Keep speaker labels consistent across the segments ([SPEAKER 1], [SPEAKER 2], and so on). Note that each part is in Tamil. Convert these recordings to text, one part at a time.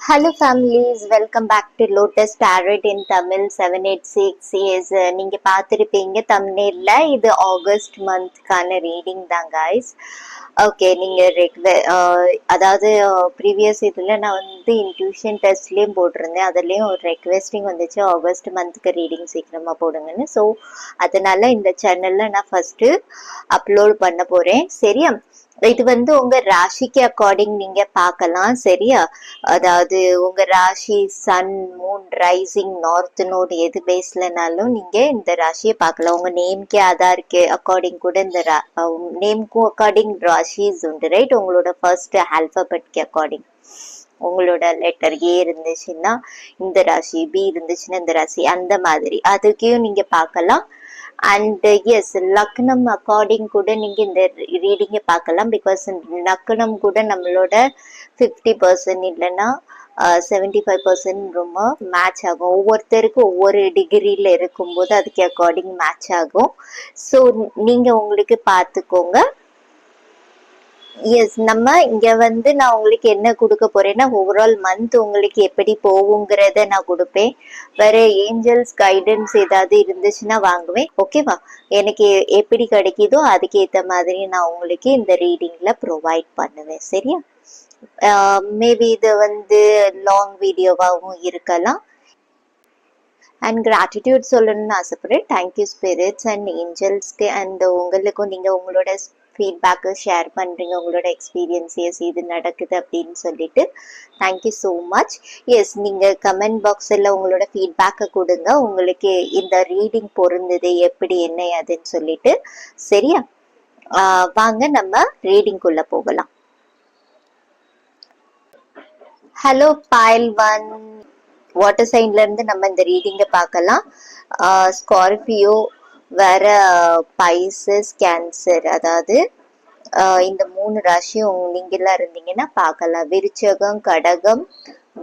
[SPEAKER 1] Hello families, welcome back to Lotus Tarot in Tamil 786. Yes, நீங்க பார்த்திருப்பீங்க thumbnailல இது ஆகஸ்ட் மந்த்க்கான ரீடிங் தான் guys. ஓகே, நீங்க அதாவது ப்ரீவியஸ் இதுல நான் வந்து இன்ட்யூஷன் டெஸ்ட்லயும் போட்டிருந்தேன். அதுலயும் ஒரு ரெக்வெஸ்டிங் வந்துச்சு ஆகஸ்ட் மந்த்க்கு ரீடிங் சீக்கிரமா போடுங்கன்னு. ஸோ அதனால இந்த சேனல்ல நான் ஃபர்ஸ்ட் அப்லோட் பண்ண போறேன். சரியா? இது வந்து உங்க ராசிக்கு அக்கார்டிங் நீங்க பார்க்கலாம். சரியா? அதாவது உங்க ராசி sun moon rising north node எது பேஸ்லனாலும் நீங்க இந்த ராசியை பார்க்கலாம். உங்க நேம்க்கு ஆதாருக்கு அக்கார்டிங் கூட இந்த நேம்க்கும் அக்கார்டிங் ராசிஸ் உண்டு, ரைட்? உங்களோட ஃபர்ஸ்ட் ஆல்பபெட்க்கு அக்கார்டிங் உங்களோட லெட்டர் ஏ இருந்துச்சுன்னா இந்த ராசி, பி இருந்துச்சுன்னா இந்த ராசி, அந்த மாதிரி அதுக்கையும் நீங்க பார்க்கலாம். அண்ட் எஸ், லக்னம் அக்கார்டிங் கூட நீங்க இந்த ரீடிங்கை பார்க்கலாம். பிகாஸ் லக்னம் கூட நம்மளோட 50% இல்லைன்னா 75% ரொம்ப மேட்ச் ஆகும். ஒவ்வொருத்தருக்கும் ஒவ்வொரு டிகிரியில இருக்கும்போது அதுக்கு அக்கார்டிங் மேட்ச் ஆகும். ஸோ நீங்க உங்களுக்கு பார்த்துக்கோங்க. எஸ், நம்ம இங்க வந்து நான் உங்களுக்கு என்ன கொடுக்க போறேன்னா ஓவரால் மந்த் உங்களுக்கு எப்படி போகுங்கிறத நான் கொடுப்பேன். வேற ஏஞ்சல்ஸ் கைடன்ஸ் ஏதாவது இருந்துச்சுன்னா வாங்குவேன். ஓகேவா? எனக்கு எப்படி கிடைக்குதோ அதுக்கேற்ற மாதிரி நான் உங்களுக்கு இந்த ரீடிங்ல ப்ரொவைட் பண்ணுவேன். சரியா? மேபி இது வந்து லாங் வீடியோவாகவும் இருக்கலாம். அண்ட் கிராட்டிடியூட் சொல்லணும்னு ஆசைப்படுறேன். தேங்க்யூ ஸ்பிரிட்ஸ் அண்ட் ஏஞ்சல்ஸ்க்கு. அண்ட் உங்களுக்கும் நீங்க உங்களோட ஃபீட்பேக்கு ஷேர் பண்ணுறீங்க, உங்களோட எக்ஸ்பீரியன்ஸஸ் இது நடக்குது அப்படின்னு சொல்லிட்டு. Thank you so much. எஸ், நீங்கள் கமெண்ட் பாக்ஸில் உங்களோட ஃபீட்பேக்கை கொடுங்க. உங்களுக்கு இந்த ரீடிங் பொருந்தது எப்படி என்ன அதுன்னு சொல்லிட்டு. சரியா? வாங்க நம்ம ரீடிங்குள்ளே போகலாம். ஹலோ பாயில் ஒன், வாட்டர் சைன்ல இருந்து நம்ம இந்த ரீடிங்கை பார்க்கலாம். ஸ்கார்பியோ, வேற பைசஸ், கேன்சர், அதாவது இந்த 3 ராசியும் நீங்கெல்லாம் இருந்தீங்கன்னா பார்க்கலாம். விருச்சகம், கடகம்,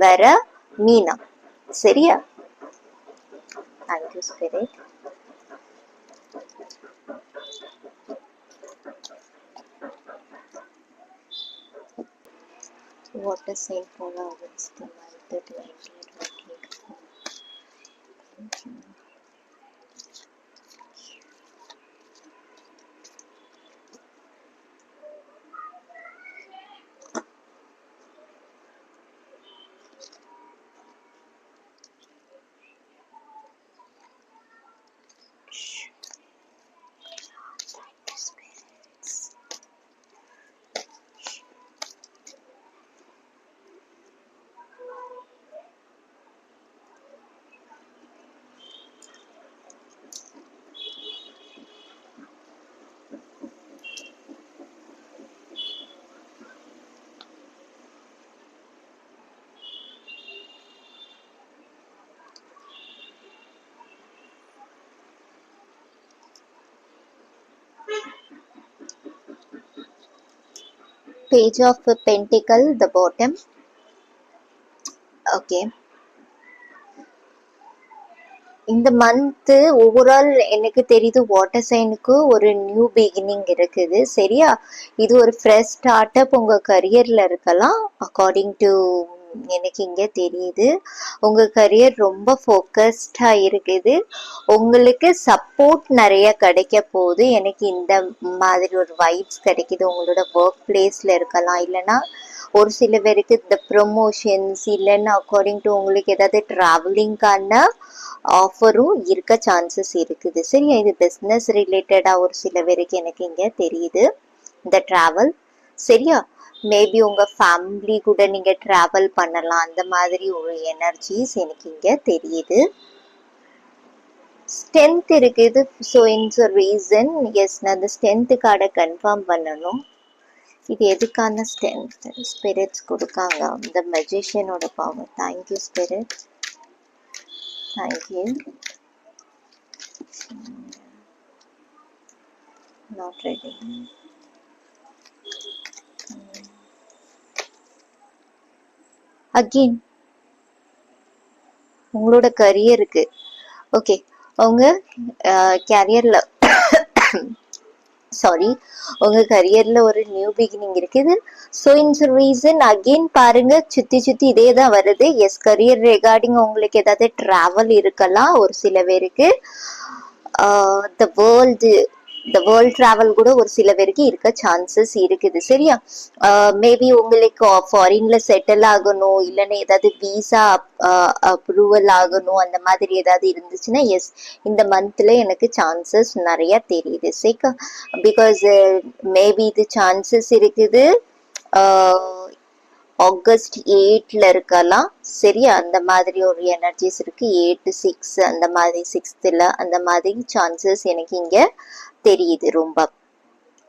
[SPEAKER 1] வேற மீனம். சரியா? Thank you spirit. வாட்டர் சைன் போல August month 2024. Page of Pentacle, the bottom. Okay. இந்த மந்த் ஓவரால் எனக்கு தெரியுது வாட்டர் சைனுக்கு ஒரு நியூ பிகினிங் இருக்குது. சரியா? இது ஒரு ஃப்ரெஷ் ஸ்டார்ட் அப் உங்க கரியர்ல இருக்கலாம். அக்கார்டிங் டு எனக்கு இங்க தெரியுது உங்க கரியர் ரொம்ப ஃபோக்கஸ்டா இருக்குது. உங்களுக்கு சப்போர்ட் நிறைய கிடைக்க போகுது. எனக்கு இந்த மாதிரி ஒரு வைப்ஸ் கிடைக்குது. உங்களோட ஒர்க் பிளேஸ்ல இருக்கலாம், இல்லைன்னா ஒரு சில பேருக்கு இந்த ப்ரொமோஷன்ஸ், இல்லைன்னா அக்கார்டிங் டு உங்களுக்கு ஏதாவது டிராவலிங்கான ஆஃபரும் இருக்க சான்சஸ் இருக்குது. சரியா? இது பிஸ்னஸ் ரிலேட்டடா ஒரு சில பேருக்கு எனக்கு இங்க தெரியுது இந்த டிராவல். சரியா? மேபி உங்க ஃபேமிலி கூட நீங்க டிராவல் பண்ணலாம். அந்த மாதிரி ஒரு எனர்ஜிஸ் எனக்கு இங்க தெரியுது. ஸ்ட்ரென்த் இருக்குது. ஸோ இன்ஸ் ரீசன். எஸ், நான் அந்த ஸ்ட்ரென்த் கார்டை கன்ஃபார்ம் பண்ணணும். இது எதுக்கான ஸ்ட்ரென்த் ஸ்பிரிட்ஸ் கொடுக்காங்க? இந்த மெஜிஷியனோட power. Thank you spirit. Thank you. Not ready. Again உங்களோட கரியருக்கு. ஓகே, உங்க கேரியர்ல சாரி, உங்க கரியர்ல ஒரு நியூ பிகினிங் இருக்குது. ஸோ இந்த ரீசன் அகெயின் பாருங்க, சுத்தி சுத்தி இதே தான் வருது. எஸ், கரியர் ரெகார்டிங் உங்களுக்கு ஏதாவது டிராவல் இருக்கலாம் ஒரு சில பேருக்கு. த வேர்ல்டு வேர்ல்ட் டிராவல் கூட ஒரு சில பேருக்கு இருக்க சான்சஸ் இருக்குது. சரியா? மேபி உங்களுக்கு ஃபாரின்ல செட்டில் ஆகணும், இல்லைன்னா ஏதாவது விசா அப்ரூவல் ஆகணும், அந்த மாதிரி ஏதாவது இருந்துச்சுன்னா எஸ், இந்த மந்த்ல எனக்கு சான்சஸ் நிறைய தெரியுது. சரிக்கா? பிகாஸ் மேபி இது சான்சஸ் இருக்குது ஆகஸ்ட் 8ல இருக்கலாம். சரியா? அந்த மாதிரி ஒரு எனர்ஜிஸ் இருக்கு. 8, 6 அந்த மாதிரி, 6th அந்த மாதிரி சான்சஸ் எனக்கு இங்க தெரியுது ரொம்ப.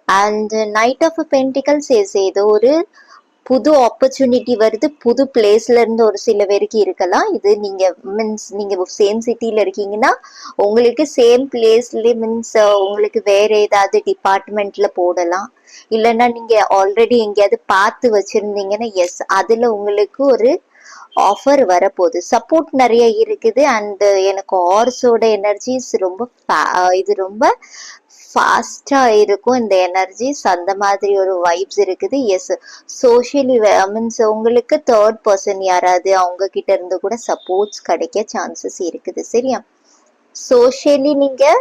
[SPEAKER 1] அண்ட் நைட் ஆஃப் பென்டிகல்ஸ் ஏதோ ஒரு புது ஆப்பர்ச்சுனிட்டி வருது, புது பிளேஸ்ல இருந்து ஒரு சில பேருக்கு இருக்கலாம். இது நீங்க மீன்ஸ் நீங்க சேம் சிட்டில இருக்கீங்கன்னா உங்களுக்கு சேம் பிளேஸ்ல மீன்ஸ் உங்களுக்கு வேற ஏதாவது டிபார்ட்மெண்ட்ல போடலாம். இல்லைன்னா நீங்க ஆல்ரெடி எங்கேயாவது பார்த்து வச்சிருந்தீங்கன்னா எஸ், அதுல உங்களுக்கு ஒரு ஆஃபர் வரப்போகுது. சப்போர்ட் நிறைய இருக்குது. அண்ட் எனக்கு ஆர்ஸோட எனர்ஜிஸ் ரொம்ப இது ரொம்ப ஃபாஸ்டா இருக்கும் இந்த எனர்ஜிஸ். அந்த மாதிரி ஒரு வைப்ஸ் இருக்குது. எஸ், சோஷியலி மீன்ஸ் உங்களுக்கு தேர்ட் பர்சன் யாராவது அவங்க கிட்ட இருந்து கூட சப்போர்ட்ஸ் கிடைக்க சான்சஸ் இருக்குது. சரியா? சோஷியலி நீங்க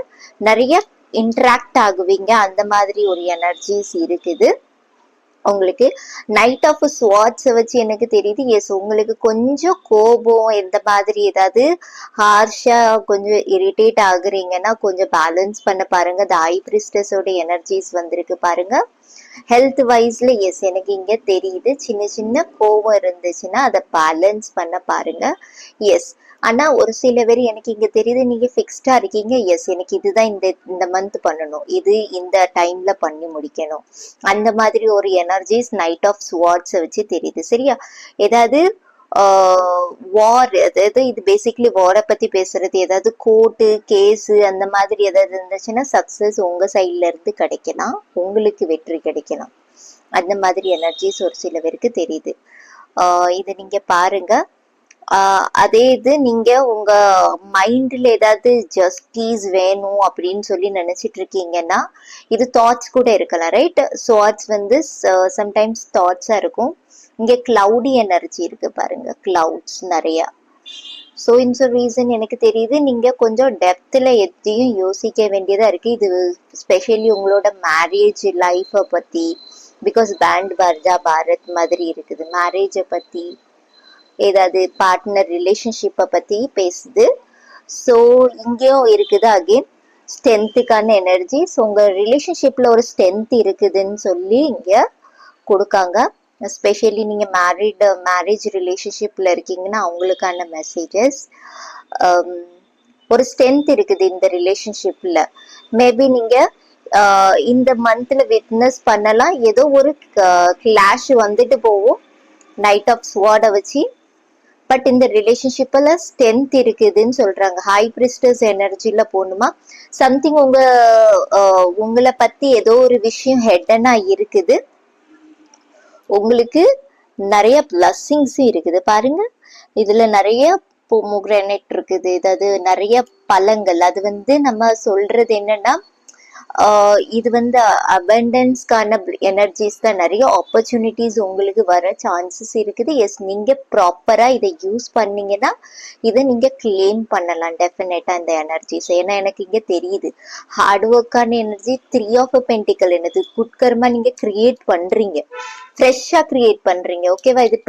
[SPEAKER 1] நிறைய இன்டராக்ட் ஆகுவீங்க, அந்த மாதிரி ஒரு எனர்ஜிஸ் இருக்குது உங்களுக்கு. நைட் ஆஃப் ஸ்வாட்ஸ் வச்சு எனக்கு தெரியுது எஸ், உங்களுக்கு கொஞ்சம் கோபம் இந்த மாதிரி ஏதாவது ஹார்ஷா கொஞ்சம் இரிட்டேட் ஆகுறீங்கன்னா கொஞ்சம் பேலன்ஸ் பண்ண பாருங்க. த ஹை பிரிஸ்டஸோட எனர்ஜிஸ் வந்திருக்கு பாருங்க. ஹெல்த் வைஸ்ல எஸ், எனக்கு இங்க தெரியுது சின்ன சின்ன கோபம் இருந்துச்சுன்னா அதை பேலன்ஸ் பண்ண பாருங்க. எஸ், ஆனா ஒரு சில பேர் எனக்கு இங்க தெரியுது நீங்க ஃபிக்ஸ்டா இருக்கீங்க. எஸ், எனக்கு இதுதான் இந்த மந்த் பண்ணணும், இது இந்த டைம்ல பண்ணி முடிக்கணும், அந்த மாதிரி ஒரு எனர்ஜிஸ் நைட் ஆஃப் ஸ்வாட்ஸ் வச்சு தெரியுது. சரியா? ஏதாவது வார், அதாவது இது பேசிக்லி வாரை பத்தி பேசுறது. ஏதாவது கோர்ட்டு கேஸ் அந்த மாதிரி ஏதாவது இருந்துச்சுன்னா சக்சஸ் உங்க சைட்ல இருந்து கிடைக்கலாம், உங்களுக்கு வெற்றி கிடைக்கலாம். அந்த மாதிரி எனர்ஜிஸ் ஒரு சில பேருக்கு தெரியுது. இது நீங்க பாருங்க. அதே இது நீங்க உங்க மைண்ட்ல ஏதாவது ஜஸ்டிஸ் வேணும் அப்படின்னு சொல்லி நினைச்சிட்டு இருக்கீங்கன்னா இது தாட்ஸ் கூட இருக்கலாம். ரைட்? தாட்ஸ் வந்து சம்டைம்ஸ் தாட்ஸா இருக்கும். இங்க கிளவுடி எனர்ஜி இருக்கு பாருங்க, கிளவுட்ஸ் நிறைய. ஸோ இந்த ரீசன் எனக்கு தெரியுது நீங்க கொஞ்சம் டெப்த்ல எதையும் யோசிக்க வேண்டியதா இருக்கு. இது ஸ்பெஷலி உங்களோட மேரேஜ் லைஃபை பத்தி, பிகாஸ் பேண்ட் பர்ஜா பாரத் மாதிரி இருக்குது. மேரேஜை பத்தி, ஏதாவது பார்ட்னர் ரிலேஷன்ஷிப்பை பத்தி பேசுது. ஸோ இங்கேயும் இருக்குது அகெயின் ஸ்ட்ரென்த்துக்கான எனர்ஜி. ஸோ உங்க ரிலேஷன்ஷிப்ல ஒரு ஸ்ட்ரென்த் இருக்குதுன்னு சொல்லி இங்க கொடுக்காங்க. எஸ்பெஷலி நீங்க மேரேஜ் ரிலேஷன்ஷிப்ல இருக்கீங்கன்னா அவங்களுக்கான மெசேஜஸ். ஒரு ஸ்ட்ரென்த் இருக்குது இந்த ரிலேஷன்ஷிப்ல. மேபி நீங்க இந்த மந்த்ல விட்னஸ் பண்ணலாம், ஏதோ ஒரு கிளாஷ் வந்துட்டு போகும் நைட் ஆஃப் ஸ்வார்டை வச்சு. பட் இந்த ரிலேஷன்ஷிப்ல ஸ்ட்ரென்த் இருக்குதுன்னு சொல்றாங்க. ஹை பிரிஸ்டஸ் எனர்ஜில போகணுமா, சம்திங் உங்களை பத்தி ஏதோ ஒரு விஷயம் ஹெட்டனா இருக்குது. உங்களுக்கு நிறைய பிளஸ்ஸிங்ஸும் இருக்குது பாருங்க. இதுல நிறைய பொமோகிரானேட் இருக்குது, ஏதாவது நிறைய பழங்கள். அது வந்து நம்ம சொல்றது என்னன்னா இது வந்து அபண்டன்ஸ்க்கான எனர்ஜிஸ் தான். நிறைய ஆப்பர்ச்சுனிட்டிஸ் உங்களுக்கு வர சான்சஸ் இருக்குது. எஸ், நீங்க ப்ராப்பரா இதை யூஸ் பண்ணீங்கன்னா இதை நீங்க கிளைம் பண்ணலாம் டெஃபினட்டா இந்த எனர்ஜிஸ். ஏன்னா எனக்கு இங்க தெரியுது ஹார்ட் ஒர்க்கான எனர்ஜி. 3 ஆஃப் பென்டிக்கல் என்னது, குட்கர்மா நீங்க கிரியேட் பண்றீங்க, ஃப்ரெஷ்ஷா கிரியேட் பண்றீங்க. ஓகேவா? இது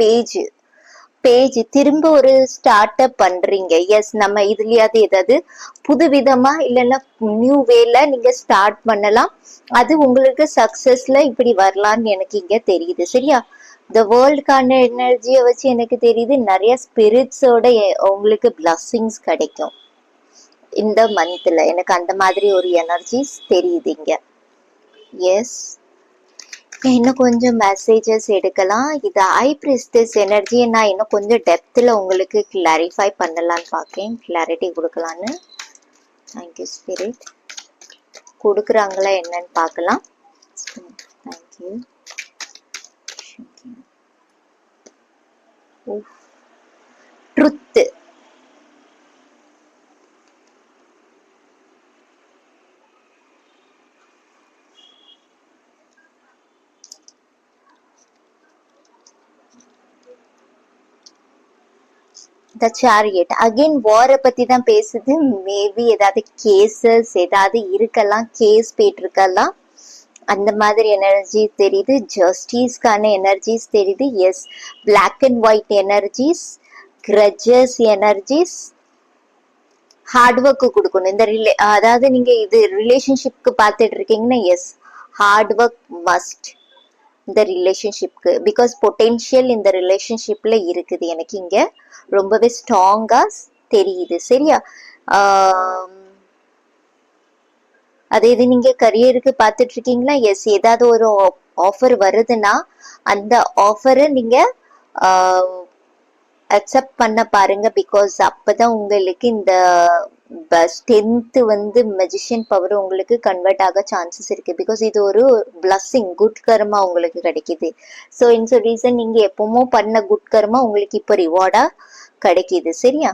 [SPEAKER 1] பேஜ் திரும்ப ஒரு ஸ்டார்ட் அப் பண்றீங்க. எஸ், நம்ம இதுலயாவது ஏதாவது புதுவிதமா இல்லைன்னா நியூ வேல நீங்க ஸ்டார்ட் பண்ணலாம். அது உங்களுக்கு சக்சஸ்ல இப்படி வரலாம்னு எனக்கு இங்க தெரியுது. சரியா? இந்த வேர்ல்டுக்கான எனர்ஜியை வச்சு எனக்கு தெரியுது நிறைய ஸ்பிரிட்ஸோட உங்களுக்கு பிளஸ்ஸிங்ஸ் கிடைக்கும் இந்த மந்த்ல. எனக்கு அந்த மாதிரி ஒரு எனர்ஜிஸ் தெரியுது இங்க. எஸ், இன்னும் கொஞ்சம் மெசேஜஸ் எடுக்கலாம். இது ஹை பிரிஸ்டஸ் எனர்ஜியை நான் இன்னும் கொஞ்சம் டெப்த்ல உங்களுக்கு கிளாரிஃபை பண்ணலான்னு பார்க்கேன், கிளாரிட்டி கொடுக்கலான்னு. Thank you spirit. கொடுக்குறாங்களா என்னன்னு பார்க்கலாம். தேங்க்யூ. ட்ருத்து. த சேரியட் அகைன் வாரை பத்தி தான் பேசுது. மேபி ஏதாவது கேசஸ் ஏதாவது இருக்கலாம், கேஸ் போயிட்டு இருக்கலாம், அந்த மாதிரி எனர்ஜி தெரியுது. ஜஸ்டிஸ்க்கான எனர்ஜிஸ் தெரியுது. Yes, black and white energies, courageous energies, hard work கொடுக்கணும். இந்த அதாவது நீங்க இது ரிலேஷன்ஷிப்க்கு பார்த்துட்டு இருக்கீங்கன்னா எஸ், ஹார்ட் ஒர்க் மஸ்ட் இந்த ரிலேஷன்ஷிப்க்கு. பிகாஸ் பொட்டென்ஷியல் இந்த ரிலேஷன்ஷிப்ல இருக்குது, எனக்கு இங்க ரொம்பவே ஸ்ட்ராங்கா தெரியுது. சரியா? அதே இது நீங்க கரியருக்கு பார்த்துட்டு இருக்கீங்களா? எஸ், ஏதாவது ஒரு ஆஃபர் வருதுன்னா அந்த ஆஃபரை நீங்க அக்செப்ட் பண்ண பாருங்க. பிகாஸ் அப்பதான் உங்களுக்கு இந்த ஸ்ட்ரென்த் வந்து மெஜிஷியன் பவர் உங்களுக்கு கன்வெர்ட் ஆக சான்சஸ் இருக்கு. பிகாஸ் இது ஒரு பிளஸ்ஸிங், குட் கர்மா உங்களுக்கு கிடைக்குது. ஸோ இந்த ரீசன் நீங்க எப்பவுமோ பண்ண குட் கர்மா உங்களுக்கு இப்போ ரிவார்டா கிடைக்குது. சரியா?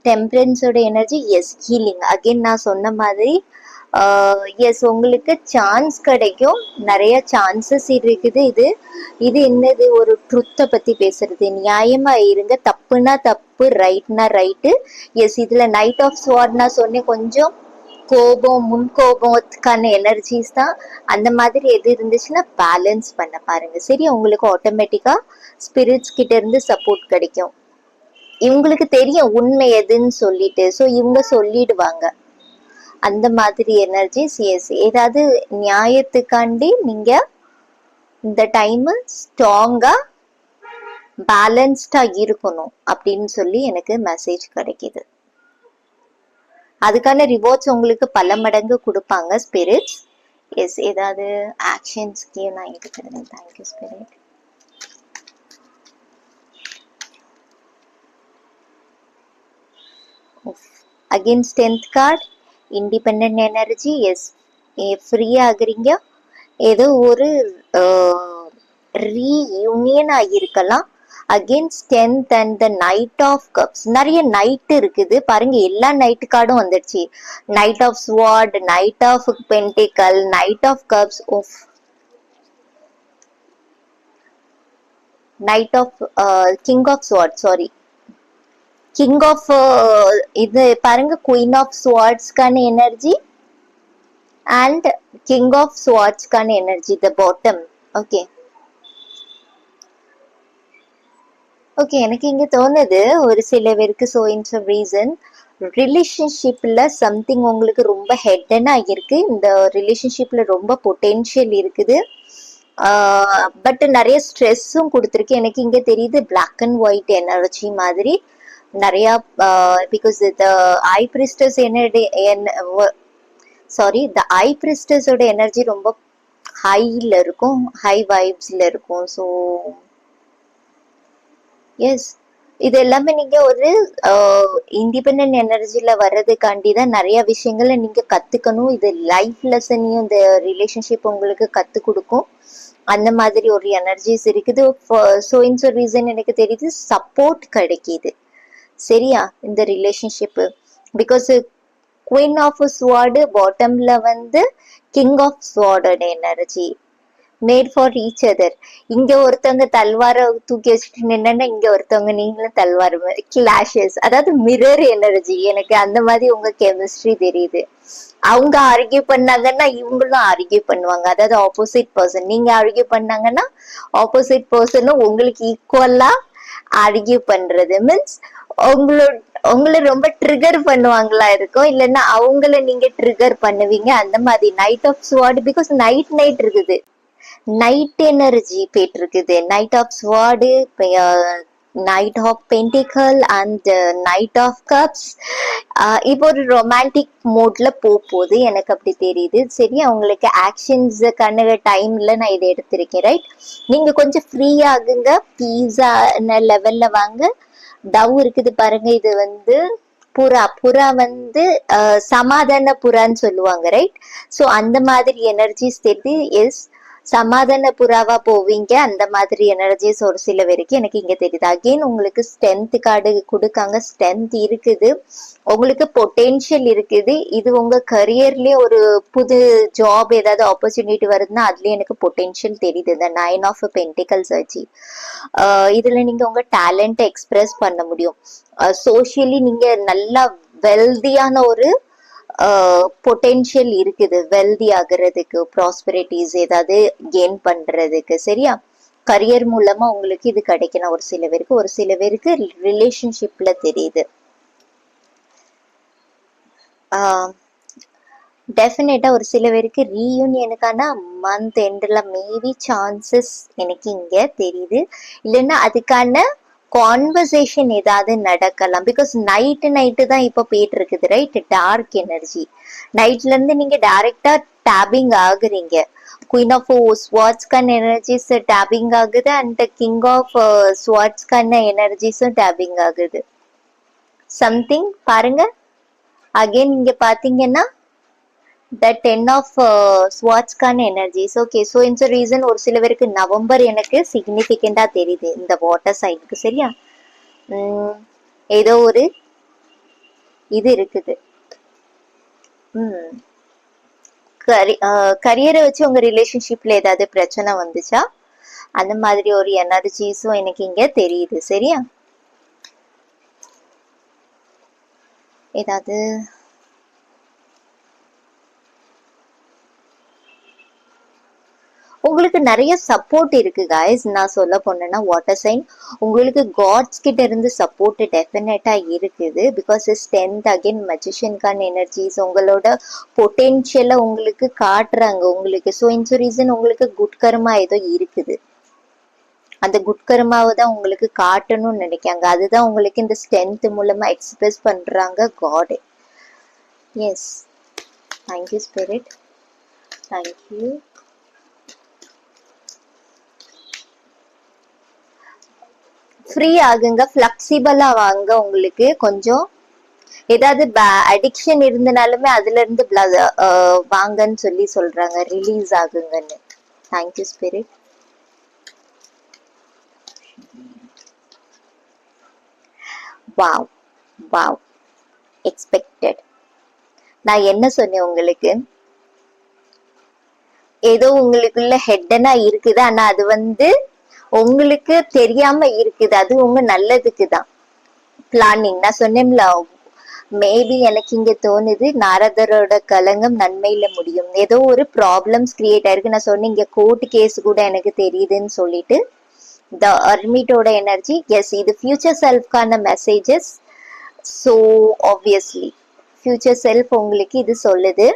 [SPEAKER 1] டெம்பரன்ஸோட எனர்ஜி எஸ், ஹீலிங். அகைன் நான் சொன்ன மாதிரி எஸ், உங்களுக்கு சான்ஸ் கிடைக்கும், நிறைய சான்சஸ் இருக்குது. இது என்னது, ஒரு ட்ருத்தை பத்தி பேசுறது. நியாயமா இருங்க, தப்புனா தப்பு, ரைட்னா ரைட்டு. எஸ், இதுல நைட் ஆஃப் ஸ்வார்ட் நான் சொன்னேன், கொஞ்சம் கோபம், முன்கோபத்துக்கான எனர்ஜிஸ் தான். அந்த மாதிரி எது இருந்துச்சுன்னா பேலன்ஸ் பண்ண பாருங்க. சரி, உங்களுக்கு ஆட்டோமேட்டிக்கா ஸ்பிரிட்ஸ் கிட்ட இருந்து சப்போர்ட் கிடைக்கும். இவங்களுக்கு தெரியும் உண்மை எதுன்னு சொல்லிட்டு, ஸோ இவங்க சொல்லிடுவாங்க. அந்த மாதிரி எனர்ஜிஸ் எஸ். ஏதாவது நியாயத்துக்காண்டி நீங்க இந்த டைம் ஸ்ட்ராங்கா பேலன்ஸ்டா இருக்கணும் அப்படின்னு சொல்லி எனக்கு மெசேஜ் கிடைக்குது. அதுக்கான ரிவார்ட்ஸ் உங்களுக்கு பல மடங்கு கொடுப்பாங்க ஸ்பிரிட்ஸ். எஸ், ஏதாவது ஆக்ஷன்ஸ்க்கு நான் இருக்கிறேன். Thank you spirit. Against 10th card, independent energy. Yes, free ஆகுறீங்க. ஏதோ ஒரு ரீயூனியன் ஆகியிருக்கலாம். Against 10th and the knight of cups. நிறைய நைட் இருக்குது பாருங்க, எல்லா நைட் கார்டும் வந்துடுச்சு. Knight of sword, knight of pentacle, knight of cups, knight of king of sword, sorry, king of இது பாருங்க, குயின் ஆஃப் ஸ்வார்ட்ஸ்க்கான எனர்ஜி அண்ட் கிங் ஆஃப் ஸ்வார்ட்ஸ்க்கான energy, the bottom. Okay okay, எனக்கு இங்க தோணுது ஒரு சில பேருக்கு ஸோ இன் சம் ரீசன் ரிலேஷன்ஷிப்ல சம்திங் உங்களுக்கு ரொம்ப ஹெட்டனா இருக்கு. இந்த ரிலேஷன்ஷிப்ல ரொம்ப பொட்டென்ஷியல் இருக்குது, பட் நிறைய ஸ்ட்ரெஸ்ஸும் கொடுத்துருக்கு. எனக்கு இங்க தெரியுது பிளாக் அண்ட் ஒயிட் எனர்ஜி மாதிரி நிறைய. Because the high priestess sorry, the high பிரிஸ்டஸோட எனர்ஜி ரொம்ப ஹைல இருக்கும், ஹை வைப்ஸ்ல இருக்கும். ஸோ எஸ், இது எல்லாமே நீங்க ஒரு இண்டிபெண்ட் எனர்ஜில வர்றதுக்காண்டி தான் நிறைய விஷயங்களை நீங்க கத்துக்கணும். இது லைஃப் லெசனையும் இந்த ரிலேஷன்ஷிப் உங்களுக்கு கத்து கொடுக்கும். அந்த மாதிரி ஒரு எனர்ஜிஸ் இருக்குது. ஸோ இந்த ரீசன் எனக்கு தெரியுது சப்போர்ட் கிடைக்கிது. சரியா? இந்த relationship because queen of sword, பாட்டம்ல வந்து கிங் ஆஃப் ஸ்வார்டோட energy, made for each other. இங்க ஒருத்தவங்க தல்வார தூக்கி வச்சுட்டு நின்னா இங்க ஒருத்தவங்க நீங்களும் தல்வார, கிளாஷஸ், அதாவது மிரர் எனர்ஜி. எனக்கு அந்த மாதிரி உங்க கெமிஸ்ட்ரி தெரியுது. அவங்க ஆர்கியூ பண்ணாங்கன்னா இவங்களும் ஆர்கியூ பண்ணுவாங்க. அதாவது ஆப்போசிட் பர்சன், நீங்க ஆர்கியூ பண்ணாங்கன்னா ஆப்போசிட் பர்சனும் உங்களுக்கு ஈக்குவலா ஆர்கியூ பண்றது மீன்ஸ் உங்களை ரொம்ப ட்ரிகர் பண்ணுவாங்களா இருக்கும், இல்லைன்னா அவங்கள நீங்க ட்ரிகர் பண்ணுவீங்க. அந்த மாதிரி knight of sword, because knight இருக்குது, நைட் எனர்ஜி போயிட்டு இருக்குது. Knight of sword, knight of pentacle and knight of cups. இப்போ ஒரு ரொமான்டிக் மோட்ல போகுது, எனக்கு அப்படி தெரியுது. சரி, அவங்களுக்கு ஆக்ஷன்ஸுக்கான டைம்ல நான் இதை எடுத்திருக்கேன். ரைட், நீங்க கொஞ்சம் ஃப்ரீ ஆகுங்க, பீஸான லெவல்ல வாங்க. டவ் இருக்குது பாருங்க, இது வந்து புறா வந்து சமாதான புறான்னு சொல்லுவாங்க. ரைட், ஸோ அந்த மாதிரி எனர்ஜிஸ் தெரியுது. எஸ், சமாதான புறாவா போவீங்க. அந்த மாதிரி எனர்ஜிஸ் ஒரு சில பேருக்கு எனக்கு இங்க தெரியுது. அகெயின் உங்களுக்கு ஸ்ட்ரென்த் கார்டு கொடுக்காங்க. ஸ்ட்ரென்த் இருக்குது, உங்களுக்கு பொட்டென்ஷியல் இருக்குது. இது உங்க கரியர்லயே ஒரு புது ஜாப் ஏதாவது ஆப்பர்ச்சுனிட்டி வருதுன்னா அதுலயே எனக்கு பொட்டென்ஷியல் தெரியுது. இந்த 9 of Pentacles வச்சு இதுல நீங்க உங்க டேலண்ட் எக்ஸ்பிரஸ் பண்ண முடியும். சோசியலி நீங்க நல்லா வெல்தியான ஒரு பொட்டென்ஷியல் இருக்குது, வெல்தி ஆகுறதுக்கு, ப்ராஸ்பரிட்டிஸ் ஏதாவது கெயின் பண்றதுக்கு. சரியா? கரியர் மூலமா உங்களுக்கு இது கிடைக்கணும். ஒரு சில பேருக்கு, ஒரு சில பேருக்கு ரிலேஷன்ஷிப்ல தெரியுது. டெஃபினட்டா ஒரு சில பேருக்கு ரீயூனியனுக்கான மந்த் எண்ட்ல மேபி சான்சஸ் எனக்கு இங்க தெரியுது. இல்லைன்னா அதுக்கான கான்வர்சேஷன் ஏதாவது நடக்கலாம். பிகாஸ் நைட்டு தான் இப்ப போயிட்டு இருக்குது, ரைட்? Dark energy. நைட்ல இருந்து நீங்க டைரக்டா டேபிங் ஆகுறீங்க. குயின் ஆஃப் ஸ்வாட்ஸ்கான எனர்ஜிஸ் டேபிங் ஆகுது, அண்ட் கிங் ஆஃப் ஸ்வாட்ஸ்கான எனர்ஜிஸும் டேபிங் ஆகுது. சம்திங் பாருங்க. அகைன் இங்க பாத்தீங்கன்னா the 10 of swordsக்கான energies. ஓகே, ஸோ இந்த ரீசன் ஒரு சில பேருக்கு நவம்பர் எனக்கு சிக்னிஃபிகண்டா தெரியுது இந்த வாட்டர் சைனுக்கு. சரியா? ஏதோ ஒரு இது இருக்குது. கரியரை வச்சு உங்க ரிலேஷன்ஷிப்ல ஏதாவது பிரச்சனை வந்துச்சா? அந்த மாதிரி ஒரு எனர்ஜிஸும் எனக்கு இங்க தெரியுது. சரியா? ஏதாவது உங்களுக்கு நிறைய சப்போர்ட் இருக்கு காய்ஸ். நான் சொல்ல போனேன்னா வாட்டர் சைன் உங்களுக்கு காட்ஸ் கிட்ட இருந்து சப்போர்ட் டெஃபினட்டா இருக்குது. பிகாஸ் ஸ்ட்ரென்த், அகைன் மஜிஷியனுக்கான எனர்ஜிஸ் உங்களோட பொட்டென்ஷியலை உங்களுக்கு காட்டுறாங்க உங்களுக்கு. ஸோ இந்த ரீசன் உங்களுக்கு குட் கர்மா ஏதோ இருக்குது. அந்த குட் கர்மாவை தான் உங்களுக்கு காட்டணும்னு நினைக்காங்க. அதுதான் உங்களுக்கு இந்த ஸ்ட்ரென்த் மூலமா எக்ஸ்பிரஸ் பண்றாங்க god. Yes, thank you spirit, thank you. Free ஆகுங்க, ஃபிளெக்சிபிளா வாங்க. உங்களுக்கு கொஞ்சம் ஏதாவது அடிக்ஷன் இருந்தனாலுமே அதுல இருந்து வாங்கன்னு சொல்லி சொல்றாங்க, ரிலீஸ் ஆகுங்கன்னு. Thank you spirit. Wow wow, expected. நான் என்ன சொன்னேன் உங்களுக்கு? ஏதோ உங்களுக்குள்ள ஹெட்டனா இருக்குது, ஆனா அது உங்களுக்கு தெரியாம இருக்குது. அது உங்க நல்லதுக்கு தான் பிளானிங். நான் சொன்னேன்ல, மேபி எனக்கு இங்க தோணுது நாரதரோட கலங்கம் நன்மையில முடியும். ஏதோ ஒரு ப்ராப்ளம்ஸ் கிரியேட் ஆயிருக்கு. நான் சொன்னேன் இங்க கோர்ட் கேஸ் கூட எனக்கு தெரியுதுன்னு சொல்லிட்டு. த அர்மிட்டோட எனர்ஜி, எஸ், இது ஃபியூச்சர் செல்ஃப்கான messages. So obviously future self உங்களுக்கு இது சொல்லுது.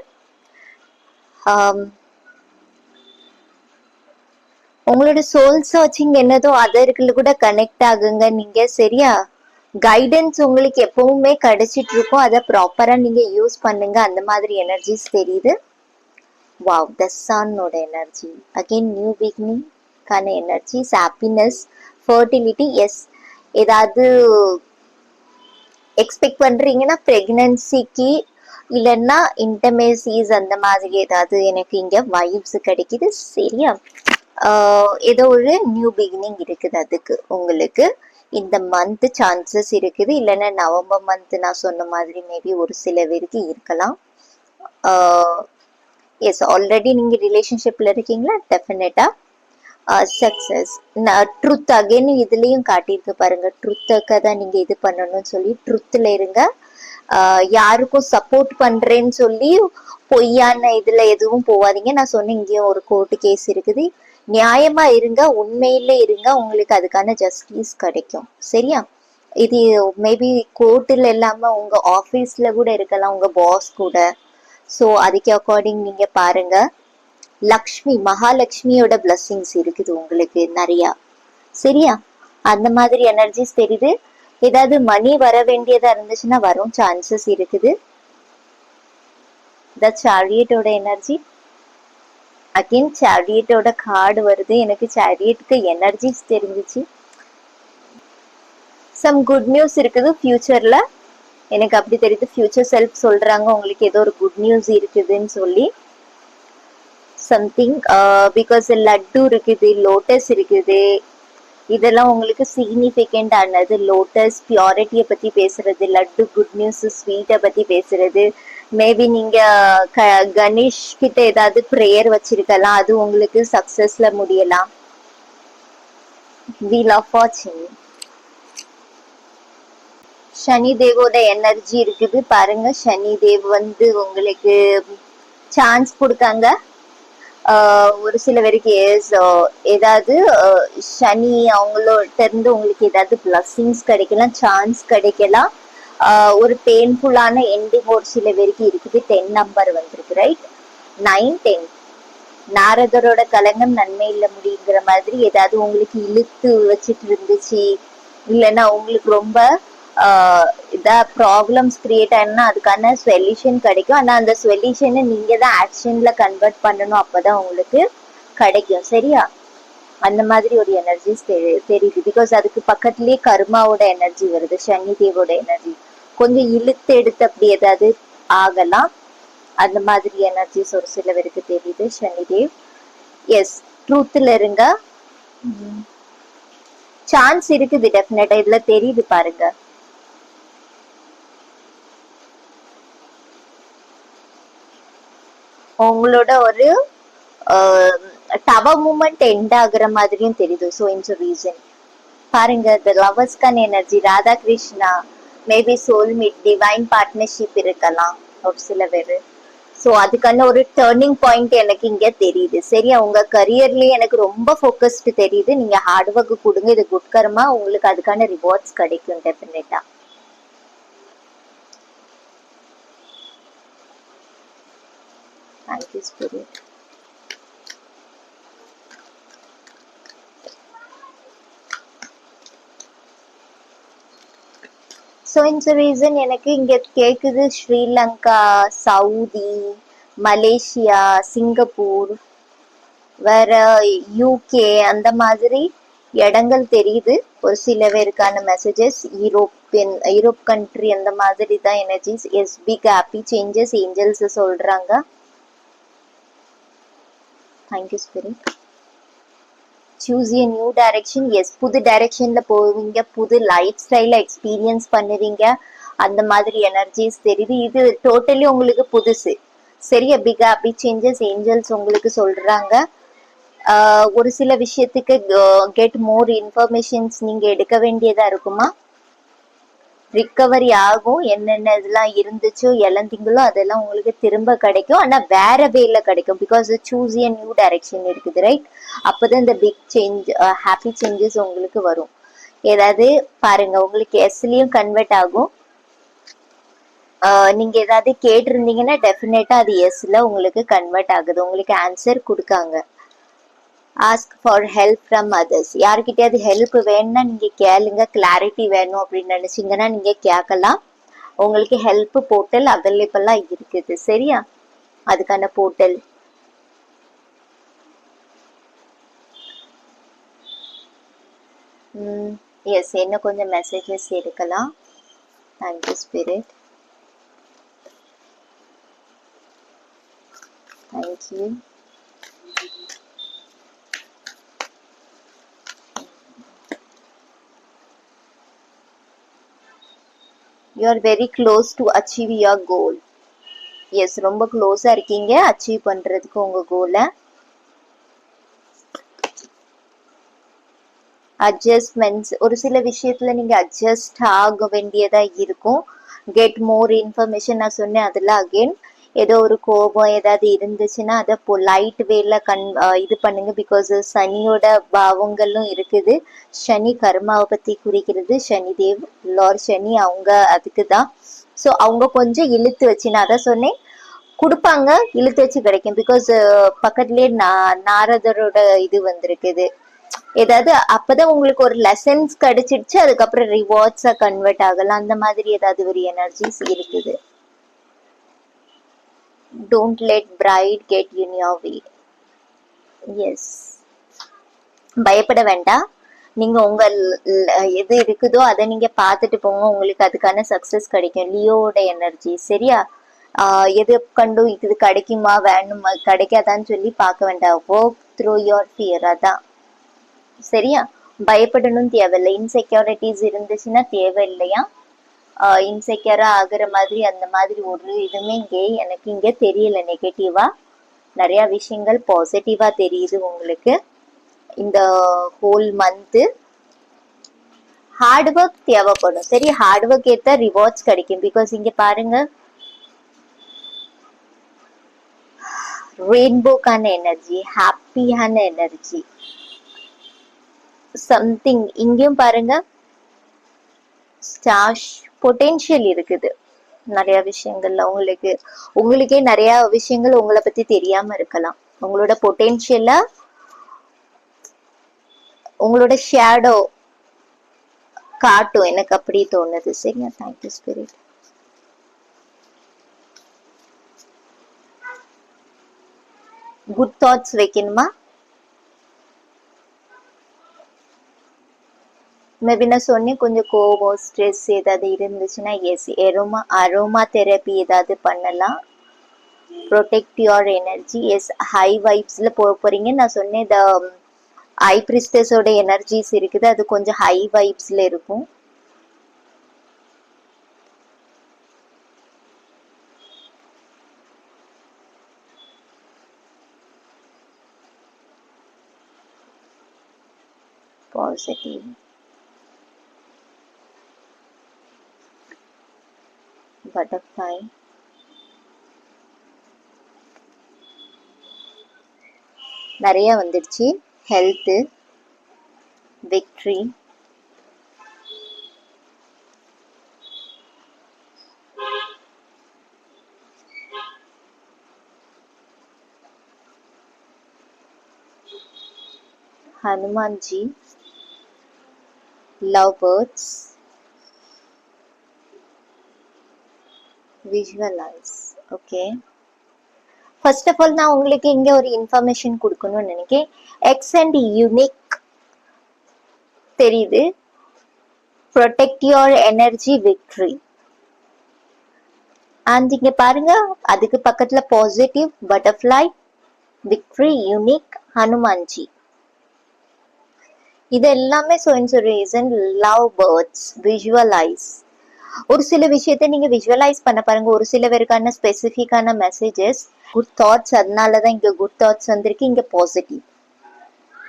[SPEAKER 1] உங்களோட சோல் சர்ச்சிங் என்னதோ அதற்குள்ள கூட கனெக்ட் ஆகுங்க நீங்க. சரியா? கைடன்ஸ் உங்களுக்கு எப்பவுமே கிடைச்சிட்டு இருக்கும். அதை ப்ராப்பரா நீங்க யூஸ் பண்ணுங்க. அந்த மாதிரி எனர்ஜிஸ் தெரியுது. வாவ், த சன்னோட எனர்ஜி, அகைன் நியூ பிகினிங் கான எனர்ஜிஸ், ஹாப்பினஸ், ஃபர்டிலிட்டி. எஸ், ஏதாவது எக்ஸ்பெக்ட் பண்றீங்கன்னா பிரெக்னன்சிக்கு இல்லைன்னா இன்டமேசிஸ் அந்த மாதிரி ஏதாவது எனக்கு இங்க வைப்ஸ் கிடைக்குது. சரியா? ஏதோ ஒரு நியூ பிகினிங் இருக்குது அதுக்கு உங்களுக்கு இந்த மந்த் சான்சஸ் இருக்குது. இல்லைன்னா நவம்பர் மந்த் நான் சொன்ன மாதிரி மேபி ஒரு சில பேருக்கு இருக்கலாம். எஸ், ஆல்ரெடி நீங்க ரிலேஷன்ஷிப்ல இருக்கீங்களா? டெஃபினட்டா சக்சஸ். ட்ருத் அகைன் இதுலயும் காட்டியிருக்கு பாருங்க. ட்ருத்துக்கு தான் நீங்க இது பண்ணணும்னு சொல்லி ட்ருத்ல இருங்க. யாருக்கும் சப்போர்ட் பண்றேன்னு சொல்லி பொய்யான இதுல எதுவும் போவாதீங்க. நான் சொன்னேன் இங்கேயும் ஒரு கோர்ட்டு கேஸ் இருக்குது. நியாயமா இருங்க, உண்மையில இருங்க, உங்களுக்கு அதுக்கான ஜஸ்டிஸ் கிடைக்கும். சரியா? இது மேபி கோர்ட்டில் இல்லாம உங்க ஆபீஸ்ல கூட இருக்கலாம், உங்க பாஸ் கூட. ஸோ அதுக்கு அக்கார்டிங் நீங்க பாருங்க. லக்ஷ்மி, மகாலட்சுமியோட பிளஸ்ஸிங்ஸ் இருக்குது உங்களுக்கு நிறையா. சரியா? அந்த மாதிரி எனர்ஜிஸ் தெரியுது. ஏதாவது மணி வர வேண்டியதா இருந்துச்சுன்னா வரும் சான்சஸ் இருக்குது. த சாரியட்டோட எனர்ஜி, அகைன் சாரியட்டோட கார்டு வருது. எனக்கு சாரியட்டுக்கு எனர்ஜிஸ் தெரிஞ்சிச்சு. சம் குட் நியூஸ் இருக்குது ஃபியூச்சர்ல, எனக்கு அப்படி தெரியுது. ஃபியூச்சர் செல்ஃப் சொல்றாங்க உங்களுக்கு ஏதோ ஒரு குட் நியூஸ் இருக்குதுன்னு சொல்லி. சம்திங். பிகாஸ் லட்டு இருக்குது, லோட்டஸ் இருக்குது, இதெல்லாம் உங்களுக்கு சிக்னிஃபிகண்ட் ஆனது. லோட்டஸ் பியூரிட்டியை பத்தி பேசுறது, லட்டு குட் நியூஸ் ஸ்வீட்டை பத்தி பேசுறது. மேபி நீங்க கணேஷ் கிட்ட ஏதாவது ப்ரேயர் வச்சிருக்கலாம், அது உங்களுக்கு சக்சஸ்ல முடியலாம். we love watching. சனி தேவோட எனர்ஜி இருக்குது பாருங்க. சனி தேவ் வந்து உங்களுக்கு சான்ஸ் கொடுக்காங்க. ஒரு சில பேருக்கு ஏதாவது சனி அவங்களோட இருந்து உங்களுக்கு ஏதாவது பிளஸ்ஸிங்ஸ் கிடைக்கலாம், சான்ஸ் கிடைக்கலாம். ஒரு பெயின்ஃபுல்லான எண்டிங் ஒரு சில பேருக்கு இருக்குது. 10 நம்பர் வந்திருக்கு, ரைட்? 9, 10. நாரதரோட கலங்கம் நன்மை இல்ல முடியுங்கிற மாதிரி ஏதாவது உங்களுக்கு இழுத்து வச்சுட்டு இருந்துச்சு, இல்லைன்னா உங்களுக்கு ரொம்ப இதா ப்ராப்ளம்ஸ் கிரியேட் ஆயிருந்தா அதுக்கான சொல்யூஷன் கிடைக்கும். ஆனா அந்த சொல்யூஷனை நீங்க தான் ஆக்ஷன்ல கன்வெர்ட் பண்ணணும், அப்பதான் உங்களுக்கு கிடைக்கும். சரியா? அந்த மாதிரி ஒரு எனர்ஜிஸ் தெரியுது. பிகாஸ் அதுக்கு பக்கத்துலயே கர்மாவோட எனர்ஜி வருது, சனி தேவோட எனர்ஜி. கொஞ்சம் இழுத்து எடுத்து அப்படி ஏதாவது ஆகலாம். அந்த மாதிரி எனர்ஜிஸ் ஒரு சில பேருக்கு தெரியுது. சனிதேவ் எஸ் ட்ரூத்ல இருங்க, சான்ஸ் இருக்குது டெஃபினட்டா, இதுல தெரியுது பாருங்க. உங்களோட ஒரு டவ மூமெண்ட் எண்ட் ஆகுற மாதிரியும் தெரியுது. ஸோ இன்ஸ் ரீசன் பாருங்க. த லவர்ஸ்கான energy, Radha Krishna, maybe soulmate, divine partnership இருக்கலாம் ஒரு சில பேரு. ஸோ அதுக்கான ஒரு டேர்னிங் பாயிண்ட் எனக்கு இங்க தெரியுது. சரியா? உங்க கரியர்லயே எனக்கு ரொம்ப ஃபோக்கஸ்டு தெரியுது. நீங்க ஹார்ட் ஒர்க் கொடுங்க, இது குட் கர்மா, உங்களுக்கு அதுக்கான ரிவார்ட்ஸ் கிடைக்கும் டெஃபினட்டா. Thank you, Spirit. ஸோ இந்த ரீசன் எனக்கு இங்க கேக்குது. ஸ்ரீலங்கா, சவுதி, மலேசியா, சிங்கப்பூர், வேற யூகே, அந்த மாதிரி இடங்கள் தெரியுது. ஒரு சில பேருக்கான மெசேஜஸ் யூரோப் கண்ட்ரி அந்த மாதிரி தான் energies. Yes big happy changes angels சொல்றாங்க. Thank you spirit. Choose a new direction. Yes, புது டைரக்ஷன்ல போவீங்க, புது லைஃப் ஸ்டைல எக்ஸ்பீரியன்ஸ் பண்ணுவீங்க, அந்த மாதிரி எனர்ஜிஸ் தெரியுது. இது டோட்டலி உங்களுக்கு புதுசு. சரியா? பிக் ஹாப்பி சேஞ்சஸ் ஏஞ்சல்ஸ் உங்களுக்கு சொல்றாங்க. ஒரு சில விஷயத்துக்கு கெட் மோர் இன்ஃபர்மேஷன்ஸ் நீங்க எடுக்க வேண்டியதா இருக்குமா, ரிக்கவரி ஆகும். என்னென்ன இதெல்லாம் இருந்துச்சோ இழந்தீங்களோ அதெல்லாம் உங்களுக்கு திரும்ப கிடைக்கும். ஆனா வேற வேல கிடைக்கும். Because choose a new direction இருக்குது, ரைட்? அப்பதான் இந்த பிக் சேஞ்ச், ஹாப்பி சேஞ்சஸ் உங்களுக்கு வரும். ஏதாவது பாருங்க, உங்களுக்கு எஸ்லயும் கன்வெர்ட் ஆகும். நீங்க ஏதாவது கேட்டிருந்தீங்கன்னா டெஃபினட்டா அது எஸ்ல உங்களுக்கு கன்வெர்ட் ஆகுது. உங்களுக்கு ஆன்சர் கொடுக்காங்க. Ask for help from others. யாருக்கிட்டையாவது ஹெல்ப் வேணும்னா நீங்க கேளுங்க. கிளாரிட்டி வேணும் அப்படின்னு நினைச்சீங்கன்னா நீங்க கேட்கலாம். உங்களுக்கு ஹெல்ப் போர்ட்டல் அவைலபிளா இருக்குது. சரியா? அதுக்கான போர்ட்டல். எஸ், என்ன கொஞ்சம் மெசேஜஸ் எடுக்கலாம். Thank you spirit. Thank you. You are very close to achieve your goal. Yes, ரொம்ப க்ளோஸா இருக்கீங்க அச்சீவ் பண்றதுக்கு உங்க கோலை. அட்ஜஸ்ட்மெண்ட்ஸ், ஒரு சில விஷயத்துல நீங்க அட்ஜஸ்ட் ஆக வேண்டியதா இருக்கும். கெட் மோர் இன்ஃபர்மேஷன் நான் சொன்னேன். அதுல அகெயின் ஏதோ ஒரு கோபம் ஏதாவது இருந்துச்சுன்னா அதை பொலைட் வேல இது பண்ணுங்க. பிகாஸ் சனியோட பாவங்களும் இருக்குது. சனி கர்மாவை பத்தி குறிக்கிறது. சனி தேவ், லார்ட் சனி, அவங்க அதுக்கு தான். ஸோ அவங்க கொஞ்சம் இழுத்து வச்சு, நான் அதான் சொன்னேன், கொடுப்பாங்க, இழுத்து வச்சு கிடைக்கும். பிகாஸ் பக்கத்துலயே நாரதரோட இது வந்திருக்குது. ஏதாவது அப்பதான் உங்களுக்கு ஒரு லெசன்ஸ் கிடைச்சிடுச்சு, அதுக்கப்புறம் ரிவார்ட்ஸா கன்வெர்ட் ஆகலாம். அந்த மாதிரி ஏதாவது ஒரு எனர்ஜிஸ் இருக்குது. Don't let bride get in your way. Yes, பயப்பட வேண்டாம். நீங்க உங்க எது இருக்குதோ அதை நீங்க பார்த்துட்டு போங்க, உங்களுக்கு அதுக்கான சக்சஸ் கிடைக்கும். லியோட எனர்ஜி. சரியா? எது கண்டும் இது கிடைக்குமா வேணுமா கிடைக்காதான்னு சொல்லி பார்க்க வேண்டாம். Work through your fear. அதான் சரியா. பயப்படணும் தேவையில்லை. இன்செக்யூரிட்டிஸ் இருந்துச்சுன்னா தேவையில்லையா. இன்செக்யூரா ஆகுற மாதிரி அந்த மாதிரி ஒரு இதுவுமே இங்கே எனக்கு இங்க தெரியல. நெகட்டிவா நிறைய விஷயங்கள் பாசிட்டிவா தெரியுது உங்களுக்கு. இந்த ஹோல் மந்த் ஹார்ட் ஒர்க் தேவைப்படும். சரி, ஹார்ட் ஒர்க் ஏற்ற ரிவார்ட்ஸ் கிடைக்கும். பிகாஸ் இங்க பாருங்க, ரெயின்போக்கான எனர்ஜி, ஹாப்பியான எனர்ஜி, சம்திங். இங்கேயும் பாருங்க ஸ்டாஷ் பொட்டென்ஷியல் இருக்குது நிறைய விஷயங்கள்ல. உங்களுக்கே நிறைய விஷயங்கள் உங்களை பத்தி தெரியாம இருக்கலாம். உங்களோட பொட்டென்ஷியல உங்களோட ஷேடோ காட்டும். எனக்கு அப்படி தோணுது. சரியா. Thank you spirit. குட் தாட்ஸ் வைக்கணுமா? மேபி நான் சொன்னேன் கொஞ்சம் கோவம் ஸ்ட்ரெஸ் ஏதாவது இருந்துச்சுன்னா எஸ் அரோமா தெரப்பி ஏதாவது பண்ணலாம். Protect your energy. Yes, high வைப்ஸ்ல போறீங்க. நான் சொன்னேன் இந்த ஐ பிரிஸ்டஸோட எனர்ஜிஸ் இருக்குது, அது கொஞ்சம் ஹை வைப்ஸ்ல இருக்கும். பாசிட்டிவ். பட்டர்ஃப்ளை. நிறைய வந்துடுச்சு. Health, victory, Hanumanji, love birds, visualise. Okay, first of all நான் உங்களுக்கு இங்க ஒரு இன்ஃபர்மேஷன் கொடுக்கணும்னு நினைக்கிறேன். எக்ஸ் அண்ட் யூனிக் தெரியுது. Protect your energy, victory. And இங்க பாருங்க, அதுக்கு பக்கத்துல positive, butterfly, victory, unique, Hanumanji. இது எல்லாமே ரீசன். Love birds, visualise. ஒரு சில விஷயத்த நீங்க விஷுவலைஸ் பண்ண பாருங்க. ஒரு சில பேருக்கான ஸ்பெசிஃபிக்கான மெசேஜஸ், குட் தாட்ஸ். அதனாலதான் இங்க குட் தாட்ஸ் வந்திருக்கு. இங்க பாசிட்டிவ்.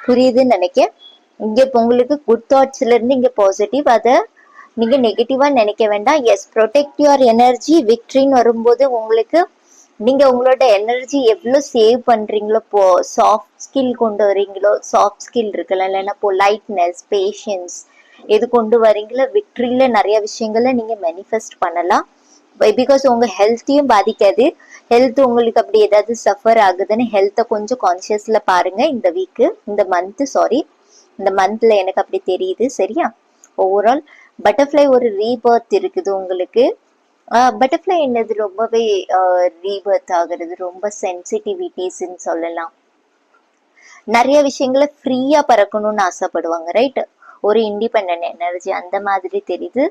[SPEAKER 1] புரியுதுன்னு நினைக்க. இங்க உங்களுக்கு குட் தாட்ஸ்ல இருந்து இங்க பாசிட்டிவ். அத நீங்க நெகட்டிவா நினைக்க வேண்டாம். எஸ், ப்ரொடெக்ட் யுவர் எனர்ஜி, விக்ட்ரின்னு வரும்போது உங்களுக்கு நீங்க உங்களோட எனர்ஜி எவ்வளவு சேவ் பண்றீங்களோ, சாஃப்ட் ஸ்கில் கொண்டு வரீங்களோ, சாஃப்ட் ஸ்கில் இருக்குல்ல, இல்லைன்னா பொலைட்னஸ், பேஷன்ஸ் எது கொண்டு வரீங்களோ, விக்ட்ரியில நிறைய விஷயங்கள நீங்க மேனிஃபெஸ்ட் பண்ணலாம். பிகாஸ் உங்க ஹெல்த்தையும் பாதிக்காது. ஹெல்த் உங்களுக்கு அப்படி ஏதாவது சஃபர் ஆகுதுன்னு ஹெல்த்தை கொஞ்சம் கான்சியஸ்ல பாருங்க. இந்த வீக்கு, இந்த மந்த், சாரி, இந்த மந்த்ல எனக்கு அப்படி தெரியுது. சரியா. ஓவரால் பட்டர்ஃப்ளை ஒரு ரீபர்த் இருக்குது உங்களுக்கு. பட்டர்ஃப்ளை என்னது ரொம்பவே ரீபர்த் ஆகுறது, ரொம்ப சென்சிட்டிவிட்டிஸ்ன்னு சொல்லலாம். நிறைய விஷயங்களை ஃப்ரீயா பறக்கணும்னு ஆசைப்படுவாங்க. ரைட். ஒரு இண்டிபெண்டன்ட் எனர்ஜி அந்த மாதிரி தெரியுது.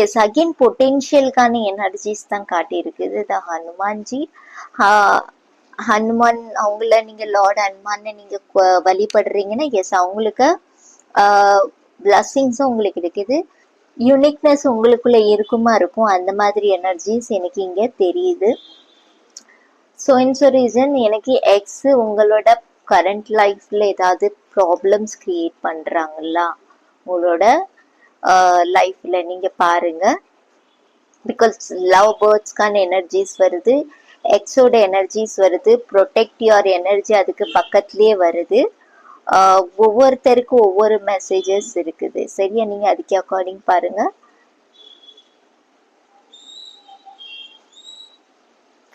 [SPEAKER 1] எஸ், அகெயின் பொட்டென்ஷியலுக்கான எனர்ஜிஸ் தான் காட்டி இருக்குது. த ஹனுமான்ஜி. ஹனுமான் அவங்கள நீங்க லார்ட் ஹனுமான் நீங்க வழிபடுறீங்கன்னா எஸ், அவங்களுக்கு பிளஸ்ஸிங்ஸும் உங்களுக்கு இருக்குது. யூனிக்னஸ் உங்களுக்குள்ள இருக்குமா இருக்கும். அந்த மாதிரி எனர்ஜிஸ் எனக்கு இங்க தெரியுது. ஸோ இன்ஸ் ரீசன் எனக்கு எக்ஸ் உங்களோட கரண்ட் லைஃப்ல ஏதாவது ப்ராப்ளம்ஸ் கிரியேட் பண்றாங்களா உங்களோட லைஃப்ல நீங்க பாருங்க. பிகாஸ் லவ் பேர்ட்ஸ்க்கான எனர்ஜிஸ் வருது, எக்ஸோட எனர்ஜிஸ் வருது, ப்ரொடெக்ட் யுவர் எனர்ஜி அதுக்கு பக்கத்துலயே வருது. ஒவ்வொருத்தருக்கும் ஒவ்வொரு மெசேஜஸ் இருக்குது. சரியா. நீங்க அதுக்கு அக்கார்டிங் பாருங்க.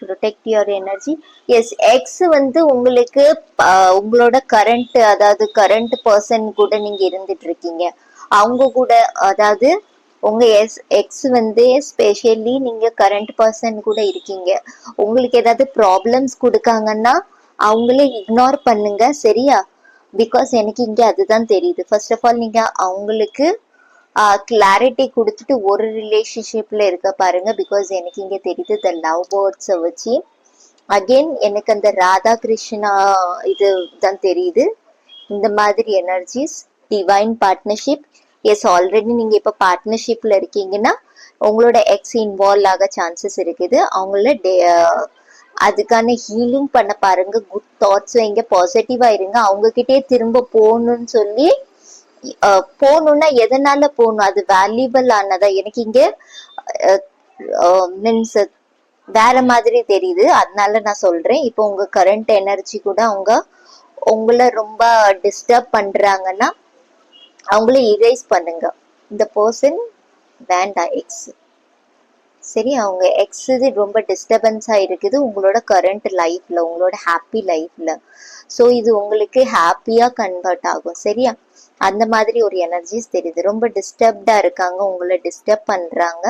[SPEAKER 1] Protect your energy. Yes, ex உங்களுக்கு உங்களோட கரண்ட், அதாவது கரண்ட் பர்சன் கூட நீங்க இருந்துட்டு இருக்கீங்க. அவங்க கூட, அதாவது உங்க எக்ஸ் ஸ்பெஷலி நீங்க கரண்ட் பர்சன் கூட இருக்கீங்க. உங்களுக்கு ஏதாவது ப்ராப்ளம்ஸ் கொடுக்காங்கன்னா அவங்களே இக்னோர் பண்ணுங்க. சரியா. பிகாஸ் எனக்கு இங்க அதுதான் தெரியுது. ஃபர்ஸ்ட் ஆஃப் ஆல் நீங்க அவங்களுக்கு கிளாரிட்டி கொடுத்துட்டு ஒரு ரிலேஷன்ஷிப்ல இருக்க பாருங்க. பிகாஸ் எனக்கு இங்க தெரியுது த லவ் பேர்ட்ஸை வச்சு. அகெயின் எனக்கு அந்த ராதா கிருஷ்ணா இது தான் தெரியுது. இந்த மாதிரி energies divine partnership. Yes, already நீங்க இப்ப பார்ட்னர்ஷிப்ல இருக்கீங்கன்னா உங்களோட எக்ஸ் இன்வால்வ் ஆக சான்சஸ் இருக்குது. அவங்கள அதுக்கான ஹீலிங் பண்ண பாருங்க. குட் தாட்ஸ் வைங்க, பாசிட்டிவா இருங்க. அவங்க கிட்டே திரும்ப போகணும்னு சொல்லி போகணும்னா எதனால போகணும், அது வேல்யூபிள் ஆனதா எனக்கு இங்க மீன்ஸ் வேற மாதிரி தெரியுது. அதனால நான் சொல்றேன். இப்போ உங்க கரண்ட் எனர்ஜி கூட அவங்க உங்களை ரொம்ப டிஸ்டர்ப் பண்றாங்கன்னா அவங்கள இரேஸ் பண்ணுங்க. இந்த பர்சன் வேண்டாம், எக்ஸ். சரி, அவங்க எக்ஸ் இது ரொம்ப டிஸ்டர்பன்ஸா இருக்குது உங்களோட கரண்ட் லைஃப்ல, உங்களோட ஹாப்பி லைஃப்ல. ஸோ இது உங்களுக்கு ஹாப்பியா கன்வெர்ட் ஆகும். சரியா, அந்த மாதிரி ஒரு எனர்ஜிஸ் தெரியுது. ரொம்ப டிஸ்டர்ப்டா இருக்காங்க, உங்களை டிஸ்டர்ப் பண்றாங்க.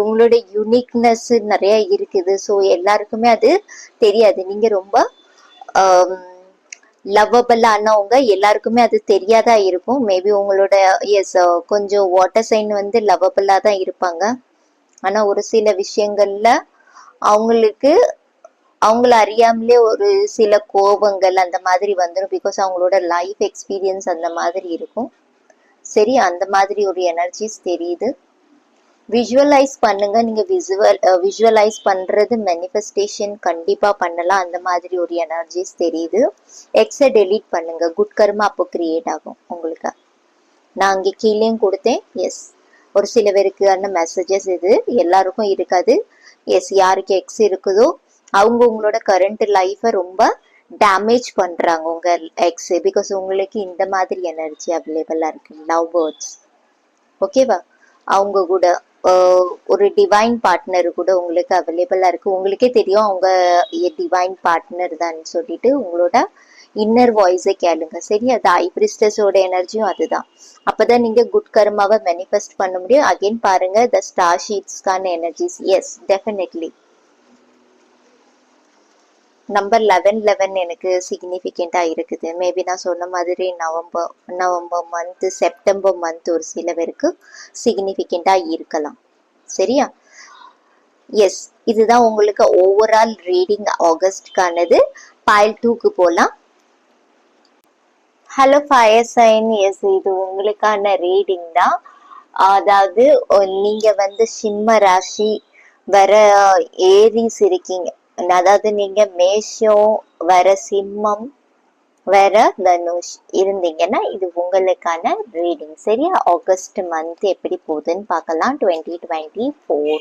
[SPEAKER 1] உங்களோட யூனிக்னஸ் நிறைய இருக்குது. ஸோ எல்லாருக்குமே அது தெரியாது. நீங்க ரொம்ப லவ்வபிள் ஆனவங்க, எல்லாருக்குமே அது தெரியாதா இருக்கும். மேபி உங்களோட எஸ் கொஞ்சம் வாட்டர் சைன் வந்து லவ்வபிளா தான் இருப்பாங்க. ஆனா ஒரு சில விஷயங்கள்ல அவங்களுக்கு அவங்கள அறியாமலே ஒரு சில கோபங்கள் அந்த மாதிரி வந்துடும். பிகாஸ் அவங்களோட லைஃப் எக்ஸ்பீரியன்ஸ் அந்த மாதிரி இருக்கும். சரி, அந்த மாதிரி ஒரு எனர்ஜிஸ் தெரியுது. விஷுவலைஸ் பண்ணுங்க. நீங்க விஷுவலைஸ் பண்றது மேனிஃபெஸ்டேஷன் கண்டிப்பா பண்ணலாம். அந்த மாதிரி ஒரு எனர்ஜிஸ் தெரியுது. எக்ஸை டெலீட் பண்ணுங்க. குட் கர்மா அப்போ கிரியேட் ஆகும் உங்களுக்கு. நான் அங்கே கீழேயும் கொடுத்தேன். எஸ், ஒரு சில பேருக்கான மெசேஜஸ் இது, எல்லாருக்கும் இருக்காது. எஸ், யாருக்கு எக்ஸ் இருக்குதோ அவங்க உங்களோட கரண்ட் லைஃபை ரொம்ப டேமேஜ் பண்றாங்க உங்க எக்ஸ். பிகாஸ் உங்களுக்கு இந்த மாதிரி எனர்ஜி அவைலபிளா இருக்கு. லவ் பேர்ட்ஸ், ஓகேவா? அவங்க கூட ஒரு டிவைன் பார்ட்னர் கூட உங்களுக்கு அவைலபிளா இருக்கு. உங்களுக்கே தெரியும் அவங்க டிவைன் பார்ட்னர் தான் சொல்லிட்டு உங்களோட இன்னர் வாய்ஸை கேளுங்க. சரி, அது ஐப்ரிஸ்டஸோட எனர்ஜியும் அதுதான். அப்பதான் நீங்க குட் கர்மாவை மேனிஃபெஸ்ட் பண்ண முடியும். அகைன் பாருங்க த ஸ்டார் ஷீட்ஸ்க்கான எனர்ஜிஸ். எஸ், டெஃபினெட்லி நம்பர் 11 எனக்கு சிக்னிஃபிகண்டா இருக்குது. மேபி நான் சொன்ன மாதிரி நவம்பர் மந்த், செப்டம்பர் மந்த் ஒரு சில பேருக்கு சிக்னிஃபிகண்டா இருக்கலாம். சரியா? எஸ், இதுதான் உங்களுக்கு ஓவரால் ரீடிங் ஆகஸ்ட்கானது. பைல் 2க்கு போலாம். Hello fire sign. எஸ், இது உங்களுக்கான ரீடிங் தான். அதாவது நீங்க வந்து சிம்ம ராசி வர ஏரிஸ் இருக்கீங்க. அதாவது நீங்க மேஷம் வர சிம்மம் வர தனுஷ் இருந்தீங்கன்னா இது உங்களுக்கான ரீடிங். சரியா? ஆகஸ்ட் மந்த் எப்படி போகுதுன்னு பார்க்கலாம். 2024.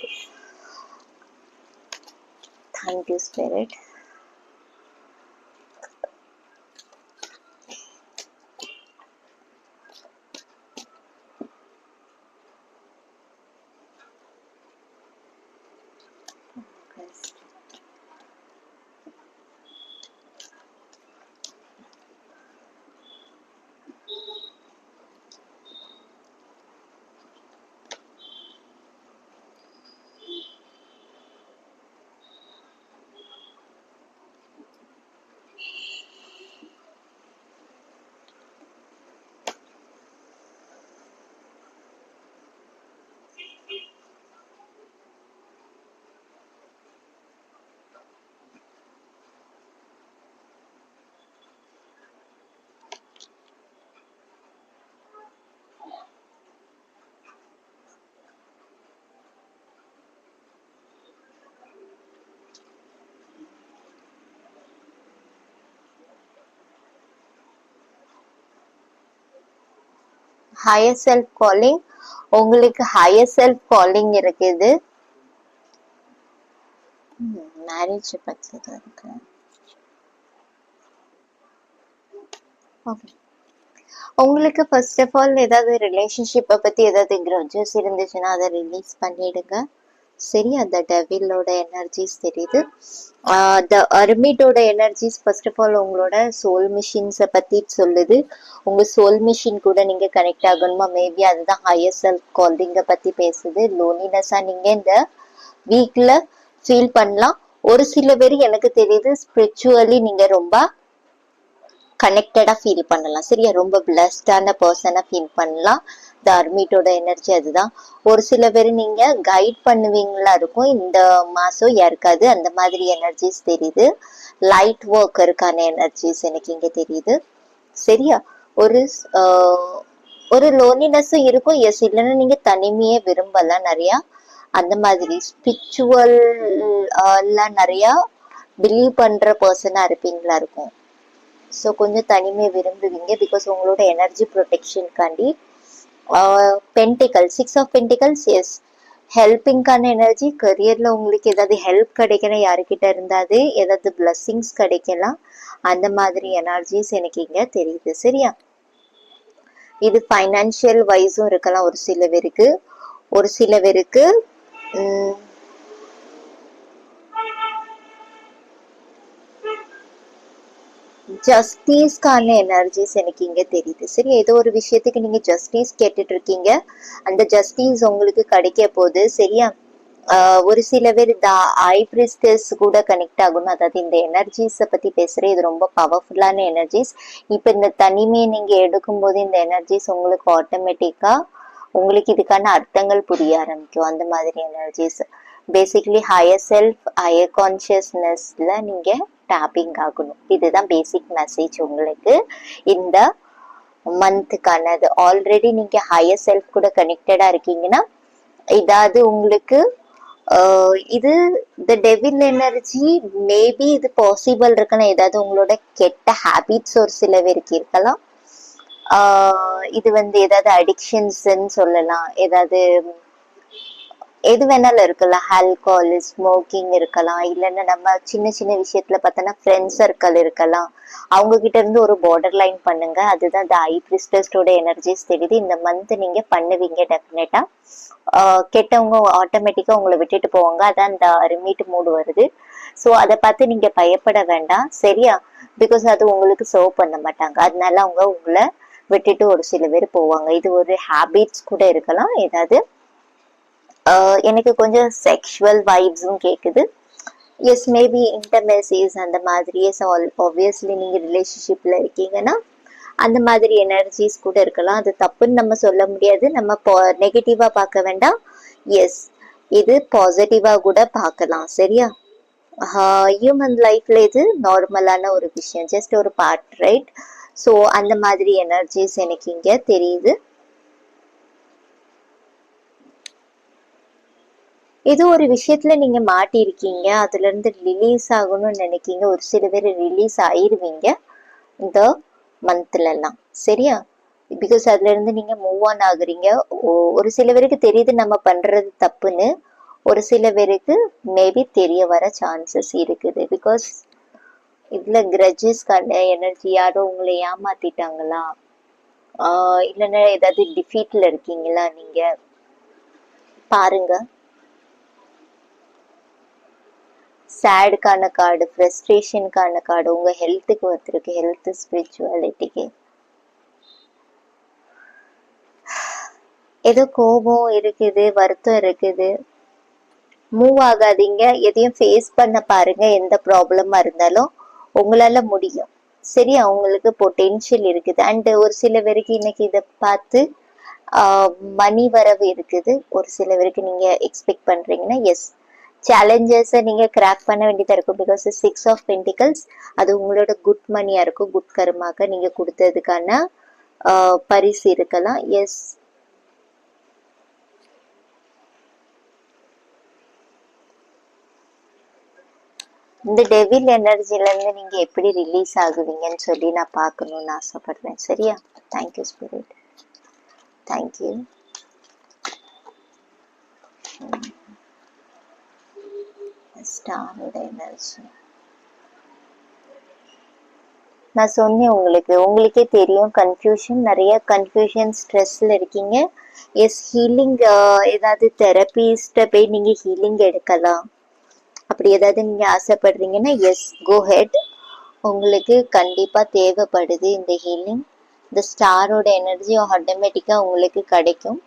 [SPEAKER 1] Thank you spirit. Higher self calling, உங்களுக்கு ஹையர் செல்ஃப் காலிங் இருக்குது. மேரேஜ் பத்தி தான் இருக்கு. ஓகே, உங்களுக்கு ஃபர்ஸ்ட் ஆஃப் ஆல் ஏதாவது ரிலேஷன்ஷிப்பை பத்தி ஏதாவது கிரட்ஜஸ் இருந்துச்சுன்னா அதை ரிலீஸ் பண்ணிடுங்க. சரி, அந்த டெவிலோட எனர்ஜிஸ் தெரியுது. த அர்மிட்டோட எனர்ஜிஸ் ஃபர்ஸ்ட் ஆஃப் ஆல் உங்களோட சோல் மிஷின்ஸை பத்தி சொல்லுது. உங்க சோல் மிஷின் கூட நீங்க கனெக்ட் ஆகணுமா? மேபி அதுதான் ஹையர் செல்ஃப் காலிங்க பத்தி பேசுது. லோனினஸா நீங்க இந்த வீக்ல ஃபீல் பண்ணலாம். ஒரு சில பேர் எனக்கு தெரியுது ஸ்பிரிச்சுவலி நீங்க ரொம்ப கனெக்டடா ஃபீல் பண்ணலாம். சரியா, ரொம்ப பிளஸ்டான பர்சனா ஃபீல் பண்ணலாம். இந்த அர்மிட்டோட எனர்ஜி அதுதான். ஒரு சில பேர் நீங்க கைட் பண்ணுவீங்களா இருக்கும், இந்த மாசம் யாருக்காது அந்த மாதிரி எனர்ஜிஸ் தெரியுது. லைட் ஒர்க்கருக்கான எனர்ஜிஸ் எனக்கு இங்க தெரியுது. சரியா, ஒரு ஒரு லோன்லினஸும் இருக்கும். எஸ், இல்லைன்னா நீங்க தனிமையே விரும்பலாம் நிறைய. அந்த மாதிரி ஸ்பிரிச்சுவல் நிறைய பிலீவ் பண்ற பர்சனா இருப்பீங்களா இருக்கும். ஸோ கொஞ்சம் தனிமையை விரும்புவீங்க பிகாஸ் உங்களோட எனர்ஜி ப்ரொடெக்ஷனுக்காண்டி. பென்டிகல், 6 ஆஃப் பென்டிகல்ஸ், எஸ், ஹெல்பிங்கான எனர்ஜி. கரியர்ல உங்களுக்கு ஏதாவது ஹெல்ப் கிடைக்கணும், யாருக்கிட்ட இருந்தாது ஏதாவது பிளஸ்ஸிங்ஸ் கிடைக்கலாம், அந்த மாதிரி எனர்ஜிஸ் எனக்கு இங்க தெரியுது. சரியா, இது ஃபைனான்சியல் வைஸும் இருக்கலாம் ஒரு சில பேருக்கு. ஒரு சில பேருக்கு ஜஸ்டிஸ்க்கான எனர்ஜிஸ் எனக்கு இங்க தெரியுது. சரி, ஏதோ ஒரு விஷயத்துக்கு நீங்க ஜஸ்டிஸ் கேட்டுட்டு இருக்கீங்க, அந்த ஜஸ்டிஸ் உங்களுக்கு கிடைக்க போகுது. சரியா, ஒரு சில பேர் இந்த ஐ பிரிஸ்டஸ் கூட கனெக்ட் ஆகணும். அதாவது இந்த எனர்ஜிஸை பத்தி பேசுறேன், இது ரொம்ப பவர்ஃபுல்லான எனர்ஜிஸ். இப்ப இந்த தனிமையை நீங்க எடுக்கும் போது இந்த எனர்ஜிஸ் உங்களுக்கு ஆட்டோமேட்டிக்கா உங்களுக்கு இதுக்கான அர்த்தங்கள் புரிய ஆரம்பிக்கும். அந்த மாதிரி energies basically higher self, higher கான்சியஸ்னஸ்ல நீங்க டேப்பிங் ஆகணும். இதுதான் பேசிக் மெசேஜ் உங்களுக்கு இந்த மந்த்துக்கானது. ஆல்ரெடி நீங்க ஹையர் செல்ஃப் கூட கனெக்டடா இருக்கீங்கன்னா, இதாவது உங்களுக்கு இது த டெவில் எனர்ஜி மேபி இது பாசிபிள் இருக்குன்னா, ஏதாவது உங்களோட கெட்ட ஹேபிட்ஸ் ஒரு சில பேருக்கு இருக்கலாம். இது ஏதாவது அடிக்ஷன்ஸ்ன்னு சொல்லலாம், ஏதாவது எது வேணாலும் இருக்கலாம். ஆல்கஹால், ஸ்மோக்கிங் இருக்கலாம், இல்லைன்னா நம்ம சின்ன சின்ன விஷயத்துல பார்த்தோன்னா ஃப்ரெண்ட்ஸ் சர்க்கிள் இருக்கலாம். அவங்க கிட்ட இருந்து ஒரு பார்டர் லைன் பண்ணுங்க. அதுதான் இந்த ஐ பிரிஸ்டஸோட எனர்ஜிஸ் தெரியுது. இந்த மந்த் நீங்க பண்ணுவீங்க டெஃபினட்டா. கெட்டவங்க ஆட்டோமேட்டிக்கா உங்களை விட்டுட்டு போவாங்க. அதான் இந்த ரிமீட் மூடு வருது. ஸோ அதை பார்த்து நீங்க பயப்பட வேண்டாம். சரியா, பிகாஸ் அது உங்களுக்கு சர்வ் பண்ண மாட்டாங்க. அதனால அவங்க உங்களை விட்டுட்டு ஒரு சில பேர் போவாங்க. இது ஒரு ஹேபிட்ஸ் கூட இருக்கலாம். ஏதாவது எனக்கு கொஞ்சம் செக்ஷுவல் வைப்ஸும் கேக்குது. எஸ், மேபி இன்டர்மெசிஸ் அந்த மாதிரி. எஸ், ஆப்வியஸ்லி நீங்க ரிலேஷன்ஷிப்ல இருக்கீங்கன்னா அந்த மாதிரி எனர்ஜிஸ் கூட இருக்கலாம். அது தப்புன்னு நம்ம சொல்ல முடியாது. நம்ம நெகட்டிவா பார்க்க வேண்டாம். எஸ், இது பாசிட்டிவா கூட பார்க்கலாம். சரியா, ஹியூமன் லைஃப்ல இது நார்மலான ஒரு விஷயம், ஜஸ்ட் ஒரு பார்ட், ரைட்? ஸோ அந்த மாதிரி எனர்ஜிஸ் எனக்கு இங்க தெரியுது. ஏதோ ஒரு விஷயத்துல நீங்க மாட்டிருக்கீங்க, அதுல இருந்து ரிலீஸ் ஆகணும்னு நினைக்கீங்க. ஒரு சில பேர் ரிலீஸ் ஆயிருவீங்க இந்த மந்த்ல எல்லாம். சரியா, பிகாஸ் அதுல இருந்து நீங்க மூவ் ஆன் ஆகுறீங்க. ஒரு சில பேருக்கு தெரியுது நம்ம பண்றது தப்புன்னு, ஒரு சில பேருக்கு மேபி தெரிய வர சான்சஸ் இருக்குது. பிகாஸ் இதுல கிரட்ஜஸ்க்கான எனர்ஜி, யாரோ உங்களை ஏமாத்திட்டாங்களா, இல்லைன்னா ஏதாவது டிஃபீட்ல இருக்கீங்களா நீங்க பாருங்க. சேடுக்கான கார்டு, ஃப்ரஸ்ட்ரேஷனுக்கான கார்டு, உங்க ஹெல்த்துக்கு வந்திருக்கு, ஹெல்த் ஸ்பிரிச்சுவாலிட்டிக்கு. ஏதோ கோபம் இருக்குது, வருத்தம் இருக்குது. மூவ் ஆகாதீங்க, எதையும் ஃபேஸ் பண்ண பாருங்க. எந்த ப்ராப்ளமா இருந்தாலும் உங்களால முடியும். சரி, அவங்களுக்கு பொட்டென்ஷியல் இருக்குது. அண்ட் ஒரு சில பேருக்கு இன்னைக்கு இதை பார்த்து மணி வரவு இருக்குது. ஒரு சில பேருக்கு நீங்க எக்ஸ்பெக்ட் பண்றீங்கன்னா, எஸ், சேலஞ்சஸை நீங்க கிராக் பண்ண வேண்டியதா இருக்கும். பிகாஸ் 6 ஆஃப் பென்டிகல்ஸ் அது உங்களோட குட் மணியா இருக்கும். குட் கர்மாக நீங்க கொடுத்ததுக்கான பரிசு இருக்கலாம். எஸ், இந்த டெவில் எனர்ஜில இருந்து நீங்க எப்படி ரிலீஸ் ஆகுவீங்கன்னு சொல்லி நான் பார்க்கணும்னு ஆசைப்படுறேன். சரியா, தேங்க்யூ ஸ்பிரிட், தேங்க்யூ. ஸ்டாரோட எனர்ஜி நான் சொன்னேன் உங்களுக்கு, உங்களுக்கே தெரியும். கன்ஃபியூஷன், நிறைய கன்ஃபியூஷன், ஸ்ட்ரெஸ்ல இருக்கீங்க. எஸ், ஹீலிங், ஏதாவது தெரபிஸ்ட போய் நீங்க ஹீலிங் எடுக்கலாம். அப்படி ஏதாவது நீங்க ஆசைப்படுறீங்கன்னா, எஸ், கோ ஹெட். உங்களுக்கு கண்டிப்பா தேவைப்படுது இந்த ஹீலிங். இந்த ஸ்டாரோட எனர்ஜி ஆட்டோமேட்டிக்கா உங்களுக்கு கிடைக்கும்.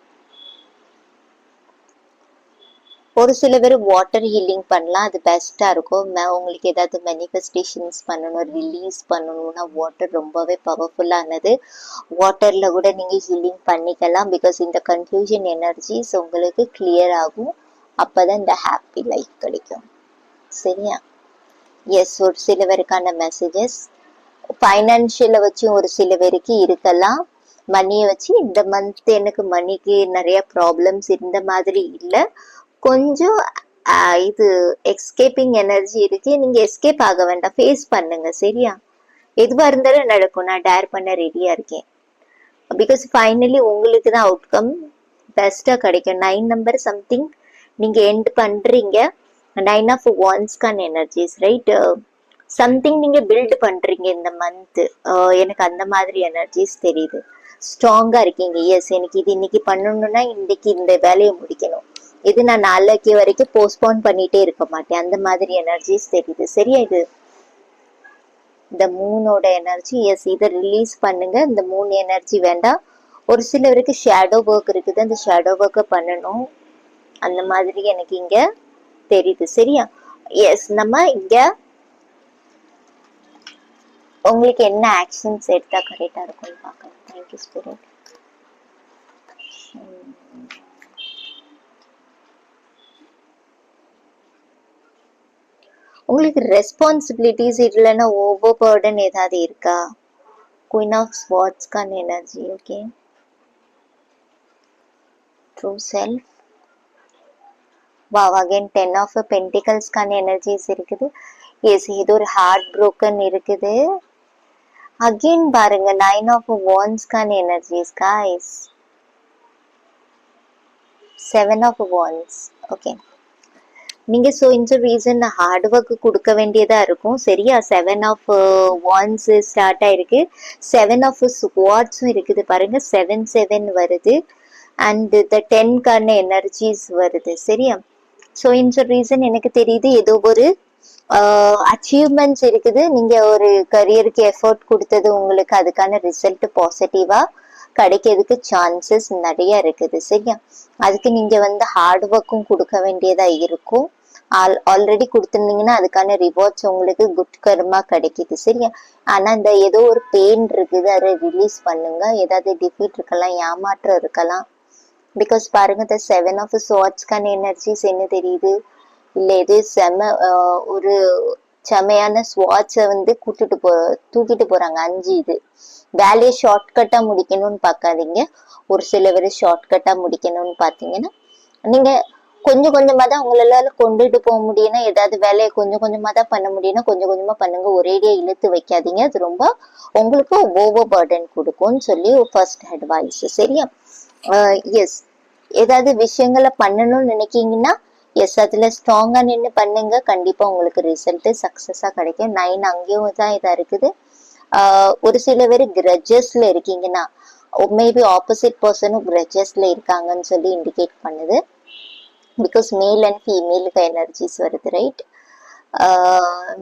[SPEAKER 1] ஒரு சில பேர் வாட்டர் ஹீலிங் பண்ணலாம், அது பெஸ்டா இருக்கும். உங்களுக்கு ஏதாவது மேனிஃபெஸ்டேஷன்ஸ் பண்ணணும், ரிலீஸ் பண்ணணும்னா வாட்டர் ரொம்பவே பவர்ஃபுல்லானது. வாட்டர்ல கூட நீங்க ஹீலிங் பண்ணிக்கலாம். பிகாஸ் இந்த கன்ஃபியூஷன் எனர்ஜிஸ் உங்களுக்கு கிளியர் ஆகும். அப்பதான் இந்த ஹாப்பி லைஃப் கிடைக்கும். சரியா? எஸ், ஒரு சில பேருக்கான மெசேஜஸ் ஃபைனான்சியலை வச்சு ஒரு சில பேருக்கு இருக்கலாம். மணியை வச்சு இந்த மந்த் எனக்கு மணிக்கு நிறைய ப்ராப்ளம்ஸ் இருந்த மாதிரி இல்லை, கொஞ்சம் இது எஸ்கேப்பிங் எனர்ஜி இருக்கு. நீங்க எஸ்கேப் ஆக வேண்டாம், ஃபேஸ் பண்ணுங்க. சரியா? எதுவா இருந்தாலும் நடக்கும், நான் டேர் பண்ண ரெடியா இருக்கேன். பிகாஸ் ஃபைனலி உங்களுக்கு தான் அவுட்கம் பெஸ்டா கிடைக்கும். 9 நம்பர் சம்திங் நீங்க எண்ட் பண்றீங்க. 9 ஆஃப் வான்ஸ்கான எனர்ஜிஸ், ரைட்? சம்திங் நீங்க பில்ட் பண்றீங்க இந்த மந்த். எனக்கு அந்த மாதிரி எனர்ஜிஸ் தெரியுது. ஸ்ட்ராங்கா இருக்கீங்க. எஸ், எனக்கு இது இன்னைக்கு பண்ணணும்னா இன்னைக்கு இந்த வேலையை முடிக்கணும், இது நான் நாளைக்கு வரைக்கும் போஸ்ட்போன் பண்ணிட்டே இருக்க மாட்டேன், அந்த மாதிரி எனர்ஜிஸ் தெரியுது. சரியா? இது இந்த மூனோட எனர்ஜி. எஸ், இதை ரிலீஸ் பண்ணுங்க. இந்த 3 எனர்ஜி வேண்டாம். ஒரு சிலருக்கு ஷேடோ ஒர்க் இருக்குது, அந்த ஷேடோ ஒர்க்கை பண்ணணும், அந்த மாதிரி எனக்கு இங்க தெரியுது. சரியா? எஸ், நம்ம இங்க உங்களுக்கு என்ன ஆக்ஷன்ஸ் எடுத்தா கரெக்டா இருக்கும்னு பார்க்கலாம். Thank you spirit. உங்களுக்கு ரெஸ்பான்சிபிலிட்டிஸ் இல்லைன்னா ஓவர் பர்டன் ஏதாவது இருக்கா? குயின் ஆஃப் ஸ்வார்ட்ஸ்கான energy. Okay, true self. Wow, again 10 of பென்டிகல்ஸ்கான எனர்ஜிஸ் இருக்குது. எஸ், இது ஒரு ஹார்ட் ப்ரோக்கன் இருக்குது. அகைன் பாருங்க 9 ஆஃப் வான்ஸ்கான energies guys. 7 of wands. Okay, நீங்க ஸோ இந்த ரீசன் ஹார்ட் ஒர்க் கொடுக்க வேண்டியதா இருக்கும். சரியா? 7 ஆஃப் வான்ஸ் ஸ்டார்ட் ஆயிருக்கு. 7 ஆஃப் ஸ்வார்ட்ஸும் இருக்குது பாருங்க. 7 வருது. அண்ட் இந்த 10க்கான எனர்ஜிஸ் வருது. சரியா? ஸோ இந்த ரீசன் எனக்கு தெரியுது ஏதோ ஒரு அச்சீவ்மெண்ட்ஸ் இருக்குது. நீங்க ஒரு கரியருக்கு எஃபர்ட் கொடுத்தது, உங்களுக்கு அதுக்கான ரிசல்ட் பாசிட்டிவா கிடைக்கிறதுக்கு சான்சஸ் நிறைய இருக்குது. சரியா? அதுக்கு நீங்க ஹார்ட் ஒர்க்கும் கொடுக்க வேண்டியதா இருக்கும். ஆல்ரெடி கொடுத்துருந்தீங்கன்னா அதுக்கான ரிவார்ட்ஸ் உங்களுக்கு குட் கர்மா கிடைக்குது. சரியா? ஆனா இந்த ஏதோ ஒரு பெயின் இருக்குது, அதை ரிலீஸ் பண்ணுங்க. ஏதாவது டிஃபீட் இருக்கலாம், ஏமாற்றம் இருக்கலாம். பிகாஸ் பாருங்க, இந்த 7 ஆஃப் ஸ்வார்ட்ஸ்க்கான எனர்ஜிஸ் என்ன தெரியுது, இல்ல இது ஒரு செமையான ஸ்வாட்சை தூக்கிட்டு போறாங்க. 5 இது வேலையை ஷார்ட்கட்டா முடிக்கணும்னு பார்க்காதீங்க. ஒரு சில பேர் ஷார்ட்கட்டா முடிக்கணும்னு பார்த்தீங்கன்னா நீங்க கொஞ்சம் கொஞ்சமா தான் உங்களால கொண்டுட்டு போக முடியும்னா, ஏதாவது வேலையை கொஞ்சம் கொஞ்சமா தான் பண்ண முடியும்னா கொஞ்சம் கொஞ்சமா பண்ணுங்க. ஒரேடியா இழுத்து வைக்காதீங்க, அது ரொம்ப உங்களுக்கு ஓவர் பர்டன் கொடுக்கும்னு சொல்லி ஃபர்ஸ்ட் அட்வைஸ். சரியா? எஸ், ஏதாவது விஷயங்களை பண்ணணும்னு நினைக்கீங்கன்னா எஸ், அதுல ஸ்ட்ராங்கா நின்று பண்ணுங்க. கண்டிப்பா உங்களுக்கு ரிசல்ட் சக்சஸா கிடைக்கும். 9 அங்கேயும் தான் இதா இருக்குது. ஒரு சில பேர் கிரஜஸ்ல இருக்கீங்கன்னா மேபி ஆப்போசிட் பர்சனும் கிரஜஸ்ல இருக்காங்கன்னு சொல்லி இண்டிகேட் பண்ணுது. பிகாஸ் மேல் அண்ட் ஃபீமேலுக்கு எனர்ஜிஸ் வருது, ரைட்?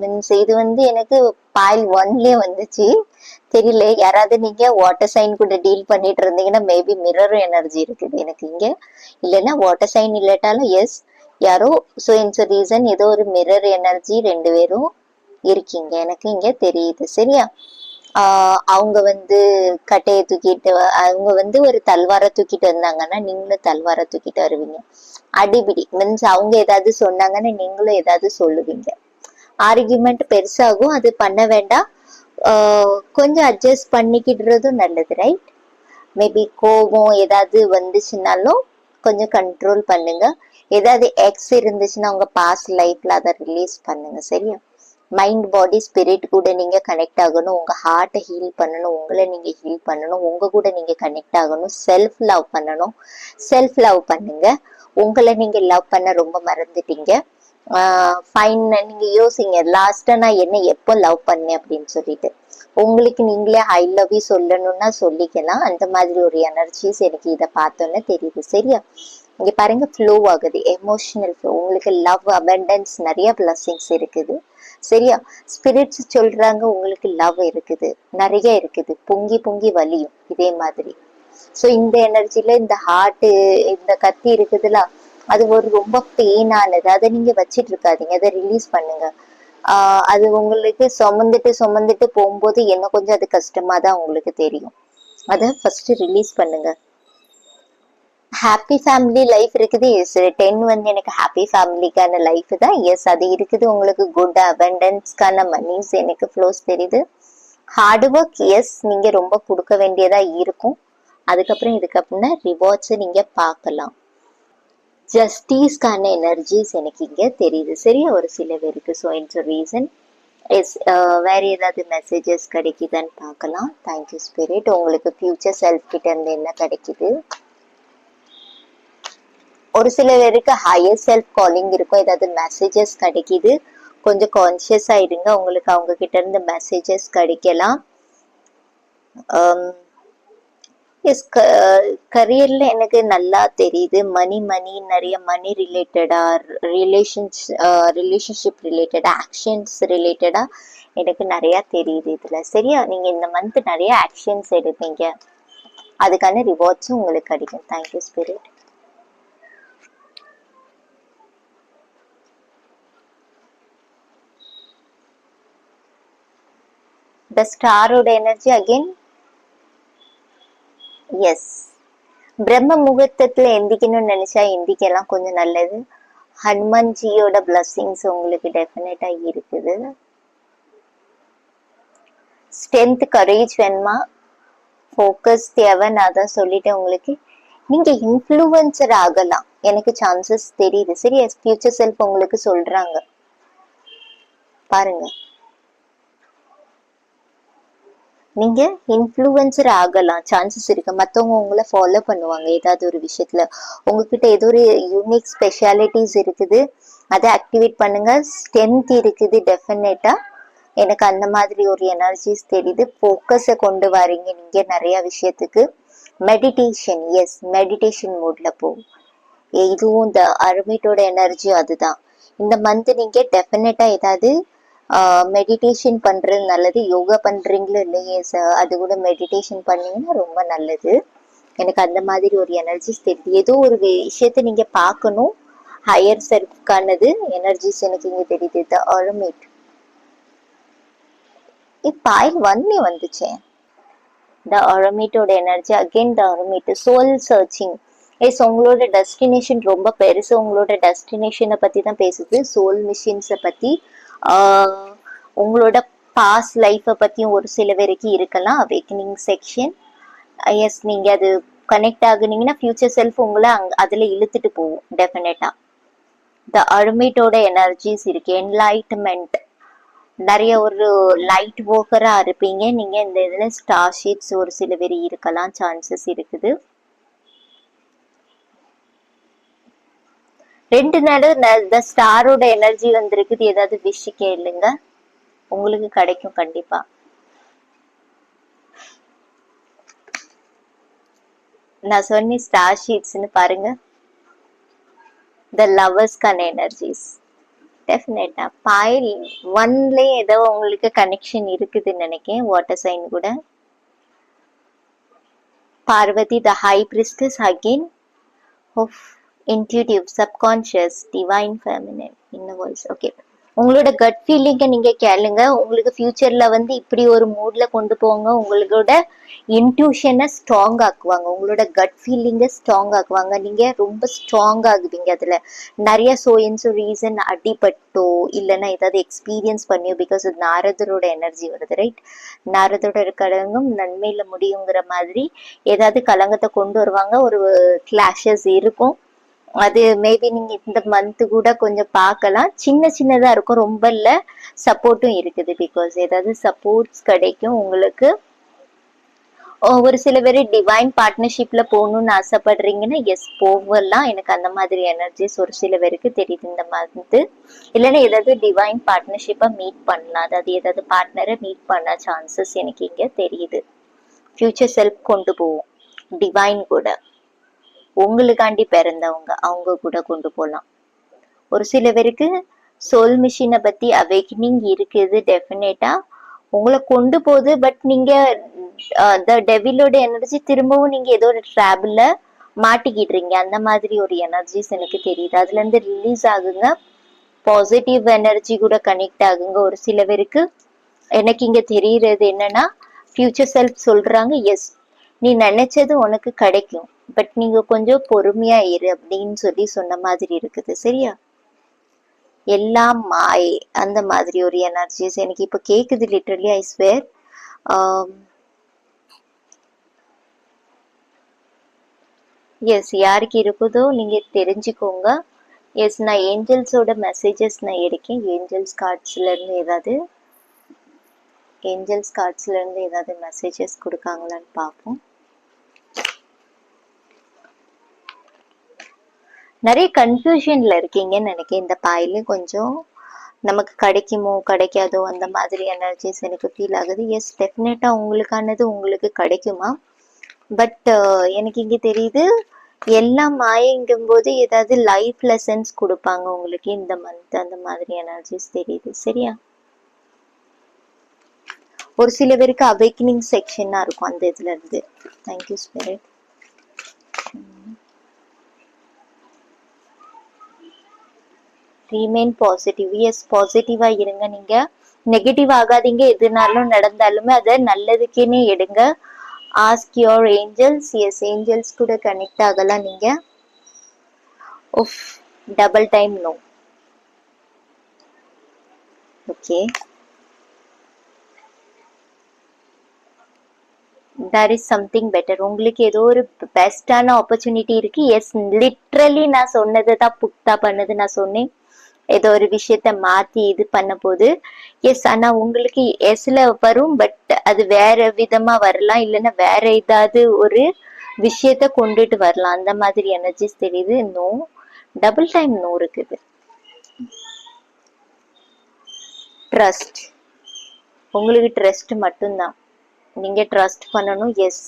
[SPEAKER 1] மீன்ஸ் இது எனக்கு பாயில் 1லயே வந்துச்சு. தெரியல, யாராவது நீங்க வாட்டர் சைன் கூட டீல் பண்ணிட்டு இருந்தீங்கன்னா மேபி மிரர் எனர்ஜி இருக்குது எனக்கு இங்க. இல்லைன்னா வாட்டர் சைன் இல்லாட்டாலும் எஸ், யாரோ ஸோ இந்த ரீசன் ஏதோ ஒரு மிரர் எனர்ஜி 2 பேரும் இருக்கீங்க எனக்கு இங்க தெரியுது. சரியா? அவங்க கட்டையை தூக்கிட்டு, அவங்க ஒரு தல்வாரை தூக்கிட்டு வந்தாங்கன்னா நீங்களும் தல்வாரை தூக்கிட்டு வருவீங்க. அடிபிடி மீன்ஸ் அவங்க ஏதாவது சொன்னாங்கன்னா நீங்களும் ஏதாவது சொல்லுவீங்க. ஆர்கியூமெண்ட் பெருசாகும், அது பண்ண வேண்டாம். கொஞ்சம் அட்ஜஸ்ட் பண்ணிக்கிடுறதும் நல்லது, ரைட்? மேபி கோபம் ஏதாவது வந்துச்சுன்னாலும் கொஞ்சம் கண்ட்ரோல் பண்ணுங்க. ஏதாவது எக்ஸ் இருந்துச்சுன்னா உங்க பாஸ்ட் லைஃப்ல அதை ரிலீஸ் பண்ணுங்க. சரியா? மைண்ட் பாடி ஸ்பிரிட் கூட நீங்க கனெக்ட் ஆகணும். உங்க ஹார்ட்டை ஹீல் பண்ணணும், உங்களை நீங்க ஹீல் பண்ணணும், உங்க கூட நீங்க கனெக்ட் ஆகணும். செல்ஃப் லவ் பண்ணணும். செல்ஃப் லவ் பண்ணுங்க. உங்களை நீங்க லவ் பண்ண ரொம்ப மறந்துட்டீங்க. ஃபைன், நீங்க யோசிங்க, லாஸ்டா நான் என்ன எப்போ லவ் பண்ணேன் அப்படின்னு சொல்லிட்டு உங்களுக்கு நீங்களே ஐ லவ் யூ சொல்லணும்னா சொல்லிக்கலாம். அந்த மாதிரி ஒரு எனர்ஜிஸ் எனக்கு இதை பார்த்தோன்னே தெரியுது. சரியா? இங்க பாருங்க, ஃப்ளோ ஆகுது, எமோஷனல் ஃப்ளோ. உங்களுக்கு லவ் அபண்டன்ஸ், நிறைய பிளஸிங்ஸ் இருக்குது. சரியா? ஸ்பிரிட்ஸ் சொல்றாங்க உங்களுக்கு லவ் இருக்குது, நிறைய இருக்குது, பொங்கி பொங்கி வலியும் இதே மாதிரி. ஸோ இந்த எனர்ஜில இந்த ஹார்ட், இந்த கத்தி இருக்குதுல, அது ஒரு ரொம்ப பெயினானது. அதை நீங்க வச்சிட்டு இருக்காதீங்க, அதை ரிலீஸ் பண்ணுங்க. அது உங்களுக்கு சுமந்துட்டு சுமந்துட்டு போகும்போது என்ன கொஞ்சம் அது கஷ்டமா தான் உங்களுக்கு தெரியும். அதை ஃபர்ஸ்ட் ரிலீஸ் பண்ணுங்க. ஹாப்பி ஃபேமிலி லைஃப் இருக்குது. எஸ் 10 வந்து எனக்கு ஹாப்பி ஃபேமிலிக்கான லைஃப் தான். எஸ் அது இருக்குது. உங்களுக்கு குட் அபண்டன்ஸ்க்கான மணிஸ் எனக்கு ஃப்ளோஸ் தெரியுது. ஹார்ட் ஒர்க் எஸ் நீங்க ரொம்ப கொடுக்க வேண்டியதா இருக்கும். அதுக்கப்புறம் இதுக்கப்புறம் ரிவார்ட்ஸ் நீங்க பார்க்கலாம். ஜஸ்டிஸ்க்கான எனர்ஜிஸ் எனக்கு இங்க தெரியுது சரியா, ஒரு சில பேருக்கு. So it's reason. எஸ் வேற ஏதாவது மெசேஜஸ் கிடைக்குதான்னு பார்க்கலாம். Thank you spirit. உங்களுக்கு ஃபியூச்சர் செல்ஃப் கிட்ட இருந்து என்ன கிடைக்குது? ஒரு சில பேருக்கு ஹையர் செல்ஃப் காலிங் இருக்கும். ஏதாவது மெசேஜஸ் கிடைக்குது, கொஞ்சம் கான்சியஸ் ஆயிடுங்க. உங்களுக்கு அவங்க கிட்ட இருந்து மெசேஜஸ் கிடைக்கலாம். எஸ் கரியர்ல எனக்கு நல்லா தெரியுது. மணி நிறைய மணி ரிலேட்டடா, ரிலேஷன்ஷிப் ரிலேட்டடா, ஆக்ஷன்ஸ் ரிலேட்டடா எனக்கு நிறைய தெரியுது இதுல சரியா. நீங்க இந்த மந்த் நிறைய ஆக்ஷன்ஸ் எடுப்பீங்க, அதுக்கான ரிவார்ட்ஸும் உங்களுக்கு கிடைக்கும். Thank you spirit. The ஸ்டாரோட எனர்ஜி அகைன். எஸ் பிரம்ம முகூர்த்தத்துல எந்திக்கணும்னு நினைச்சா எந்திக்கலாம், கொஞ்சம் நல்லது. ஹனுமன்ஜியோட பிளஸ்ஸிங்ஸ் உங்களுக்கு டெஃபினட்டா இருக்குது. ஸ்ட்ரென்த் கரேஜ் வேணுமா, ஃபோக்கஸ் தேவை. நான் தான் சொல்லிட்டேன் உங்களுக்கு. நீங்க இன்ஃப்ளூயன்சர் ஆகலாம், எனக்கு சான்சஸ் தெரியுது சரி. ஃபியூச்சர் செல்ஃப் உங்களுக்கு சொல்றாங்க பாருங்க. நீங்க இன்ஃப்ளூயன்சர் ஆகலாம், சான்சஸ் இருக்கு. மத்தவங்க உங்களை ஃபாலோ பண்ணுவாங்க ஏதாவது ஒரு விஷயத்துல. உங்ககிட்ட ஏதோ ஒரு யூனிக் ஸ்பெஷாலிட்டிஸ் இருக்குது, அதை ஆக்டிவேட் பண்ணுங்க. ஸ்ட்ரென்த் இருக்குது டெஃபினட்டா, எனக்கு அந்த மாதிரி ஒரு எனர்ஜிஸ் தெரியுது. ஃபோக்கஸை கொண்டு வரீங்க நீங்க நிறைய விஷயத்துக்கு. மெடிடேஷன் எஸ் மெடிடேஷன் மூட்ல போகும். இதுவும் இந்த அருமிட்டோட எனர்ஜி அதுதான். இந்த மந்த் நீங்க டெஃபினட்டா ஏதாவது மெடிடேஷன் பண்றது நல்லது. யோகா பண்றீங்களோ இல்லையே அது கூட மெடிடேஷன் பண்ணீங்கன்னா ரொம்ப நல்லது. எனக்கு அந்த மாதிரி ஒரு எனர்ஜிஸ் தெரியுது. ஏதோ ஒரு விஷயத்த நீங்க பார்க்கணும், ஹையர் செல்ஃப்கானது எனர்ஜிஸ் எனக்கு இங்க தெரியுது. த அருமிட் பாயில் ஒன்னே வந்துச்சேன். த அருமிட்டோட எனர்ஜி அகெயின். த அருமிட் சோல் சர்ச்சிங். எஸ் உங்களோட டெஸ்டினேஷன் ரொம்ப பெருசு. உங்களோட டெஸ்டினேஷனை பத்தி தான் பேசுது, சோல் மிஷின்ஸை பத்தி. உங்களோட பாஸ்ட் லைஃப்பை பத்தியும் ஒரு சில பேருக்கு இருக்கலாம். அவேக்கனிங் செக்ஷன் எஸ் நீங்க அது கனெக்ட் ஆகுனீங்கன்னா ஃபியூச்சர் செல்ஃப் உங்களை அதுல இழுத்துட்டு போகும் டெஃபினட்டா. த அருமிட்டோட எனர்ஜிஸ் இருக்கு. என்லைட்மெண்ட், நிறைய ஒரு லைட் ஒர்க்கரா இருப்பீங்க நீங்க. இந்த இதுல ஸ்டார் ஷீட்ஸ் ஒரு சில பேர் இருக்கலாம், சான்சஸ் இருக்குது. 2 நாள் இந்த ஸ்டாரோட எனர்ஜி வந்திருக்குது. ஏதாவது விஷ் கேளுங்க, உங்களுக்கு கிடைக்கும் கண்டிப்பா. நான் சொன்ன ஸ்டார் ஷீட்ஸ்னு பாருங்க. த லவர்ஸ்க்கான எனர்ஜிஸ் டெஃபினட்டா. பாயில் 1ல ஏதோ உங்களுக்கு கனெக்ஷன் இருக்குதுன்னு நினைக்கிறேன், வாட்டர் சைன் கூட. Parvati the high priestess again. intuitive, subconscious, divine feminine, inner voice. Okay, உங்களோட கட் ஃபீலிங்க நீங்க கேளுங்க. உங்களுக்கு ஃபியூச்சர்ல வந்து இப்படி ஒரு மூட்ல கொண்டு போங்க. உங்களோட இன்ட்யூஷனை ஸ்ட்ராங் ஆக்குவாங்க, உங்களோட கட் ஃபீலிங்கை ஸ்ட்ராங் ஆக்குவாங்க. நீங்க ரொம்ப ஸ்ட்ராங் ஆகுவீங்க. அதுல நிறைய சோயன்ஸோ ரீசன் அடிபட்டோ இல்லைன்னா ஏதாவது எக்ஸ்பீரியன்ஸ் பண்ணியோ, பிகாஸ் நாரதரோட எனர்ஜி வருது ரைட். நாரதோட இருக்கிறவங்க நன்மையில முடியுங்கிற மாதிரி ஏதாவது கலங்கத்தை கொண்டு வருவாங்க. ஒரு கிளாஷஸ் இருக்கும். அது மேபி நீங்க இந்த மந்த் கூட கொஞ்சம் பார்க்கலாம். சின்னதா இருக்கும், ரொம்ப இல்ல. சப்போர்ட்டும் இருக்குது, பிகாஸ் ஏதாவது சப்போர்ட்ஸ் கிடைக்கும் உங்களுக்கு. ஒரு சில பேர் டிவைன் பார்ட்னர்ஷிப்ல போகணும்னு ஆசைப்படுறீங்கன்னா எஸ் போகலாம். எனக்கு அந்த மாதிரி எனர்ஜிஸ் ஒரு சில பேருக்கு தெரியுது இந்த மந்த். இல்லைன்னா ஏதாவது டிவைன் பார்ட்னர்ஷிப்பை மீட் பண்ணலாம், அதாவது ஏதாவது பார்ட்னரை மீட் பண்ண சான்சஸ் எனக்கு இங்க தெரியுது. ஃபியூச்சர் செல்ஃப் கொண்டு போவோம், டிவைன் கூட உங்களுக்காண்டி பிறந்தவங்க அவங்க கூட கொண்டு போகலாம். ஒரு சில பேருக்கு சோல் மிஷினை பத்தி அவேக்கனிங் இருக்குது டெஃபினட்டா, உங்களை கொண்டு போகுது. பட் நீங்க டெவிலோட எனர்ஜி திரும்பவும் நீங்க ஏதோ ஒரு டிராவல்ல மாட்டிக்கிடுறீங்க, அந்த மாதிரி ஒரு எனர்ஜிஸ் எனக்கு தெரியுது. அதுல இருந்து ரிலீஸ் ஆகுங்க, பாசிட்டிவ் எனர்ஜி கூட கனெக்ட் ஆகுங்க. ஒரு சில பேருக்கு எனக்கு இங்க தெரியறது என்னன்னா, ஃபியூச்சர் செல்ஃப் சொல்றாங்க, எஸ் நீ நினைச்சது உனக்கு கிடைக்கும், பட் நீங்க கொஞ்சம் பொறுமையா இரு அப்படின்னு சொல்லி சொன்ன மாதிரி இருக்குது. சரியா? எல்லாம் மாயை, அந்த மாதிரி ஒரு எனர்ஜிஸ் எனக்கு இப்ப கேக்குது. Literally I swear. எஸ், யாருக்கு இருக்குதோ நீங்க தெரிஞ்சுக்கோங்க. எஸ், நான் ஏஞ்சல்ஸோட மெசேஜஸ் நான் எடுக்கேன். ஏஞ்சல்ஸ் கார்ட்ஸ்ல இருந்து ஏதாவது மெசேஜஸ் கொடுக்காங்களான்னு பார்ப்போம். நிறைய கன்ஃபியூஷன்ல இருக்கீங்கன்னு நினைக்கிறேன். இந்த பாயில கொஞ்சம் நமக்கு கிடைக்குமோ கிடைக்காதோ அந்த மாதிரி எனர்ஜிஸ் எனக்கு ஃபீல் ஆகுது. எஸ், டெஃபினட்டா உங்களுக்கானது உங்களுக்கு கிடைக்குமா? பட் எனக்கு இங்க தெரியுது, எல்லாம் மாயங்கும் போது ஏதாவது லைஃப் லெசன்ஸ் கொடுப்பாங்க உங்களுக்கு இந்த மந்த், அந்த மாதிரி எனர்ஜிஸ் தெரியுது. சரியா? ஒரு சில பேருக்கு அவேக்கனிங் செக்ஷனா இருக்கும் அந்த இதுல இருந்து. Thank you spirit. Remain positive. Yes, பாசிட்டிவா இருங்க. நீங்க நெகட்டிவ் ஆகாதீங்க. எதுனாலும் நடந்தாலுமே அதை நல்லதுக்குன்னு எடுங்க. Ask your angels. Yes, angels கூட கனெக்ட் ஆகலாம் நீங்க. உஃப், double time no. Okay, there is something better. உங்களுக்கு ஏதோ ஒரு பெஸ்டான ஆப்பர்ச்சுனிட்டி இருக்கு. எஸ், லிட்ரலி நான் சொன்னதை தான் புக்தா பண்ணது. நான் சொன்னேன் ஏதோ ஒரு விஷயத்த மாத்தி இது பண்ண போது. எஸ், ஆனா உங்களுக்கு எஸ்ல வரும், பட் அது வேற விதமா வரலாம், இல்லைன்னா வேற ஏதாவது ஒரு விஷயத்த கொண்டுட்டு வரலாம். அந்த மாதிரி எனர்ஜிஸ் தெரியுது. நோ, டபுள் டைம் நோ இருக்குது. ட்ரஸ்ட், உங்களுக்கு ட்ரஸ்ட் மட்டும்தான். நீங்க ட்ரஸ்ட் பண்ணணும். Yes,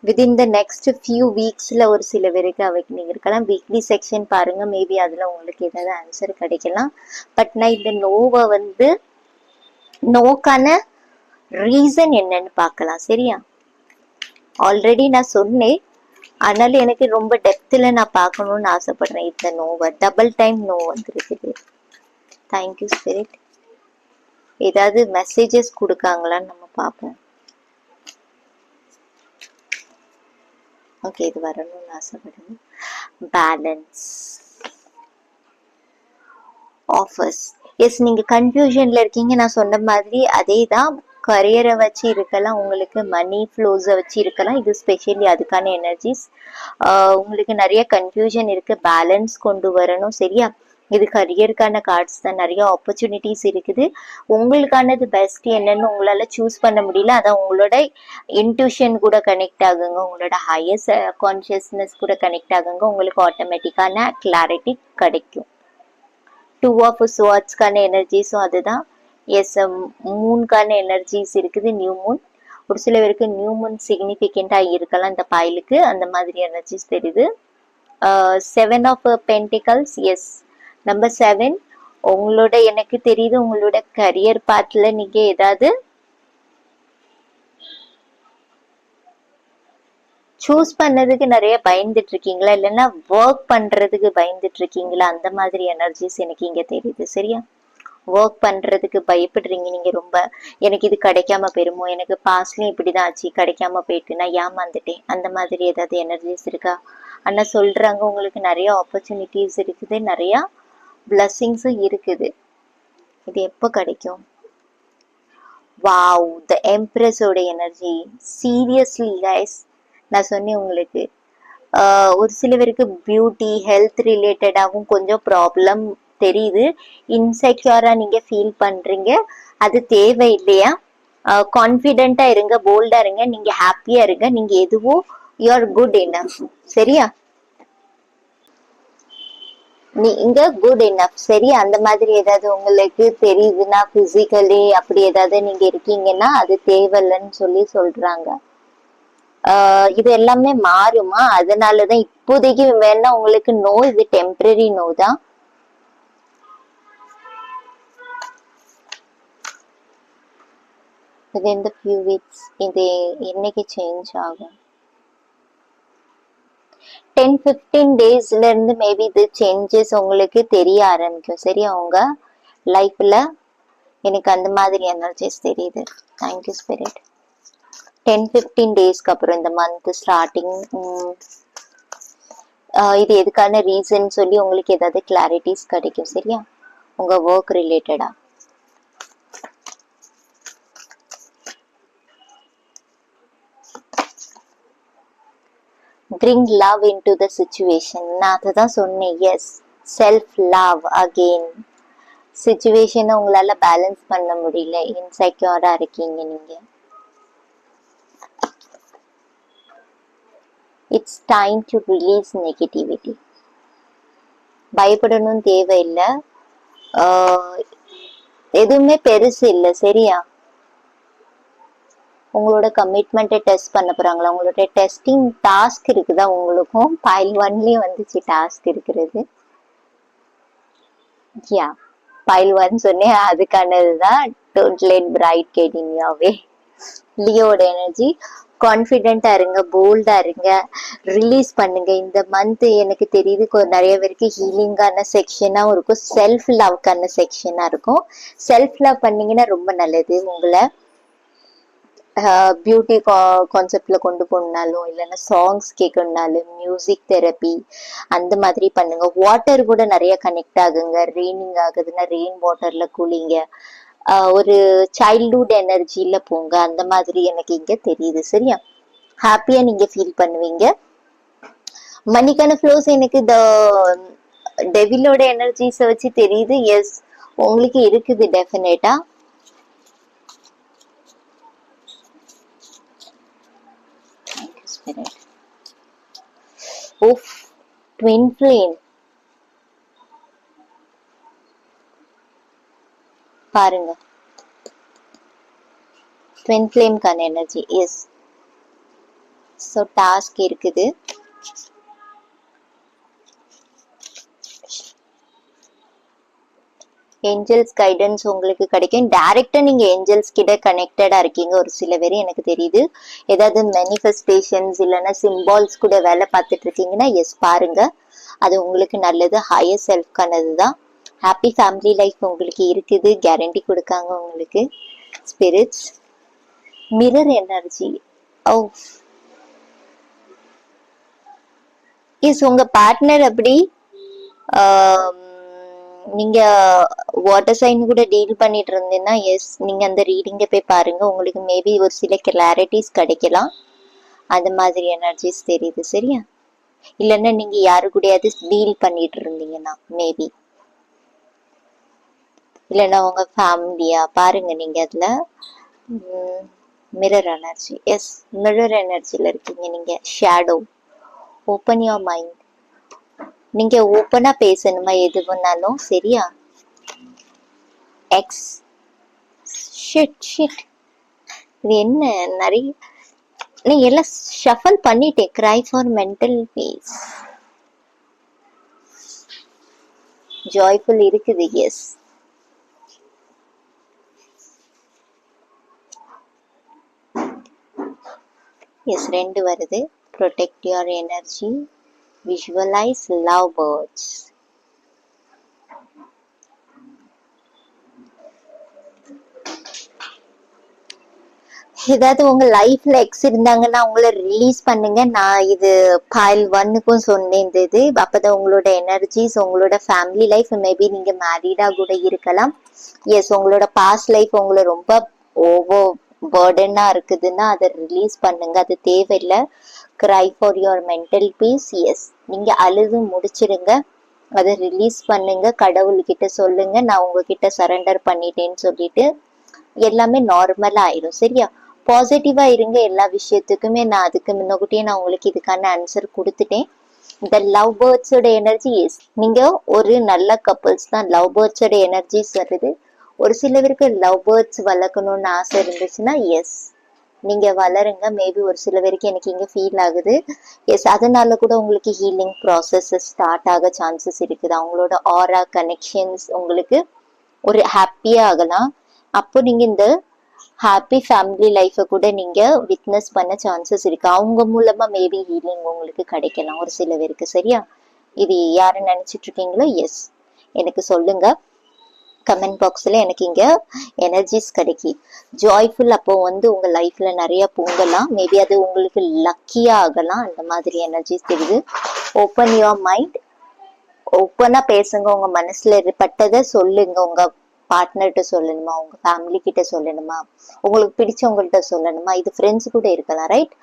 [SPEAKER 1] within the next few வீக்ஸ்ல ஒரு சில பேருக்கு அவைக்கு இருக்கலாம். வீக்லி செக்ஷன் பாருங்க, மேபி அதுல உங்களுக்கு ஏதாவது ஆன்சர் கிடைக்கலாம். பட் நான் இந்த நோவை வந்து நோக்கான ரீசன் என்னன்னு பார்க்கலாம். சரியா? ஆல்ரெடி நான் சொன்னேன், ஆனாலும் எனக்கு ரொம்ப டெப்த்ல நான் பார்க்கணும்னு ஆசைப்படுறேன் இந்த நோவை. டபுள் டைம் நோ வந்துருக்குது. Thank you spirit. ஏதாவது மெசேஜஸ் கொடுக்காங்களான்னு நம்ம பார்ப்போம். ஓகே, இது வரணும்னு ஆசைப்படுறேன். Balance offers. எஸ், நீங்க கன்ஃபியூஷன்ல இருக்கீங்க. நான் சொன்ன மாதிரி அதே தான். கரியரை வச்சு இருக்கலாம், உங்களுக்கு மணி ஃப்ளோஸை வச்சு இருக்கலாம். இது ஸ்பெஷலி அதுக்கான எனர்ஜிஸ். உங்களுக்கு நிறைய கன்ஃபியூஷன் இருக்கு, பேலன்ஸ் கொண்டு வரணும். சரியா? இது கரியருக்கான கார்ட்ஸ் தான். நிறைய ஆப்பர்ச்சுனிட்டிஸ் இருக்குது. உங்களுக்கானது பெஸ்ட் என்னன்னு உங்களால சூஸ் பண்ண முடியல. அதான் உங்களோட இன்ட்யூஷன் கூட கனெக்ட் ஆகுங்க, உங்களோட ஹையஸ்ட் கான்சியஸ்னஸ் கூட கனெக்ட் ஆகுங்க. உங்களுக்கு ஆட்டோமேட்டிக்கான கிளாரிட்டி கிடைக்கும். டூ ஆஃப் ஸ்வார்ட்ஸ்க்கான எனர்ஜிஸும் அதுதான். எஸ், மூன்கான எனர்ஜிஸ் இருக்குது. நியூ மூன், ஒரு சில பேருக்கு நியூ மூன் சிக்னிஃபிகண்டா இருக்கலாம் இந்த பாயிலுக்கு. அந்த மாதிரி எனர்ஜிஸ் தெரியுது. 7 ஆஃப் பென்டிகல்ஸ். S, number 7. உங்களோட எனக்கு தெரியுது, உங்களோட கரியர் பாத்ல நீங்க ஏதாவது சூஸ் பண்ணதுக்கு நிறைய பயந்துட்டு இருக்கீங்களா, இல்லைன்னா ஒர்க் பண்றதுக்கு பயந்துட்டு இருக்கீங்களா, அந்த மாதிரி எனர்ஜிஸ் எனக்கு இங்க தெரியுது. சரியா? ஒர்க் பண்றதுக்கு பயப்படுறீங்க நீங்க ரொம்ப. எனக்கு இது கிடைக்காம போயிருமோ, எனக்கு பாஸ்ட்லயும் இப்படிதான் ஆச்சு, கிடைக்காம போயிட்டு நான் ஏமாந்துட்டேன், அந்த மாதிரி ஏதாவது எனர்ஜிஸ் இருக்கா? ஆனா சொல்றாங்க உங்களுக்கு நிறைய ஆப்பர்ச்சுனிட்டிஸ் இருக்குது, நிறைய பிளஸ்ஸிங்ஸும் இருக்குது. இது எப்போ கிடைக்கும்? வாவ், த எம்ப்ரஸோட எனர்ஜி. சீரியஸ்லி கைஸ், நான் சொன்னேன் உங்களுக்கு, ஒரு சில பேருக்கு பியூட்டி ஹெல்த் ரிலேட்டடாகவும் கொஞ்சம் ப்ராப்ளம் தெரியுது. இன்செக்யூரா நீங்க ஃபீல் பண்றீங்க, அது தேவை இல்லையா? கான்ஃபிடென்ட்டா இருங்க, போல்டா இருங்க, நீங்க ஹாப்பியா இருங்க. நீங்க எதுவும் யூ ஆர் குட் எனஃப். சரியா? நீங்க குட் எனஃப். சரி, அந்த மாதிரி ஏதாவது உங்களுக்கு தெரியுதுன்னா, பிசிக்கலி அப்படி ஏதாவது நீங்க இருக்கீங்கன்னா அது தேவையில்லைன்னு சொல்லி சொல்றாங்க. இது எல்லாமே மாறுமா? அதனாலதான் இப்போதைக்கு வேணா உங்களுக்கு நோ, இது டெம்பரரி நோ தான். இது இந்த ஃபியூ வீக்ஸ், இது என்னைக்கு சேஞ்ச் ஆகும்? 10-15 டேஸ்ல இருந்து மேபி இது சேஞ்சஸ் உங்களுக்கு தெரிய ஆரம்பிக்கும். சரியா? உங்க லைஃப்ல எனக்கு அந்த மாதிரி எனர்ஜிஸ் தெரியுது. Thank you spirit. 10-15 டேஸ்க்கு அப்புறம் இந்த மந்த் ஸ்டார்டிங் இது எதுக்கான ரீசன் சொல்லி உங்களுக்கு ஏதாவது கிளாரிட்டிஸ் கிடைக்கும். சரியா? உங்க ஒர்க் ரிலேட்டடா. bring love into the situation. நான் அதுதான் சொன்னேன். Yes, self love again. சிச்சுவேஷனை உங்களால பேலன்ஸ் பண்ண முடியல, இன்செக்யூரா இருக்கீங்க நீங்க. It's time to release negativity. பயப்படணும் தேவையில்லை. எதுவுமே பெருசு இல்லை. சரியா? உங்களோட கமிட்மெண்ட்டை டெஸ்ட் பண்ண போறாங்களா? உங்களோட டெஸ்டிங் டாஸ்க் இருக்குதா? உங்களுக்கும் பைல் 1லயே வந்துச்சு டாஸ்க் இருக்கிறது. யா, பைல் 1 சொன்னேன், அதுக்கானதுதான். Don't let pride get in your way. லியோட எனர்ஜி. கான்ஃபிடென்ட்டா இருங்க, போல்டா இருங்க, ரிலீஸ் பண்ணுங்க. இந்த மந்த் எனக்கு தெரியுது நிறைய பேருக்கு ஹீலிங்கான செக்ஷனா இருக்கும், செல்ஃப் லவ்க்கான செக்ஷனா இருக்கும். செல்ஃப் லவ் பண்ணீங்கன்னா ரொம்ப நல்லது. உங்களை பியூட்டி கான்செப்ட்ல கொண்டு போனாலும், இல்லைன்னா சாங்ஸ் கேட்கணும்னாலும், மியூசிக் தெரப்பி அந்த மாதிரி பண்ணுங்க. வாட்டர் கூட நிறைய கனெக்ட் ஆகுங்க. ரெய்னிங் ஆகுதுன்னா ரெயின் வாட்டர்ல குளிங்க. ஒரு சைல்ட்ஹுட் எனர்ஜில போங்க. அந்த மாதிரி எனக்கு இங்க தெரியுது. சரியா? ஹாப்பியா நீங்க ஃபீல் பண்ணுவீங்க. மணிக்கான ஃப்ளோஸ் எனக்கு இந்த டெவிலோட எனர்ஜிஸ வச்சு தெரியுது. எஸ், உங்களுக்கு இருக்குது டெஃபினட்டா. ஓஃப், ட்வின் ஃப்ளேம் பாருங்க. ட்வின் ஃப்ளேம்க்கான எனர்ஜி. எஸ், ஸோ டாஸ்க் இருக்குது. ஏஞ்சல்ஸ் கைடன்ஸ் உங்களுக்கு கிடைக்கும். டைரக்டா நீங்க ஏஞ்சல்ஸ் கிட்ட கனெக்டடா இருக்கீங்க ஒரு சில பேர், எனக்கு தெரியுது. ஏதாவது மேனிஃபெஸ்டேஷன்ஸ் இல்லைன்னா சிம்பால்ஸ் கூட வேலை பார்த்துட்டு இருக்கீங்கன்னா எஸ், பாருங்க, அது உங்களுக்கு நல்லது. ஹையர் செல்ஃப்கானது தான். ஹாப்பி ஃபேமிலி லைஃப் உங்களுக்கு இருக்குது, கேரண்டி கொடுக்காங்க உங்களுக்கு spirits. Mirror energy. Oh yes, உங்க பார்ட்னர் அப்படி நீங்க வாட்டர் சைன் கூட டீல் பண்ணிட்டு இருந்தீங்கன்னா எஸ், நீங்க அந்த ரீடிங்க போய் பாருங்க. உங்களுக்கு மேபி ஒரு சில கிளாரிட்டிஸ் கிடைக்கலாம். அந்த மாதிரி எனர்ஜிஸ் தெரியுது. சரியா? இல்லைன்னா நீங்க யாரு கூடயாவது டீல் பண்ணிட்டு இருந்தீங்கன்னா மேபி, இல்லைன்னா உங்க ஃபேமிலியா பாருங்க. நீங்க அதுல மிரர் எனர்ஜி. எஸ், மிரர் எனர்ஜில இருக்கீங்க நீங்க. ஷேடோ. Open your mind. நீங்க ஓப்பனா பேசணுமா எது பண்ணாலும். சரியா? X shit shit. இது என்ன நிறைய நீ எல்லாம் ஷஃபல் பண்ணிட்டேன். கிரை ஃபார் மென்டல் பீஸ். ஜாய்ஃபுல் இருக்குது. எஸ், எஸ், 2 வருது. Protect your energy. Visualise love birds. ஏதாவது உங்க லைஃப்ல எக்ஸ் இருந்தாங்கன்னா அவங்கள ரிலீஸ் பண்ணுங்க. நான் இது பைல் 1க்கும் சொன்னேன். இந்த இது அப்பதான் உங்களோட எனர்ஜிஸ், உங்களோட ஃபேமிலி லைஃப், மேபி நீங்க மேரீடா கூட இருக்கலாம். எஸ், உங்களோட பாஸ்ட் லைஃப் உங்களை ரொம்ப ஓவர் பர்டனா இருக்குதுன்னா அதை ரிலீஸ் பண்ணுங்க. அது தேவையில்லை. Cry for your mental peace. Yes, நீங்க அழுது முடிச்சிருங்க. அதை ரிலீஸ் பண்ணுங்க. கடவுள்கிட்ட சொல்லுங்க, நான் உங்ககிட்ட சரண்டர் பண்ணிட்டேன்னு சொல்லிட்டு எல்லாமே நார்மலா ஆயிரும். சரியா? பாசிட்டிவா இருங்க எல்லா விஷயத்துக்குமே. நான் அதுக்கு முன்னக்கூட்டியே நான் உங்களுக்கு இதுக்கான ஆன்சர் கொடுத்துட்டேன். இந்த லவ் பேர்ட்ஸோட எனர்ஜி எஸ், நீங்க ஒரு நல்ல கப்புள்ஸ் தான். லவ் பேர்ட்ஸோட எனர்ஜிஸ் வருது. ஒரு சில பேருக்கு லவ் பேர்ட்ஸ் வளர்க்கணும்னு ஆசை இருந்துச்சுன்னா எஸ், நீங்க வளருங்க. மேபி ஒரு சில பேருக்கு எனக்கு இங்க ஃபீல் ஆகுது. எஸ், அதனால கூட உங்களுக்கு ஹீலிங் ப்ராசஸ் ஸ்டார்ட் ஆக சான்சஸ் இருக்குது. அவங்களோட ஆரா கனெக்ஷன்ஸ் உங்களுக்கு ஒரு ஹாப்பியா ஆகலாம். அப்போ நீங்க இந்த ஹாப்பி ஃபேமிலி லைஃபை கூட நீங்க விட்னஸ் பண்ண சான்சஸ் இருக்கு. அவங்க மூலமா மேபி ஹீலிங் உங்களுக்கு கிடைக்கலாம் ஒரு சில பேருக்கு. சரியா? இது யாரு நினைச்சிட்டு இருக்கீங்களோ எஸ் எனக்கு சொல்லுங்க கமெண்ட் பாக்ஸ்ல. எனக்கு இங்க எனர்ஜிஸ் கிடைக்கி ஜாய்ஃபுல். அப்போ வந்து உங்க லைஃப்ல நிறைய பொங்கலாம், மேபி அது உங்களுக்கு லக்கியா ஆகலாம். அந்த மாதிரி எனர்ஜிஸ் தெரியுது. ஓப்பன் யுவர் மைண்ட், ஓப்பனா பேசுங்க. உங்க மனசுல பட்டதை சொல்லுங்க. உங்க பார்ட்னர்கிட்ட சொல்லணுமா, உங்க ஃபேமிலி கிட்ட சொல்லணுமா, உங்களுக்கு பிடிச்சவங்கள்ட்ட சொல்லணுமா, இது ஃப்ரெண்ட்ஸ் கூட இருக்கலாம், ரைட்?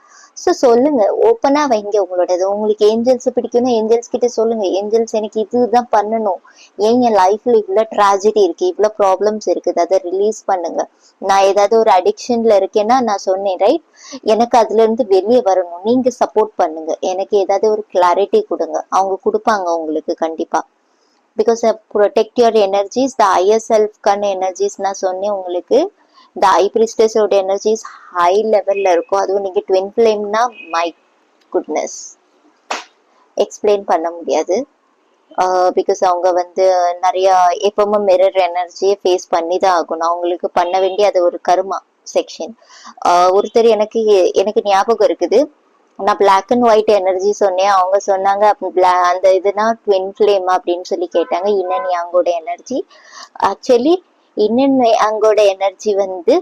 [SPEAKER 1] ஸோ சொல்லுங்க, ஓப்பனா வைங்க உங்களோடது. உங்களுக்கு ஏஞ்சல்ஸ் பிடிக்கும்னா ஏஞ்சல்ஸ் கிட்ட சொல்லுங்க, ஏஞ்சல்ஸ் எனக்கு இதுதான் பண்ணணும், ஏன் என் லைஃப்ல இவ்வளவு ட்ராஜடி இருக்கு, இவ்வளவு ப்ராப்ளம்ஸ் இருக்குது, அதை ரிலீஸ் பண்ணுங்க. நான் ஏதாவது ஒரு அடிக்ஷன்ல இருக்கேன்னா நான் சொன்னேன், ரைட்? எனக்கு அதுல இருந்து வெளியே வரணும், நீங்க சப்போர்ட் பண்ணுங்க. எனக்கு ஏதாவது ஒரு கிளாரிட்டி கொடுங்க, அவங்க கொடுப்பாங்க உங்களுக்கு கண்டிப்பா. Because protect your energies, the higher செல்ஃப்கான எனர்ஜிஸ் நான் சொன்னேன் உங்களுக்கு. த ஹை பிரிஸ்டஸோட எனர்ஜிஸ் ஹை லெவல்ல இருக்கும். அதுவும் நீங்க ட்வின் ஃபிளேம்னா மை குட்னஸ் எக்ஸ்பிளைன் பண்ண முடியாது. பிகாஸ் அவங்க வந்து நிறைய எப்பவும் மிரர் எனர்ஜியை ஃபேஸ் பண்ணி தான் ஆகணும். அவங்களுக்கு பண்ண வேண்டிய அது ஒரு கர்மா செக்ஷன். ஒருத்தர் எனக்கு எனக்கு ஞாபகம் இருக்குது, நான் பிளாக் அண்ட் ஒயிட் எனர்ஜி சொன்னேன். அவங்க சொன்னாங்க அந்த இதுனா ட்வின் ஃபிளேம் அப்படின்னு சொல்லி கேட்டாங்க. இன்னன் யாங்கோட எனர்ஜி ஆக்சுவலி இன்னன் யாங்கோட எனர்ஜி வந்து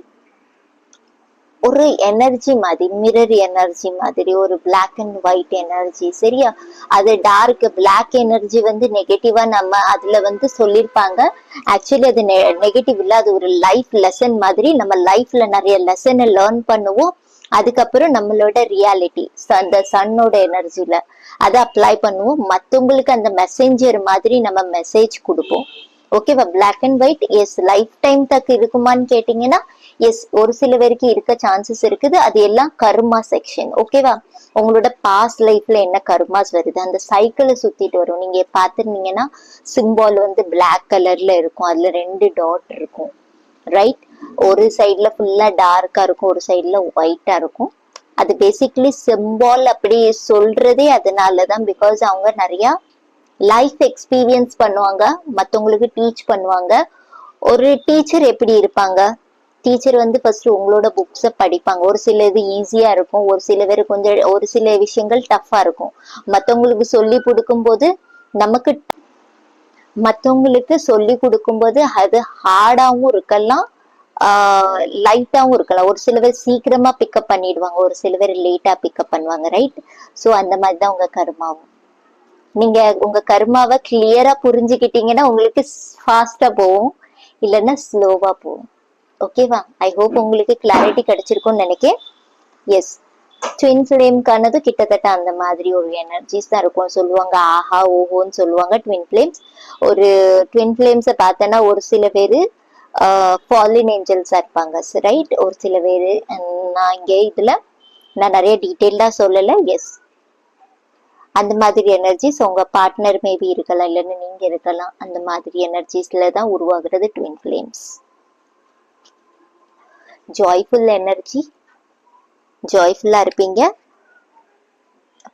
[SPEAKER 1] ஒரு எனர்ஜி மாதிரி, மிரர் எனர்ஜி மாதிரி, ஒரு பிளாக் அண்ட் ஒயிட் எனர்ஜி. சரியா? அது டார்க் பிளாக் எனர்ஜி வந்து நெகட்டிவா நம்ம அதுல வந்து சொல்லியிருப்பாங்க. ஆக்சுவலி அது நெகட்டிவ் இல்ல, அது ஒரு லைஃப் லெசன் மாதிரி. நம்ம லைஃப்ல நிறைய லெசனை லேர்ன் பண்ணுவோம். அதுக்கப்புறம் நம்மளோட ரியாலிட்டி அந்த சன்னோட எனர்ஜில அதை அப்ளை பண்ணுவோம். மத்தவங்களுக்கு அந்த மெசேஞ்சர் மாதிரி நம்ம மெசேஜ் கொடுப்போம். ஓகேவா? Black and white yes life time தக்கு இருக்குமான்னு கேட்டீங்கன்னா எஸ், ஒரு சில பேருக்கு இருக்க சான்சஸ் இருக்குது. அது எல்லாம் கர்மா செக்ஷன். ஓகேவா? உங்களோட பாஸ்ட் லைஃப்ல என்ன கர்மாஸ் வருது அந்த சைக்கிளை சுத்திட்டு வரும். நீங்க பாத்துருந்தீங்கன்னா சிம்பால் வந்து பிளாக் கலர்ல இருக்கும், அதுல 2 டாட் இருக்கும், ரைட்? ஒரு சைட்ல ஃபுல்லா டார்க்கா இருக்கும், ஒரு சைட்ல ஒயிட்டா இருக்கும். அது பேசிக்கலி சிம்பால் அப்படி சொல்றதே அதனாலதான். பிகாஸ் அவங்க நிறைய லைஃப் எக்ஸ்பீரியன்ஸ் பண்ணுவாங்க, மத்தவங்களுக்கு டீச் பண்ணுவாங்க. ஒரு டீச்சர் எப்படி இருப்பாங்க? டீச்சர் வந்து ஃபர்ஸ்ட் உங்களோட புக்ஸை படிப்பாங்க. ஒரு சில இது ஈஸியா இருக்கும், ஒரு சில பேர் கொஞ்சம் ஒரு சில விஷயங்கள் டஃப்பா இருக்கும். மத்தவங்களுக்கு சொல்லி கொடுக்கும் போது நமக்கு மத்தவங்களுக்கு சொல்லி கொடுக்கும்போது அது ஹார்டாவும் இருக்கலாம், லைட்டாவும் இருக்கலாம். ஒரு சில பேர் சீக்கிரமா பிக்கப் பண்ணிடுவாங்க, ஒரு சில பேர் லேட்டா பிக்கப் பண்ணுவாங்க, ரைட்? ஸோ அந்த மாதிரிதான் உங்க கர்மாவும். நீங்க உங்க கர்மாவை கிளியரா புரிஞ்சுக்கிட்டீங்கன்னா உங்களுக்கு ஃபாஸ்டா போகும், இல்லைன்னா ஸ்லோவா போகும். ஓகேவா? ஐ ஹோப் உங்களுக்கு கிளாரிட்டி கிடைச்சிருக்கும்னு நினைக்கிறேன். எஸ், ட்வின் ஃபிளேம்கானது கிட்டத்தட்ட அந்த மாதிரி ஒரு எனர்ஜிஸ் தான் இருக்கும். சொல்லுவாங்க ஆஹா ஓஹோன்னு சொல்லுவாங்க ட்வின் ஃபிளேம்ஸ். ஒரு ட்வின் ஃபிளேம்ஸை பார்த்தோன்னா ஒரு சில பேரு ஃபாலின் ஏஞ்சல்ஸா இருப்பாங்க, ரைட்? ஒரு சில பேரு நான் இங்கே இதுல நான் நிறைய டீட்டெயில்டா சொல்லல. எஸ், அந்த மாதிரி எனர்ஜிஸ் உங்க பார்ட்னர் மேபி இருக்கலாம், இல்லைன்னு நீங்க இருக்கலாம். அந்த மாதிரி எனர்ஜிஸ்ல தான் உருவாகிறது ட்வின் ஃபிளேம்ஸ். ஜாய்ஃபுல் எனர்ஜி, ஜாய்ஃபுல்லா இருப்பீங்க.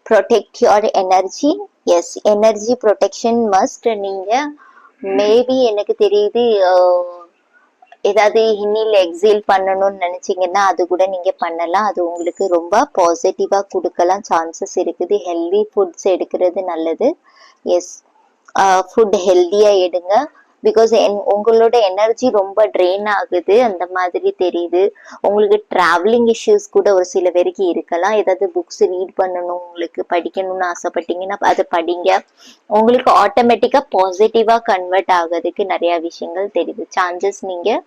[SPEAKER 1] Protect your energy. Yes, energy protection must. நீங்க மேபி எனக்கு தெரியுது ஏதாவது ஹிந்தில எக்ஸேல் பண்ணணும்னு நினைச்சீங்கன்னா அது கூட நீங்க பண்ணலாம். அது உங்களுக்கு ரொம்ப பாசிட்டிவா கொடுக்கலாம் சான்சஸ் இருக்குது. ஹெல்தி ஃபுட்ஸ் எடுக்கிறது நல்லது. எஸ், ஃபுட் ஹெல்தியா எடுங்க. பிகாஸ் உங்களோட எனர்ஜி ரொம்ப ட்ரெயின் ஆகுது அந்த மாதிரி தெரியுது. உங்களுக்கு டிராவலிங் இஷ்யூஸ் கூட ஒரு சில பேருக்கு இருக்கலாம். ஏதாவது புக்ஸ் ரீட் பண்ணணும், உங்களுக்கு படிக்கணும்னு ஆசைப்பட்டீங்கன்னா அதை படிங்க. உங்களுக்கு ஆட்டோமேட்டிக்கா பாசிட்டிவா கன்வெர்ட் ஆகுறதுக்கு நிறைய விஷயங்கள் தெரியுது. சான்சஸ் நீங்க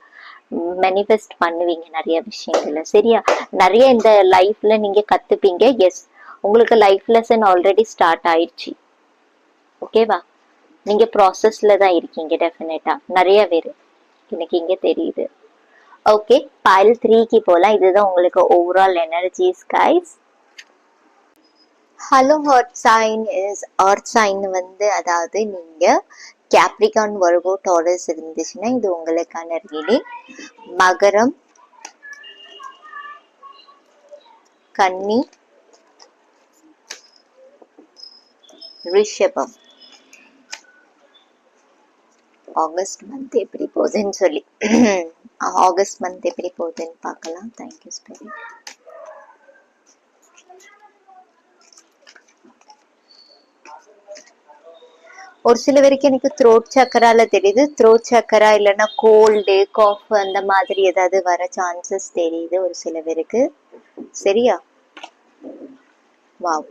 [SPEAKER 1] மேனிஃபெஸ்ட் பண்ணுவீங்க நிறைய விஷயங்கள்ல. சரியா? நிறைய இந்த லைஃப்ல நீங்க கத்துப்பீங்க. எஸ், உங்களுக்கு லைஃப் லெசன் ஆல்ரெடி ஸ்டார்ட் ஆயிடுச்சு. ஓகேவா? நீங்க ப்ராசஸ்ல தான் இருக்கீங்க டெஃபினட்டா, நிறைய பேர் எனக்கு இங்க தெரியுது. ஓகே, பைல் 3க்கு போலாம். இதுதான் உங்களுக்கு overall energies guys. Hello heart sign is heart sign வந்து அதாவது நீங்க கேப்ரிகான், வர்கோ, டாரஸ் இருந்துச்சுன்னா இது உங்களுக்கான ரீடிங். மகரம், கன்னி, ரிஷபம், ஆகஸ்ட் மந்த் எப்படி போகுதுன்னு சொல்லி ஆகஸ்ட் மந்த் எப்படி போகுதுன்னு பார்க்கலாம். Thank you spirit. ஒரு சில பேருக்கு எனக்கு த்ரோட் சக்கரால தெரியுது. த்ரோட் சக்கரா இல்லைன்னா கோல்டு காஃப் அந்த மாதிரி ஏதாவது வர சான்சஸ் தெரியுது ஒரு சில பேருக்கு. சரியா? Wow.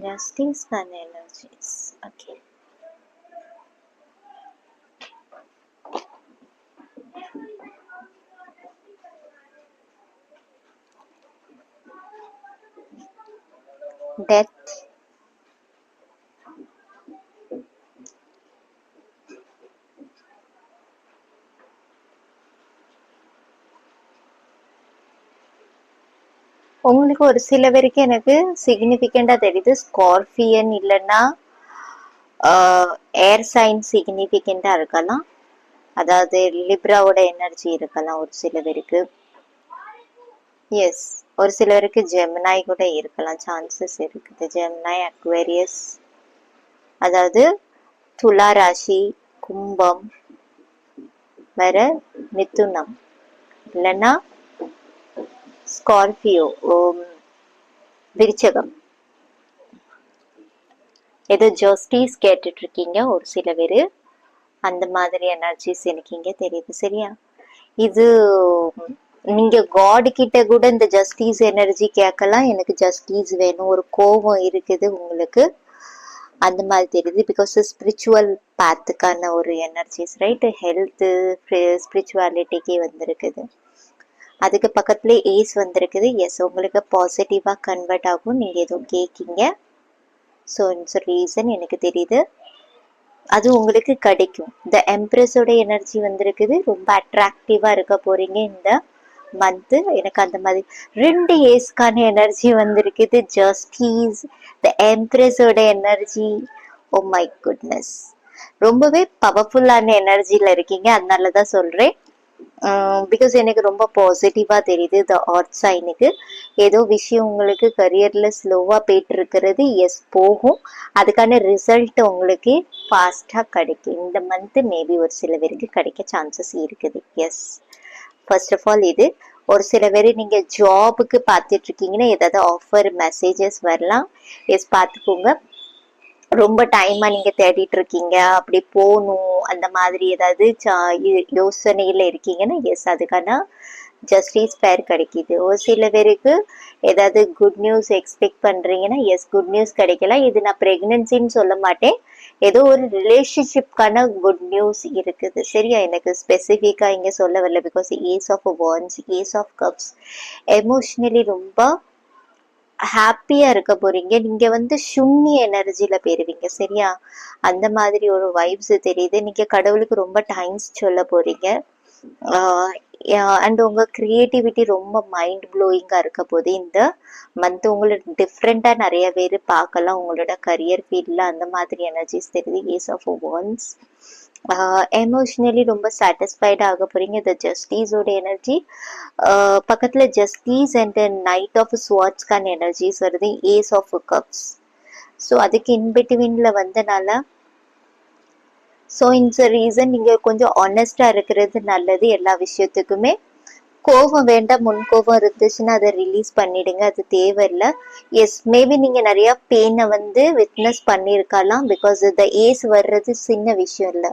[SPEAKER 1] Justice and energies. Okay. Death. உங்களுக்கு ஒரு சில பேருக்கு எனக்கு சிக்னிஃபிகண்டா தெரியுது. ஸ்கார்பியன் இல்லைன்னா ஏர் சைன் சிக்னிஃபிகண்டா இருக்கலாம். அதாவது லிப்ராவோட எனர்ஜி இருக்கலாம் ஒரு சில பேருக்கு. எஸ், ஒரு சிலருக்கு ஜெமினாய் கூட இருக்கலாம், சான்சஸ் இருக்குது. ஜெமினாய், அக்வேரியஸ், அதாவது துலா ராசி, கும்பம், வேற மிதுனம், இல்லைன்னா ஸ்கார்பியோ, விருச்சகம். ஏதோ ஜஸ்டிஸ் கேட்டுட்டு இருக்கீங்க ஒரு சில பேரு. அந்த மாதிரி எனர்ஜிஸ் எனக்கு இங்க தெரியுது. சரியா? இது நீங்க காட் கிட்ட கூட இந்த ஜஸ்டிஸ் எனர்ஜி கேட்கலாம். எனக்கு ஜஸ்டிஸ் வேணும், ஒரு கோபம் இருக்குது உங்களுக்கு, அந்த மாதிரி தெரியுது. பிகாஸ் ஸ்பிரிச்சுவல் பாத்துக்கான ஒரு எனர்ஜிஸ், ரைட்? ஹெல்த், ஸ்பிரிச்சுவாலிட்டிக்கு வந்திருக்குது. அதுக்கு பக்கத்துல ஏஸ் வந்திருக்குது. எஸ், உங்களுக்கு பாசிட்டிவா கன்வெர்ட் ஆகும். நீங்க ஏதோ கேட்கீங்க. ஸோ ரீசன் எனக்கு தெரியுது, அது உங்களுக்கு கிடைக்கும். இந்த எம்ப்ரஸோட எனர்ஜி வந்திருக்குது. ரொம்ப அட்ராக்டிவா இருக்க போறீங்க இந்த மந்த். எனக்கு அந்த மாதிரி 2 ஏஸ்க்கான எனர்ஜி வந்திருக்குது. ஜஸ்டிஸ், த எம்ப்ரஸோட எனர்ஜி. ஓ மை குட்னஸ், ரொம்பவே பவர்ஃபுல்லான எனர்ஜில இருக்கீங்க. அதனாலதான் சொல்றேன். பிகாஸ் எனக்கு ரொம்ப பாசிட்டிவா தெரியுது. த ஆர்ட் சைனுக்கு ஏதோ விஷயம் உங்களுக்கு கரியர்ல ஸ்லோவா போயிட்டு இருக்கிறது. எஸ், போகும். அதுக்கான ரிசல்ட் உங்களுக்கு ஃபாஸ்டா கிடைக்கும் இந்த மந்த். மேபி ஒரு சில பேருக்கு கிடைக்க சான்சஸ் இருக்குது. எஸ், ஃபர்ஸ்ட் ஆஃப் ஆல் இது ஒரு சில பேர் நீங்க ஜாபுக்கு பார்த்துட்டு இருக்கீங்கன்னா ஏதாவது ஆஃபர் மெசேஜஸ் வரலாம். எஸ், பார்த்துக்கோங்க. ரொம்ப டைமா நீங்க தேடிட்டு இருக்கீங்க, அப்படி போகணும் அந்த மாதிரி ஏதாவது யோசனையில இருக்கீங்கன்னா எஸ், அதுக்கான ஜஸ்டிஸ் ஃபேர் கிடைக்குது. ஒரு சில பேருக்கு ஏதாவது குட் நியூஸ் எக்ஸ்பெக்ட் பண்றீங்கன்னா எஸ், குட் நியூஸ் கிடைக்கலாம். இது நான் பிரெக்னன்சின்னு சொல்ல மாட்டேன், ஏதோ ஒரு ரிலேஷன்ஷிப்கான குட் நியூஸ் இருக்குது. சரியா? எனக்கு ஸ்பெசிஃபிக்கா இங்க சொல்ல வரல. Because ace of wands, ace of cups, emotionally ரொம்ப ஹாப்பியா இருக்க போறீங்க. நீங்க சூன்ய எனர்ஜில போயிருவீங்க. சரியா? அந்த மாதிரி ஒரு வைப்ஸ் தெரியுது. நீங்க கடவுளுக்கு ரொம்ப டைம்ஸ் சொல்ல போறீங்க. அண்ட் உங்க கிரியேட்டிவிட்டி ரொம்ப மைண்ட் ப்ளோயிங்கா இருக்க போது இந்த மந்த். உங்களுக்கு டிஃப்ரெண்டா நிறைய பேர் பார்க்கலாம் உங்களோட கரியர் ஃபீல்ட்ல. அந்த மாதிரி எனர்ஜிஸ் தெரியுது. ஏஸ் ஆஃப் வாண்ட்ஸ், எமோஷனலி ரொம்ப சாட்டிஸ்ஃபைட் ஆக போறீங்க. இந்த ஜஸ்டிஸோட எனர்ஜி பக்கத்துல ஜஸ்டிஸ் அண்ட் நைட் ஆஃப் ஸ்வாட்ஸ்கான எனர்ஜிஸ் வருது. Ace of cups. ஸோ அதுக்கு இன்பிட்வீன்ல வந்தனால ஸோ இந்த ரீசன் நீங்க கொஞ்சம் ஆனஸ்டா இருக்கிறது நல்லது எல்லா விஷயத்துக்குமே. கோபம் வேண்டாம், முன் கோபம் இருந்துச்சுன்னா அதை ரிலீஸ் பண்ணிடுங்க, அது தேவையில்லை. எஸ், மேபி நீங்க நிறைய பெயினை விட்னஸ் பண்ணியிருக்கலாம். பிகாஸ் த ஏஸ் வர்றது சின்ன விஷயம் இல்லை,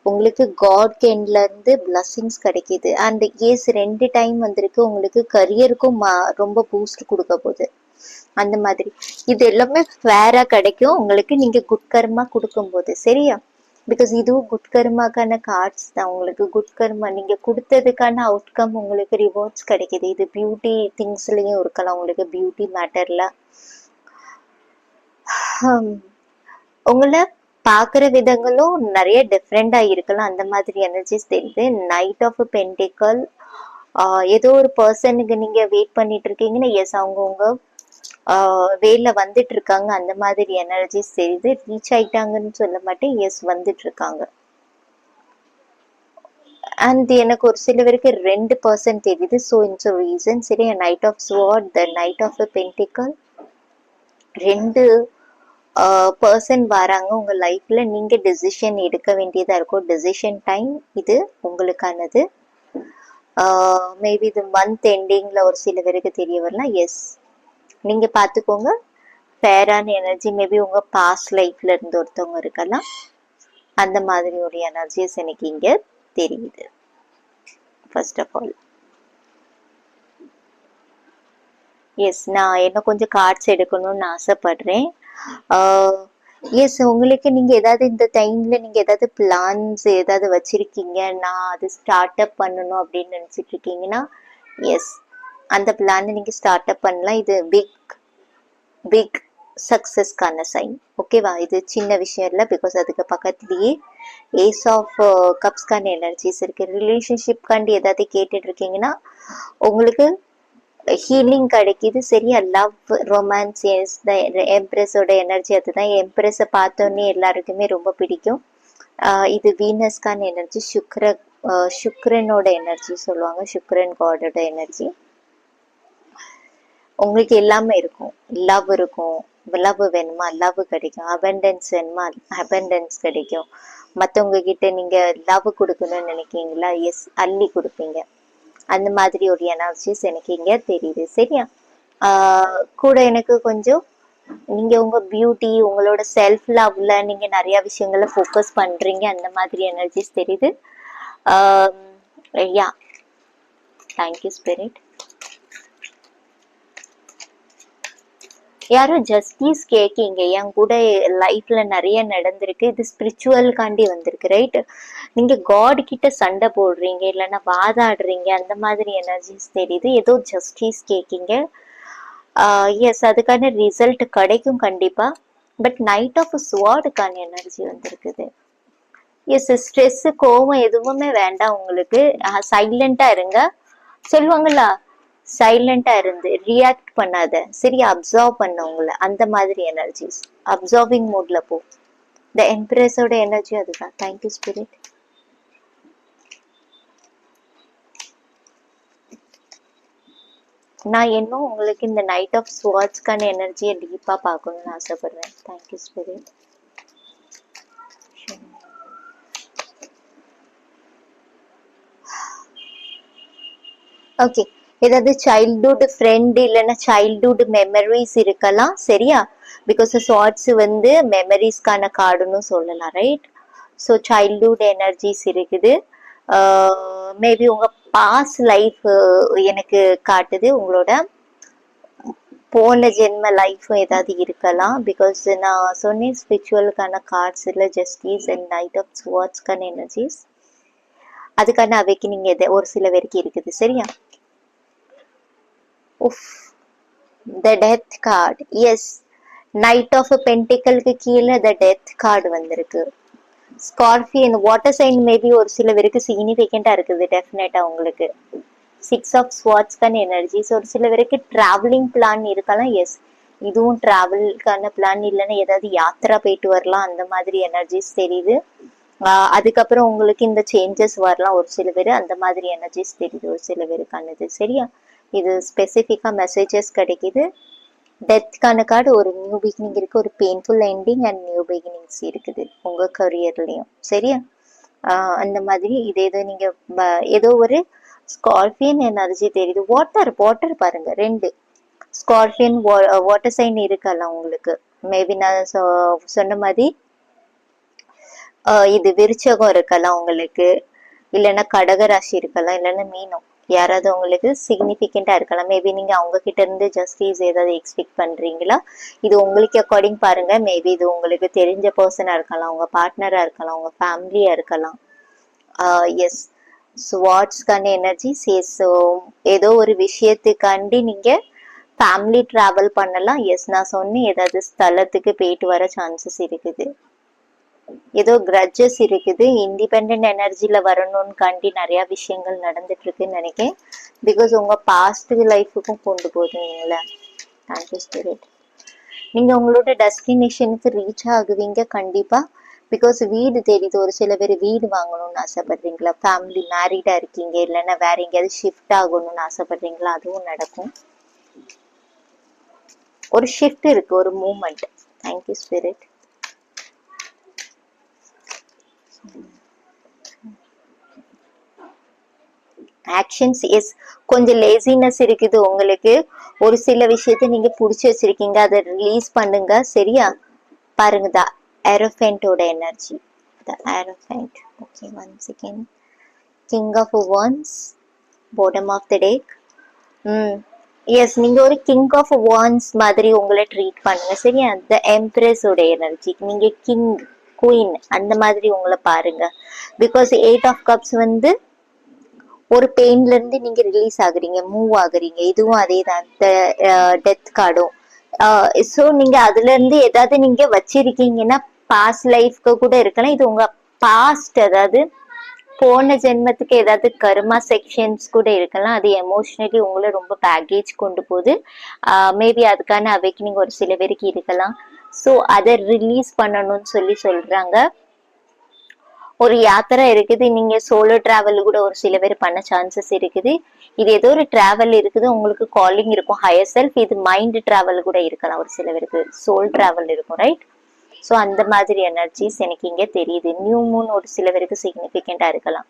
[SPEAKER 1] உங்களுக்கு காட் கேன்ல இருந்து பிளஸிங்ஸ் கிடைக்குது. அண்ட் ஏஸ் 2 டைம் வந்திருக்கு. உங்களுக்கு கரியருக்கும் ரொம்ப பூஸ்ட் கொடுக்க போகுது. அந்த மாதிரி இது எல்லாமே ஃபேரா கிடைக்கும் உங்களுக்கு, நீங்க குட் கர்மா கொடுக்கும் போது. சரியா? பிகாஸ் இதுவும் குட் கர்மாக்கான கார்ட்ஸ் தான். உங்களுக்கு குட் கர்மா நீங்க கொடுத்ததுக்கான அவுட்கம் உங்களுக்கு ரிவார்ட்ஸ் கிடைக்குது. இது பியூட்டி திங்ஸ்லயும் இருக்கலாம். உங்களுக்கு பியூட்டி மேட்டர்ல உங்களை பாக்குற விதங்களும் நிறைய டிஃப்ரெண்டா இருக்கலாம். அந்த மாதிரி எனர்ஜிஸ் தெரியுது. நைட் ஆஃப் பென்டிக்கல், ஏதோ ஒரு பர்சனுக்கு நீங்க வெயிட் பண்ணிட்டு இருக்கீங்கன்னா எஸ், அவங்க வேல வந்துட்டு இருக்காங்க, அந்த மாதிரி எனர்ஜிஸ் தெரியுது. ரீச் ஆயிட்டாங்கன்னு சொல்ல மாட்டேன், எஸ் வந்துட்டு இருக்காங்க. அண்ட் எனக்கு ஒரு சில பேருக்கு 2% தெரியுது. So it's reason. சரி, knight of sword, the knight of pentacle, 2 person வராங்க உங்க லைஃப்ல. நீங்க டெசிஷன் எடுக்க வேண்டியதா இருக்கும். டெசிஷன் டைம் இது உங்களுக்கானது. மேபி இது மந்த் எண்டிங்ல ஒரு சில பேருக்கு தெரிய வரலாம். எஸ், நீங்க பாத்துக்கோங்க. ஃபேரான எனர்ஜி மேபி உங்க பாஸ்ட் லைஃப்ல இருந்து ஒருத்தவங்க இருக்கலாம். அந்த மாதிரி ஒரு எனர்ஜிஸ் எனக்கு இங்க தெரியுது. ஃபர்ஸ்ட் ஆஃப் ஆல், எஸ், நான் என்ன கொஞ்சம் கார்ட்ஸ் எடுக்கணும்னு ஆசைப்படுறேன். எஸ், உங்களுக்கு நீங்க ஏதாவது இந்த டைம்ல நீங்க ஏதாவது பிளான்ஸ் ஏதாவது வச்சிருக்கீங்க, நான் அது ஸ்டார்ட் அப் பண்ணணும் அப்படின்னு நினைச்சிட்டு இருக்கீங்கன்னா, எஸ், அந்த பிளான் நீங்க ஸ்டார்ட் அப் பண்ணலாம். இது பிக் பிக் சக்சஸ்க்கான சைன். ஓகேவா? இது சின்ன விஷயம் இல்லை. பிகாஸ் அதுக்கு பக்கத்துலயே ஏஸ் ஆஃப் கப்ஸ்க்கான எனர்ஜிஸ் இருக்கு. ரிலேஷன்ஷிப் காண்டி ஏதாவது கேட்டுட்டு இருக்கீங்கன்னா உங்களுக்கு ஹீலிங் கிடைக்குது. சரியா? லவ், ரொமான்ஸ், எம்ப்ரெஸோட எனர்ஜி அதுதான். எம்ப்ரெஸை பார்த்தோன்னே எல்லாருக்குமே ரொம்ப பிடிக்கும். இது வீனஸ்கான எனர்ஜி, சுக்ரனோட எனர்ஜி சொல்லுவாங்க, சுக்ரன் காடோட எனர்ஜி. உங்களுக்கு எல்லாமே இருக்கும். லவ் இருக்கும், லவ் வேணுமா லவ் கிடைக்கும், அபண்டன்ஸ் வேணுமா அபண்டன்ஸ் கிடைக்கும். மற்றவங்க கிட்ட நீங்க லவ் கொடுக்கணும்னு நினைக்கிறீங்களா, எஸ், அள்ளி கொடுப்பீங்க. அந்த மாதிரி ஒரு எனர்ஜிஸ் எனக்கு இங்க தெரியுது. சரியா? கூட எனக்கு கொஞ்சம் நீங்க உங்க பியூட்டி, உங்களோட செல்ஃப் லவ்ல நீங்க நிறைய விஷயங்கள ஃபோக்கஸ் பண்றீங்க. அந்த மாதிரி எனர்ஜிஸ் தெரியுது. யா, தேங்க்யூ ஸ்பிரிட். யாரும் ஜஸ்டிஸ் கேட்கீங்க. என் கூட லைஃப்ல நிறைய நடந்திருக்கு. இது ஸ்பிரிச்சுவல் காண்டி வந்திருக்கு, ரைட்? நீங்க காட் கிட்ட சண்டை போடுறீங்க, இல்லைன்னா வாதாடுறீங்க, அந்த மாதிரி எனர்ஜிஸ் தெரியுது. ஏதோ ஜஸ்டிஸ் கேட்கீங்க. எஸ், அதுக்கான ரிசல்ட் கிடைக்கும் கண்டிப்பா. பட் நைட் ஆஃப் ஸ்வார்டுக்கான எனர்ஜி வந்திருக்குது. எஸ், ஸ்ட்ரெஸ், கோவம் எதுவுமே வேண்டாம் உங்களுக்கு. சைலண்டா இருங்க. சொல்லுவாங்களா, சைலண்டா இருந்து ரியாக்ட் பண்ணாத, சரியா? அப்சர்வ் பண்ண உங்களை. அந்த மாதிரி எனர்ஜிஸ் அப்சர்விங் மோட்ல போ. த எம்ப்ரஸோட எனர்ஜி அதுதான். Thank you spirit. நான் இன்னும் உங்களுக்கு இந்த நைட் ஆஃப் ஸ்வார்ட்ஸ்க்கான எனர்ஜியை டீப்பா பார்க்கணும்னு ஆசைப்படுறேன். Thank you spirit. ஓகே, ஏதாவது சைல்ட்ஹுட் ஃப்ரெண்ட் இல்லைன்னா சைல்ட்ஹுட் மெமரிஸ் இருக்கலாம். சரியா? பிகாஸ் ஸ்வாட்ஸ் வந்து மெமரிஸ்க்கான கார்டுன்னு சொல்லலாம், ரைட்? ஸோ சைல்ட்ஹுட் எனர்ஜிஸ் இருக்குது. மேபி உங்க பாஸ்ட் லைஃப் எனக்கு காட்டுது. உங்களோட போன ஜென்ம லைஃப் ஏதாவது இருக்கலாம். பிகாஸ் நான் சொன்னேன் ஸ்பிரிச்சுவலுக்கான கார்ட்ஸ் இல்லை, ஜஸ்டிஸ் அண்ட் நைட் ஆஃப் ஸ்வாட்ஸ்க்கான எனர்ஜிஸ். அதுக்கான அவேக்கனிங் ஒரு சில பேருக்கு இருக்குது. சரியா? The death card, yes, knight of பென்டிக்கலுக்கு கீழே த டெத் கார்டு வந்திருக்கு. ஸ்கார்பியன் வாட்டர் சைன் மேபி ஒரு சில பேருக்கு சிக்னிஃபிகண்டா இருக்குது. டெஃபினட்டா உங்களுக்கு 6 ஆஃப் ஸ்வாட்ஸ்க்கான எனர்ஜிஸ். ஒரு சில பேருக்கு டிராவலிங் பிளான் இருக்கலாம். எஸ், இதுவும் டிராவலுக்கான பிளான். இல்லைன்னா ஏதாவது யாத்திரா போயிட்டு வரலாம், அந்த மாதிரி எனர்ஜிஸ் தெரியுது. அதுக்கப்புறம் உங்களுக்கு இந்த சேஞ்சஸ் வரலாம் ஒரு சில பேர். அந்த மாதிரி எனர்ஜிஸ் தெரியுது ஒரு சில பேருக்கானது. சரியா? இது ஸ்பெசிஃபிக்கா மெசேஜஸ் கிடைக்குது. டெத்க்கான கார்டு ஒரு நியூ பிகினிங் இருக்கு, ஒரு painful ending and new beginnings இருக்குது உங்க கரியர்லயும். சரியா? அந்த மாதிரி இது ஏதோ நீங்க ஏதோ ஒரு ஸ்கார்பியன் எனர்ஜி தெரியுது. வாட்டர் பாருங்க, 2 ஸ்கார்பியன் வாட்டர் சைன் இருக்கலாம் உங்களுக்கு. மேபி நான் சொன்ன மாதிரி இது விருச்சகம் இருக்கலாம் உங்களுக்கு, இல்லைன்னா கடகராசி இருக்கலாம், இல்லைன்னா மீனம். யாராவது உங்களுக்கு சிக்னிஃபிகண்டா இருக்கலாம். மேபி நீங்க அவங்க கிட்ட இருந்து ஜஸ்டிஸ் ஏதாவது எக்ஸ்பெக்ட் பண்றீங்களா? இது உங்களுக்கு அக்கார்டிங் பாருங்க. மேபி இது உங்களுக்கு தெரிஞ்ச பர்சனா இருக்கலாம், உங்க பார்ட்னரா இருக்கலாம், உங்க ஃபேமிலியா இருக்கலாம். எஸ், ஸ்வாட்ஸ்க்கான எனர்ஜி சேஸ். ஏதோ ஒரு விஷயத்துக்காண்டி நீங்க ஃபேமிலி டிராவல் பண்ணலாம். எஸ், நான் சொன்னேன் ஏதாவது ஸ்தலத்துக்கு போயிட்டு வர சான்சஸ் இருக்குது. ஏதோ கிரட்ஜஸ் இருக்குது. இண்டிபெண்ட் எனர்ஜில வரணும்னு காண்டி நிறைய விஷயங்கள் நடந்துட்டு இருக்குன்னு நினைக்கிறேன். பிகாஸ் உங்க பாஸ்ட் லைஃபுக்கும் கொண்டு போதுங்கள. Thank you spirit. நீங்க உங்களோட டெஸ்டினேஷனுக்கு ரீச் ஆகுவீங்க கண்டிப்பா. பிகாஸ் வீடு தெரியுது, ஒரு சில பேர் வீடு வாங்கணும்னு ஆசைப்படுறீங்களா, ஃபேமிலி மேரிடா இருக்கீங்க, இல்லைன்னா வேற எங்கேயாவது ஷிஃப்ட் ஆகணும்னு ஆசைப்படுறீங்களா, அதுவும் நடக்கும். ஒரு ஷிஃப்ட் இருக்கு, ஒரு movement. Thank you spirit. Actions yes, கொஞ்சம் லேசினஸ் இருக்குது உங்களுக்கு. ஒரு சில விஷயத்த நீங்க புடிச்சு வச்சிருக்கீங்க, அதை ரிலீஸ் பண்ணுங்க. சரியா? பாருங்க, த ஏரோஃபென்ட்டோட energy. The hierophant. Okay, one second. King of wands, bottom of the deck. Yes, நீங்க ஒரு கிங் ஆஃப் வான்ஸ் மாதிரி உங்களை ட்ரீட் பண்ணுங்க. சரியா? த எம்ப்ரஸோட எனர்ஜி. நீங்க கிங், குயின் அந்த மாதிரி உங்களை பாருங்க. பிகாஸ் 8 ஆஃப் கப்ஸ் வந்து ஒரு பெயின்ல இருந்து நீங்க ரிலீஸ் ஆகுறீங்க, மூவ் ஆகுறீங்க. இதுவும் அதே தான், டெத் கார்டும். ஸோ நீங்க அதுல இருந்து ஏதாவது நீங்க வச்சிருக்கீங்கன்னா பாஸ்ட் லைஃப்க்கு கூட இருக்கலாம். இது உங்க பாஸ்ட், அதாவது போன ஜென்மத்துக்கு ஏதாவது கர்மா செக்ஷன்ஸ் கூட இருக்கலாம். அது எமோஷனலி உங்களை ரொம்ப பேக்கேஜ் கொண்டு போகுது. மேபி அதுக்கான அவேக்னிங் ஒரு சில பேருக்கு இருக்கலாம். ஸோ அதை ரிலீஸ் பண்ணணும்னு சொல்றாங்க. ஒரு யாத்திரை இருக்குது, நீங்க சோலோ டிராவல் கூட ஒரு சில பேர் பண்ண சான்சஸ் இருக்குது. இது ஏதோ ஒரு டிராவல் இருக்குது, உங்களுக்கு காலிங் இருக்கும், ஹையர் செல்ஃப். இது மைண்ட் டிராவல் கூட இருக்கலாம், ஒரு சில பேருக்கு சோல் டிராவல் இருக்கும், ரைட்? ஸோ அந்த மாதிரி எனர்ஜிஸ் எனக்கு இங்க தெரியுது. நியூ மூன் ஒரு சில பேருக்கு சிக்னிபிகண்டா இருக்கலாம்.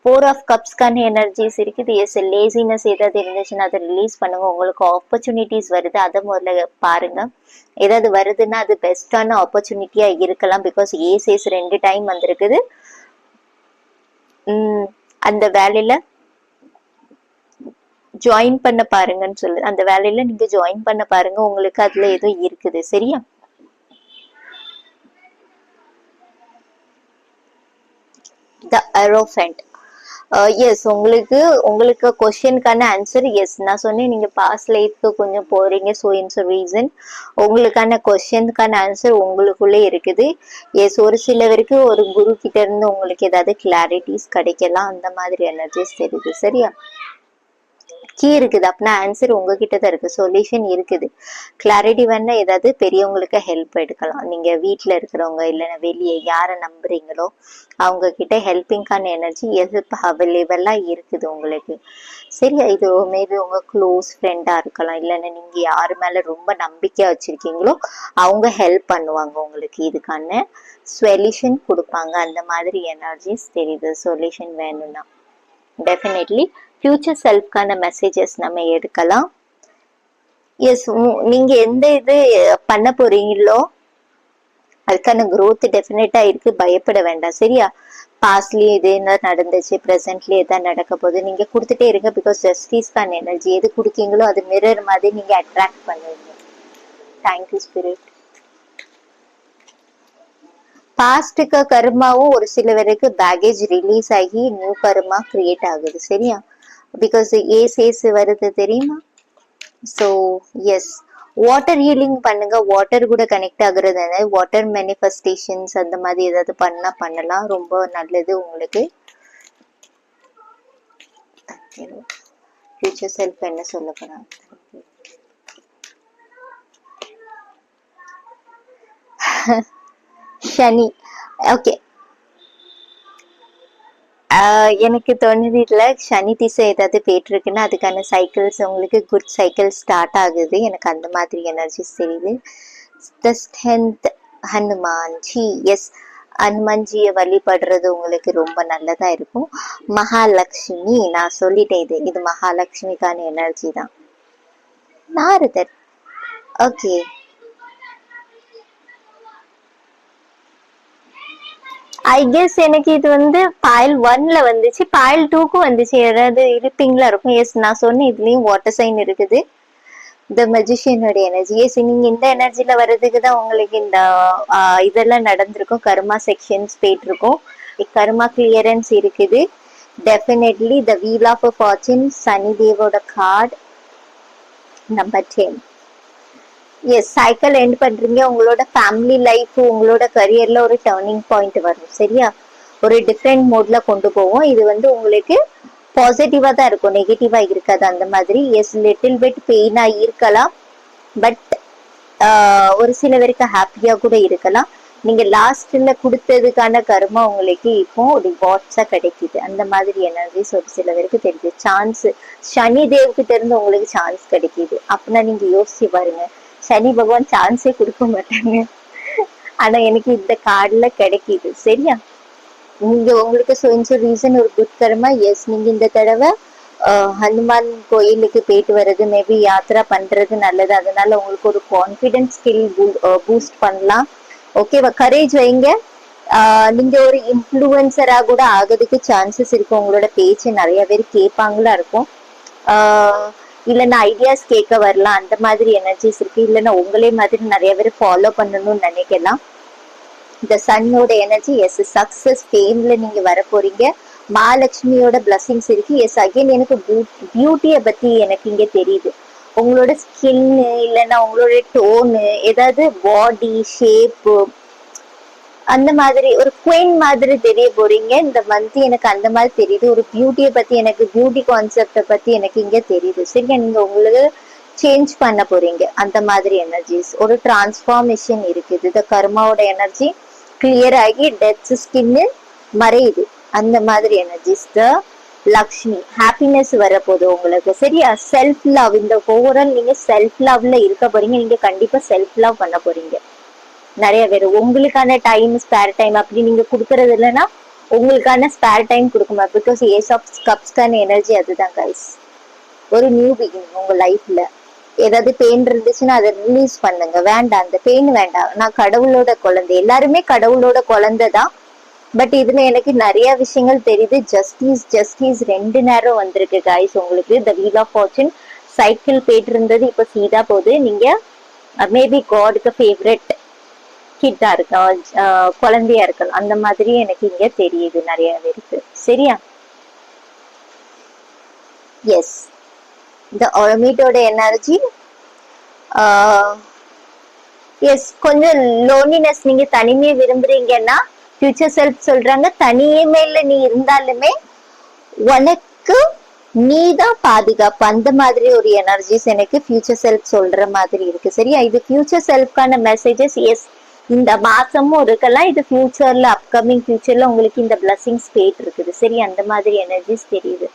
[SPEAKER 1] 4 ஆஃப் கப்ஸ்க்கான எனர்ஜிஸ் இருக்குது. எஸ், லேசினஸ் ஏதாவது இருந்துச்சுன்னா அதை ரிலீஸ் பண்ணுங்க. உங்களுக்கு ஆப்பர்ச்சுனிட்டிஸ் வருது, அதை முதல்ல பாருங்க. ஏதாவது வருதுன்னா அது பெஸ்டான ஆப்பர்ச்சுனிட்டியா இருக்கலாம். பிகாஸ் ஏசேஸ் 2 டைம் வந்திருக்குது. அந்த வேலையில ஜாயின் பண்ண பாருங்கன்னு சொல்லு. அந்த வேலையில நீங்க ஜாயின் பண்ண பாருங்க, உங்களுக்கு அதுல ஏதோ இருக்குது. சரியா? த ஏரோஃபென்ட். எஸ், உங்களுக்கு கொஸ்டினுக்கான ஆன்சர் எஸ். நான் சொன்னேன், நீங்க பாஸ்ட் லைஃப்க்கு கொஞ்சம் போறீங்க. ஸோ இன்ஸ் ரீசன் உங்களுக்கான கொஸ்டினுக்கான ஆன்சர் உங்களுக்குள்ளே இருக்குது. எஸ், ஒரு சிலவருக்கு ஒரு குரு கிட்ட இருந்து உங்களுக்கு ஏதாவது கிளாரிட்டிஸ் கிடைக்கலாம். அந்த மாதிரி எனர்ஜிஸ் தெரியுது. சரியா? கீ இருக்குது அப்படின்னா ஆன்சர் உங்ககிட்ட தான் இருக்கு, சொல்யூஷன் இருக்குது. கிளாரிட்டி வேணா ஏதாவது பெரியவங்களுக்கு ஹெல்ப் எடுக்கலாம். நீங்க வீட்டுல இருக்கிறவங்க இல்லைன்னா வெளியே யாரை நம்புறீங்களோ அவங்க கிட்ட ஹெல்பிங்கான எனர்ஜி ஹெல்ப் அவைலபிளா இருக்குது உங்களுக்கு. சரியா? இது மேபி உங்க க்ளோஸ் ஃப்ரெண்டா இருக்கலாம், இல்லைன்னா நீங்க யாரு மேல ரொம்ப நம்பிக்கையா வச்சிருக்கீங்களோ அவங்க ஹெல்ப் பண்ணுவாங்க உங்களுக்கு, இதுக்கான சொல்யூஷன் கொடுப்பாங்க. அந்த மாதிரி எனர்ஜிஸ் தெரியுது. சொல்யூஷன் வேணும்னா டெஃபினெட்லி ஃபியூச்சர் செல்ஃப்கான மெசேஜஸ் நம்ம எடுக்கலாம். எஸ், நீங்க எந்த இது பண்ண போறீங்களோ அதுக்கான growth டெஃபினட்டா இருக்கு, பயப்பட வேண்டாம். சரியா? பாஸ்ட்லயும் இது என்ன நடந்துச்சு, ப்ரெசென்ட்லயே எதாவது நடக்க போகுது, நீங்க கொடுத்துட்டே இருங்க. பிகாஸ் ஜஸ்டிஸ்கான எனர்ஜி எது கொடுக்கீங்களோ அது மிரர் மாதிரி நீங்க அட்ராக்ட் பண்ணுவீங்க. Thank you spirit. பாஸ்டுக்கு கர்மாவும் ஒரு சில பேருக்கு பேகேஜ் ரிலீஸ் ஆகி நியூ கர்மா கிரியேட் ஆகுது. சரியா? பிகாஸ் ஏஸ் வருது தெரியுமா? ஸோ எஸ், வாட்டர் ஹீலிங் பண்ணுங்க. வாட்டர் கூட கனெக்ட் ஆகுறது, வாட்டர் மேனிஃபெஸ்டேஷன்ஸ் அந்த மாதிரி ஏதாவது பண்ணலாம், ரொம்ப நல்லது உங்களுக்கு. ஃபியூச்சர் செல்ஃப் என்ன சொல்ல போறாங்க? சனி. ஓகே, எனக்கு தோணுது இதுல சனி திசை ஏதாவது போயிட்டு இருக்குன்னா அதுக்கான சைக்கிள்ஸ் உங்களுக்கு குட் சைக்கிள் ஸ்டார்ட் ஆகுது. எனக்கு அந்த மாதிரி எனர்ஜிஸ் தெரியுது. ஹனுமான்ஜி. எஸ், ஹனுமான்ஜியை வழிபடுறது உங்களுக்கு ரொம்ப நல்லதா இருக்கும். மகாலட்சுமி, நான் சொல்லிட்டேன், இது மகாலட்சுமிக்கான எனர்ஜி தான். நாரதர். ஓகே, ஐ கெஸ் எனக்கு இது வந்து பாயில் 1ல வந்துச்சு, பாயில் 2க்கும் வந்துச்சு. ஏதாவது இருப்பீங்களா இருக்கும். எஸ், நான் சொன்னேன் இதுலயும் வாட்டர் சைன் இருக்குது. த மெஜிஷியனோட எனர்ஜி. எஸ், நீங்க இந்த எனர்ஜில வர்றதுக்கு தான் உங்களுக்கு இந்த இதெல்லாம் நடந்திருக்கும். கர்மா செக்ஷன்ஸ் போயிட்டு இருக்கும், கர்மா கிளியரன்ஸ் இருக்குது. Definitely the wheel of fortune, Shani தேவோட card number 10. Yes, cycle end பண்றீங்க. உங்களோட ஃபேமிலி லைஃப், உங்களோட கரியர்ல ஒரு டர்னிங் பாயிண்ட் வரும். சரியா? ஒரு டிஃப்ரெண்ட் மோட்ல கொண்டு போவோம். இது வந்து உங்களுக்கு பாசிட்டிவா தான் இருக்கும், நெகட்டிவா இருக்காது. அந்த மாதிரி எஸ், லிட்டில் பிட் பெயினா இருக்கலாம். பட் ஒரு சில பேருக்கு ஹாப்பியா கூட இருக்கலாம். நீங்க லாஸ்ட்ல கொடுத்ததுக்கான கர்மா உங்களுக்கு இப்போ ரிவார்ட்ஸா கிடைக்குது. அந்த மாதிரி எனர்ஜிஸ் ஒரு சில பேருக்கு தெரியுது. சான்ஸ் சனி தேவ் இருந்து உங்களுக்கு சான்ஸ் கிடைக்குது. அப்படின்னா நீங்க யோசிச்சு பாருங்க, சனி பகவான் சான்ஸே கொடுக்க மாட்டாங்க, ஆனா எனக்கு இந்த கார்டுல கிடைக்குது. சரியா? நீங்க உங்களுக்கு சொந்த ரீசன் ஒரு குட் கர்மா. எஸ், நீங்க இந்த தடவை ஹனுமான் கோயிலுக்கு போயிட்டு வர்றது, மேபி யாத்திரா பண்றது நல்லது. அதனால உங்களுக்கு ஒரு கான்பிடன்ஸ் ஸ்கில் பூஸ்ட் பண்ணலாம். ஓகேவா? கரேஜ் வைங்க. நீங்க ஒரு இன்ஃப்ளூயன்சரா கூட ஆகிறதுக்கு சான்சஸ் இருக்கு. உங்களோட பேச்சு நிறைய பேர் கேட்பாங்களா இருக்கும். இல்லைன்னா ஐடியாஸ் கேட்க வரலாம். அந்த மாதிரி எனர்ஜிஸ் இருக்கு. இல்லைன்னா உங்களே மாதிரி நிறைய பேர் ஃபாலோ பண்ணணும்னு நினைக்கலாம். இந்த சன்னோட எனர்ஜி. எஸ், சக்சஸ் ஃபேம்ல நீங்க வர போறீங்க. மகாலட்சுமியோட பிளஸிங்ஸ் இருக்கு. எஸ், அகைன் எனக்கு பியூட்டியை பத்தி எனக்கு இங்க தெரியுது. உங்களோட ஸ்கின்னு இல்லைன்னா உங்களோட டோனு, ஏதாவது பாடி ஷேப்பு, அந்த மாதிரி ஒரு குயின் மாதிரி தெரிய போறீங்க இந்த மந்த். எனக்கு அந்த மாதிரி தெரியுது. ஒரு பியூட்டியை பத்தி, எனக்கு பியூட்டி கான்செப்ட பத்தி எனக்கு இங்க தெரியுது. சரிங்க? நீங்க உங்களுக்கு சேஞ்ச் பண்ண போறீங்க. அந்த மாதிரி எனர்ஜிஸ், ஒரு டிரான்ஸ்ஃபார்மேஷன் இருக்குது. இந்த கர்மாவோட எனர்ஜி கிளியர் ஆகி டெத் ஸ்கின்னு மறையுது. அந்த மாதிரி எனர்ஜிஸ். த லக்ஷ்மி ஹாப்பினஸ் வரப்போகுது உங்களுக்கு. சரியா? செல்ஃப் லவ், இந்த ஓவரால் நீங்க செல்ஃப் லவ்ல இருக்க போறீங்க. நீங்க கண்டிப்பா செல்ஃப் லவ் பண்ண போறீங்க. நிறைய பேர் உங்களுக்கான டைம், ஸ்பேர் டைம் அப்படி நீங்க கொடுக்கறது இல்லைன்னா உங்களுக்கான ஸ்பேர் டைம் கொடுக்குமா? பிகாஸ் ஏஸ் ஆஃப் கப்ஸ்க்கான எனர்ஜி அதுதான் கைஸ். ஒரு நியூ பிகினிங் உங்க லைஃப்ல. ஏதாவது பெயின் இருந்துச்சுன்னா அதை ரிலீஸ் பண்ணுங்க. வேண்டாம், அந்த பெயின் வேண்டாம். நான் கடவுளோட குழந்தை. எல்லாருமே கடவுளோட குழந்தை தான். பட் இதுல எனக்கு நிறைய விஷயங்கள் தெரியுது. ஜஸ்டிஸ் ஜஸ்டிஸ் 2 நேரம் வந்திருக்கு கைஸ் உங்களுக்கு. The wheel of fortune cycle போயிட்டு இருந்தது, இப்ப சீதா போகுது. நீங்க மேபி காடுக்கு ஃபேவரட் கிட்டா இருக்கலாம், குழந்தையா இருக்கலாம். அந்த மாதிரி எனக்கு இங்க தெரியுது நிறைய பேருக்கு. சரியா? எஸ், இந்த ஒர்மிட்டோட எனர்ஜி. எஸ், கொஞ்சம் லோன்லினஸ், நீங்க தனிமையை விரும்புறீங்கன்னா ஃபியூச்சர் செல்ஃப் சொல்றாங்க, தனிமையில நீ இருந்தாலுமே உனக்கு நீதான் பாதுகாப்பு. அந்த மாதிரி ஒரு எனர்ஜிஸ் எனக்கு ஃபியூச்சர் செல்ஃப் சொல்ற மாதிரி இருக்கு. சரியா? இது ஃபியூச்சர் செல்ஃப்கான மெசேஜஸ். எஸ், இந்த மாசமும் இருக்கலாம். இது ஃபியூச்சர்ல, அப்கமிங் ஃபியூச்சர்ல உங்களுக்கு இந்த பிளஸிங்ஸ் போயிட்டு இருக்குது. சரி? அந்த மாதிரி எனர்ஜிஸ் தெரியுது.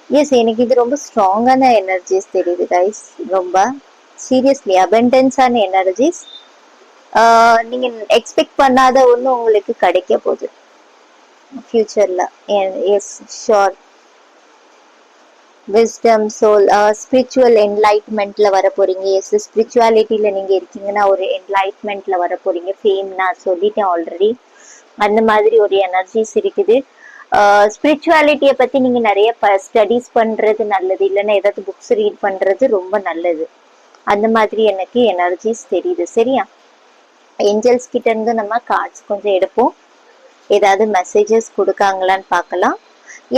[SPEAKER 1] எஸ், எனக்கு இது ரொம்ப ஸ்ட்ராங்கான எனர்ஜிஸ் தெரியுது கைஸ். ரொம்ப சீரியஸ்லி அபண்டன்ஸான எனர்ஜிஸ். நீங்க எக்ஸ்பெக்ட் பண்ணாத ஒண்ணு உங்களுக்கு கிடைக்க போகுது ஃபியூச்சர்ல. Yes, sure. Wisdom, soul, spiritual என்லைட்மெண்ட்ல வர போறீங்க. எஸ், ஸ்பிரிச்சுவாலிட்டியில நீங்க இருக்கீங்கன்னா ஒரு என்லைட்மெண்ட்ல வர போறீங்க. ஃபேம் நான் சொல்லிட்டேன் ஆல்ரெடி. அந்த மாதிரி ஒரு எனர்ஜிஸ் இருக்குது. ஸ்பிரிச்சுவாலிட்டியை பத்தி நீங்க நிறைய ஸ்டடிஸ் பண்றது நல்லது. இல்லைன்னா ஏதாவது புக்ஸ் ரீட் பண்றது ரொம்ப நல்லது. அந்த மாதிரி எனக்கு எனர்ஜிஸ் தெரியுது. சரியா? ஏஞ்சல்ஸ் கிட்ட இருந்து நம்ம கார்ட்ஸ் கொஞ்சம் எடுப்போம். ஏதாவது மெசேஜஸ் கொடுக்காங்களான்னு பார்க்கலாம்.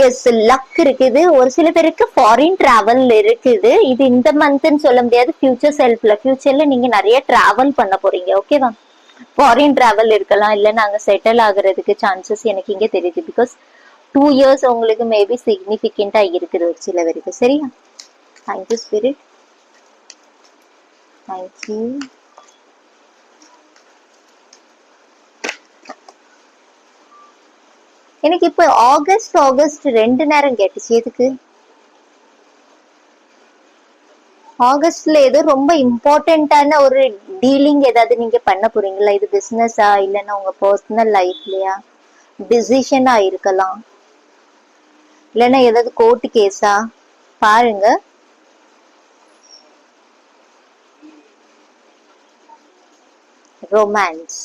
[SPEAKER 1] எஸ், லக் இருக்குது. ஒரு சில பேருக்கு ஃபாரின் டிராவல் இருக்குது. இது இந்த மந்த்ன்னு சொல்ல முடியாது. ஃபியூச்சர் செல்ஃப்ல, ஃபியூச்சர்ல நீங்க நிறைய டிராவல் பண்ண போறீங்க. ஓகேவா? ஃபாரின் டிராவல் இருக்கலாம். இல்ல நாங்க செட்டில் ஆகுறதுக்கு சான்சஸ் எனக்கு இங்க தெரியுது. பிகாஸ் 2 இயர்ஸ் உங்களுக்கு மேபி சிக்னிபிகண்டா இருக்குது ஒரு சில பேருக்கு. சரியா? Thank you spirit. தேங்க்யூ. எனக்கு இப்ப ஆகஸ்ட் 2 நேரம் கேட்டுச்சு. எதுக்கு? ஆகஸ்ட்ல ஏதோ ரொம்ப இம்பார்ட்டன்டான ஒரு டீலிங் ஏதாவது நீங்க பண்ண போறீங்களா? இது பிசினஸா இல்லைன்னா உங்க பர்சனல் லைஃப்லயா? டிசிஷனா இருக்கலாம். இல்லைன்னா ஏதாவது கோர்ட் கேஸா? பாருங்க. ரொமான்ஸ்.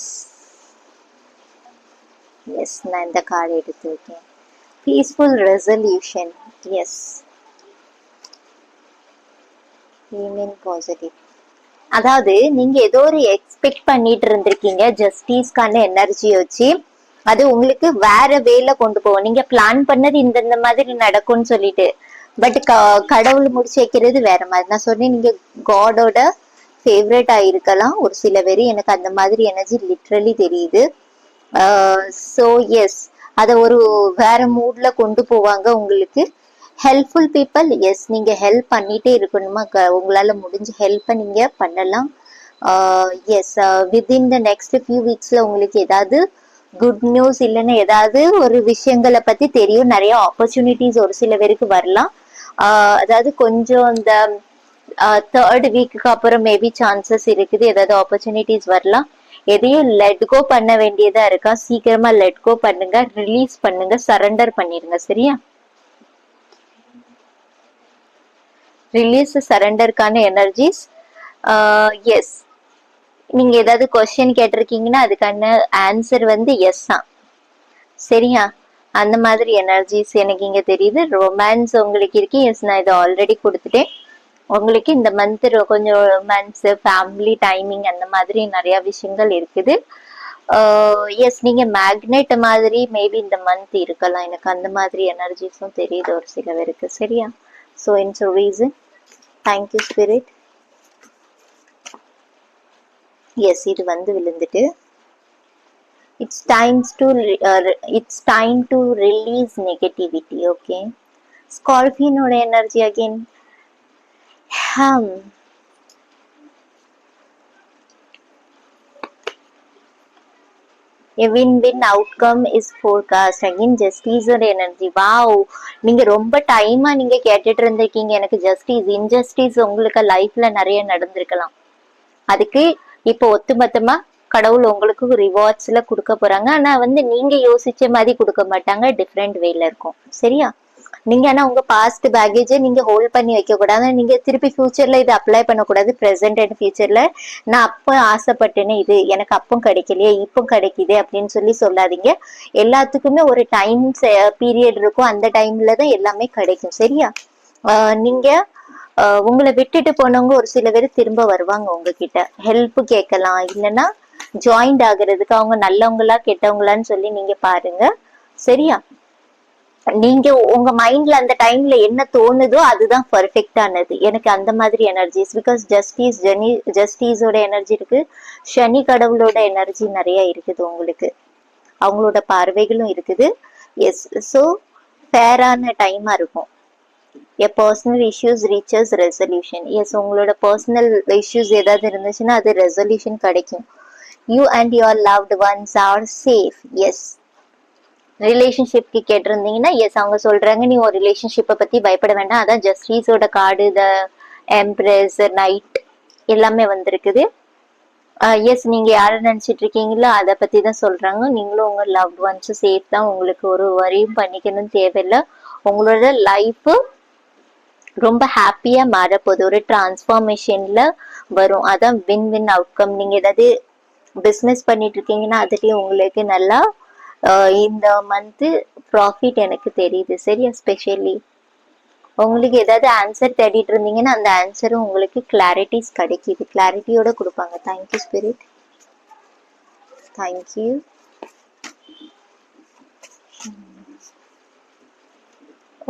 [SPEAKER 1] எஸ், நான் இந்த கார்டு எடுத்திருக்கேன். Peaceful resolution. Yes, positive. அதாவது நீங்க ஏதோ ஒரு எக்ஸ்பெக்ட் பண்ணிட்டு இருந்திருக்கீங்க ஜஸ்டிஸ்க்கான எனர்ஜி வச்சு. அது உங்களுக்கு வேற வேல கொண்டு போவோம். நீங்க பிளான் பண்ணது இந்த மாதிரி நடக்கும்னு சொல்லிட்டு, பட் கடவுள் முடிச்சு வைக்கிறது வேற மாதிரி. நான் சொன்னேன், நீங்க காடோட ஃபேவரட் ஆயிருக்கலாம் ஒரு சில பேர். எனக்கு அந்த மாதிரி எனர்ஜி லிட்ரலி தெரியுது. சோ எஸ், அத ஒரு வேற மூட்ல கொண்டு போவாங்க உங்களுக்கு. ஹெல்ப்ஃபுல் பீப்புள், எஸ், நீங்க ஹெல்ப் பண்ணிட்டே இருக்கணுமா, உங்களால முடிஞ்ச ஹெல்ப்பை நீங்க பண்ணலாம். Yes, within the next few வீக்ஸ்ல உங்களுக்கு ஏதாவது குட் நியூஸ் இல்லைன்னா ஏதாவது ஒரு விஷயங்களை பத்தி தெரியும். நிறைய ஆப்பர்ச்சுனிட்டிஸ் ஒரு சில பேருக்கு வரலாம். அதாவது கொஞ்சம் இந்த தேர்ட் வீக்குக்கு அப்புறம் மேபி சான்சஸ் இருக்குது, ஏதாவது ஆப்பர்ச்சுனிட்டிஸ் வரலாம். எதையும் லெட் கோ பண்ண வேண்டியதா இருக்கா, சீக்கிரமா லெட் கோ பண்ணுங்க, ரிலீஸ் பண்ணுங்க, சரண்டர் பண்ணிருங்க. சரியா? Release சரண்டருக்கான energies. எஸ், நீங்க ஏதாவது கொஸ்டின் கேட்டிருக்கீங்கன்னா அதுக்கான ஆன்சர் வந்து எஸ் தான். சரியா? அந்த மாதிரி எனர்ஜிஸ் எனக்கு இங்க தெரியுது. ரொமான்ஸ் உங்களுக்கு இருக்கு, எஸ், நான் இதை ஆல்ரெடி கொடுத்துட்டேன். உங்களுக்கு இந்த மந்த் கொஞ்சம் ரொமான்ஸ், ஃபேமிலி டைமிங், அந்த மாதிரி நிறைய விஷயங்கள் இருக்குது. எஸ், நீங்க மேக்னெட் மாதிரி மேபி இந்த மந்த் இருக்கலாம். எனக்கு அந்த மாதிரி எனர்ஜிஸும் தெரியுது ஒரு சில பேருக்கு. சரியா? So it's a reason. Thank you spirit. Yes, இது வந்து விழுந்துட்டு it's time to release negativity. Okay, Scorpion ஓட energy again. A win-win outcome is forecast. Again, justice or energy. Wow, நீங்க ரொம்ப டைமா நீங்க கேட்டுட்டு இருந்திருக்கீங்க எனக்கு ஜஸ்டிஸ். இன்ஜஸ்டிஸ் உங்களுக்கு லைஃப்ல நிறைய நடந்திருக்கலாம். அதுக்கு இப்போ ஒத்துமொத்தமா கடவுள் உங்களுக்கு ரிவார்ட்ஸ்ல கொடுக்க போறாங்க. ஆனா வந்து நீங்க யோசிச்ச மாதிரி கொடுக்க மாட்டாங்க, டிஃப்ரெண்ட் வேல இருக்கும். சரியா? நீங்க ஆனா உங்க பாஸ்ட் பேக்கேஜை நீங்க ஹோல்ட் பண்ணி வைக்க கூடாது. நீங்க திருப்பி ஃபியூச்சர்ல இது அப்ளை பண்ணக்கூடாது. பிரசன்ட் அண்ட் ஃபியூச்சர்ல நான் அப்போ ஆசைப்பட்டேன்னு இது எனக்கு அப்போ கிடைக்கலையே இப்போ கிடைக்குது அப்படின்னு சொல்லி சொல்லாதீங்க. எல்லாத்துக்குமே ஒரு டைம் பீரியட் இருக்கும், அந்த டைம்ல தான் எல்லாமே கிடைக்கும். சரியா? நீங்க உங்களை விட்டுட்டு போனவங்க ஒரு சில பேர் திரும்ப வருவாங்க உங்ககிட்ட, ஹெல்ப் கேட்கலாம், இல்லைன்னா ஜாயிண்ட் ஆகுறதுக்கு. அவங்க நல்லவங்களா கெட்டவங்களான்னு சொல்லி நீங்க பாருங்க. சரியா? நீங்க உங்க மைண்ட்ல அந்த டைம்ல என்ன தோணுதோ அதுதான் பர்ஃபெக்டானது. எனக்கு அந்த மாதிரி எனர்ஜிஸ், பிகாஸ் ஜஸ்டிஸோட எனர்ஜி இருக்கு, சனி கடவுளோட எனர்ஜி நிறைய இருக்குது உங்களுக்கு, அவங்களோட பார்வைகளும் இருக்குது. எஸ், ஸோ ஃபேரான டைமா இருக்கும். A personal issues reaches resolution. Yes, உங்களோட பர்சனல் இஷ்யூஸ் ஏதாவது இருந்துச்சுன்னா அது ரெசல்யூஷன் கிடைக்கும். You and your loved ones are safe. Yes, ரிலேஷன்ஷிப்க்கு கேட்டிருந்தீங்கன்னா எஸ், அவங்க சொல்றாங்க நீ ஒரு ரிலேஷன்ஷிப்பை பத்தி பயப்பட வேண்டாம். அதான் ஜஸ்டிஸோட கார்டு, த எம்ப்ரஸ், நைட் எல்லாமே வந்திருக்குது. எஸ், நீங்க யாரை நினைச்சிட்டு இருக்கீங்களோ அதை பத்தி தான் சொல்றாங்க. நீங்களும் உங்க லவ்ட் ஒன்ஸும் சேஃப் தான், உங்களுக்கு ஒரு வரியும் பண்ணிக்கணும்னு தேவையில்லை. உங்களோட லைஃப் ரொம்ப ஹாப்பியா மாறப்போகுது, ஒரு டிரான்ஸ்ஃபார்மேஷன்ல வரும். அதான் வின் வின் அவுட்கம். நீங்க ஏதாவது பிஸ்னஸ் பண்ணிட்டு இருக்கீங்கன்னா அதுலயும் உங்களுக்கு நல்லா இந்த மந்த் ப்ராஃபிட் எனக்கு தெரியுது. சரி, எஸ்பெஷலி உங்களுக்கு ஏதாவது ஆன்சர் தேடிட்டு இருந்தீங்கன்னா அந்த ஆன்சரும் உங்களுக்கு கிளாரிட்டிஸ் கிடைக்குது, கிளாரிட்டியோட கொடுப்பாங்க. Thank you spirit, thank you.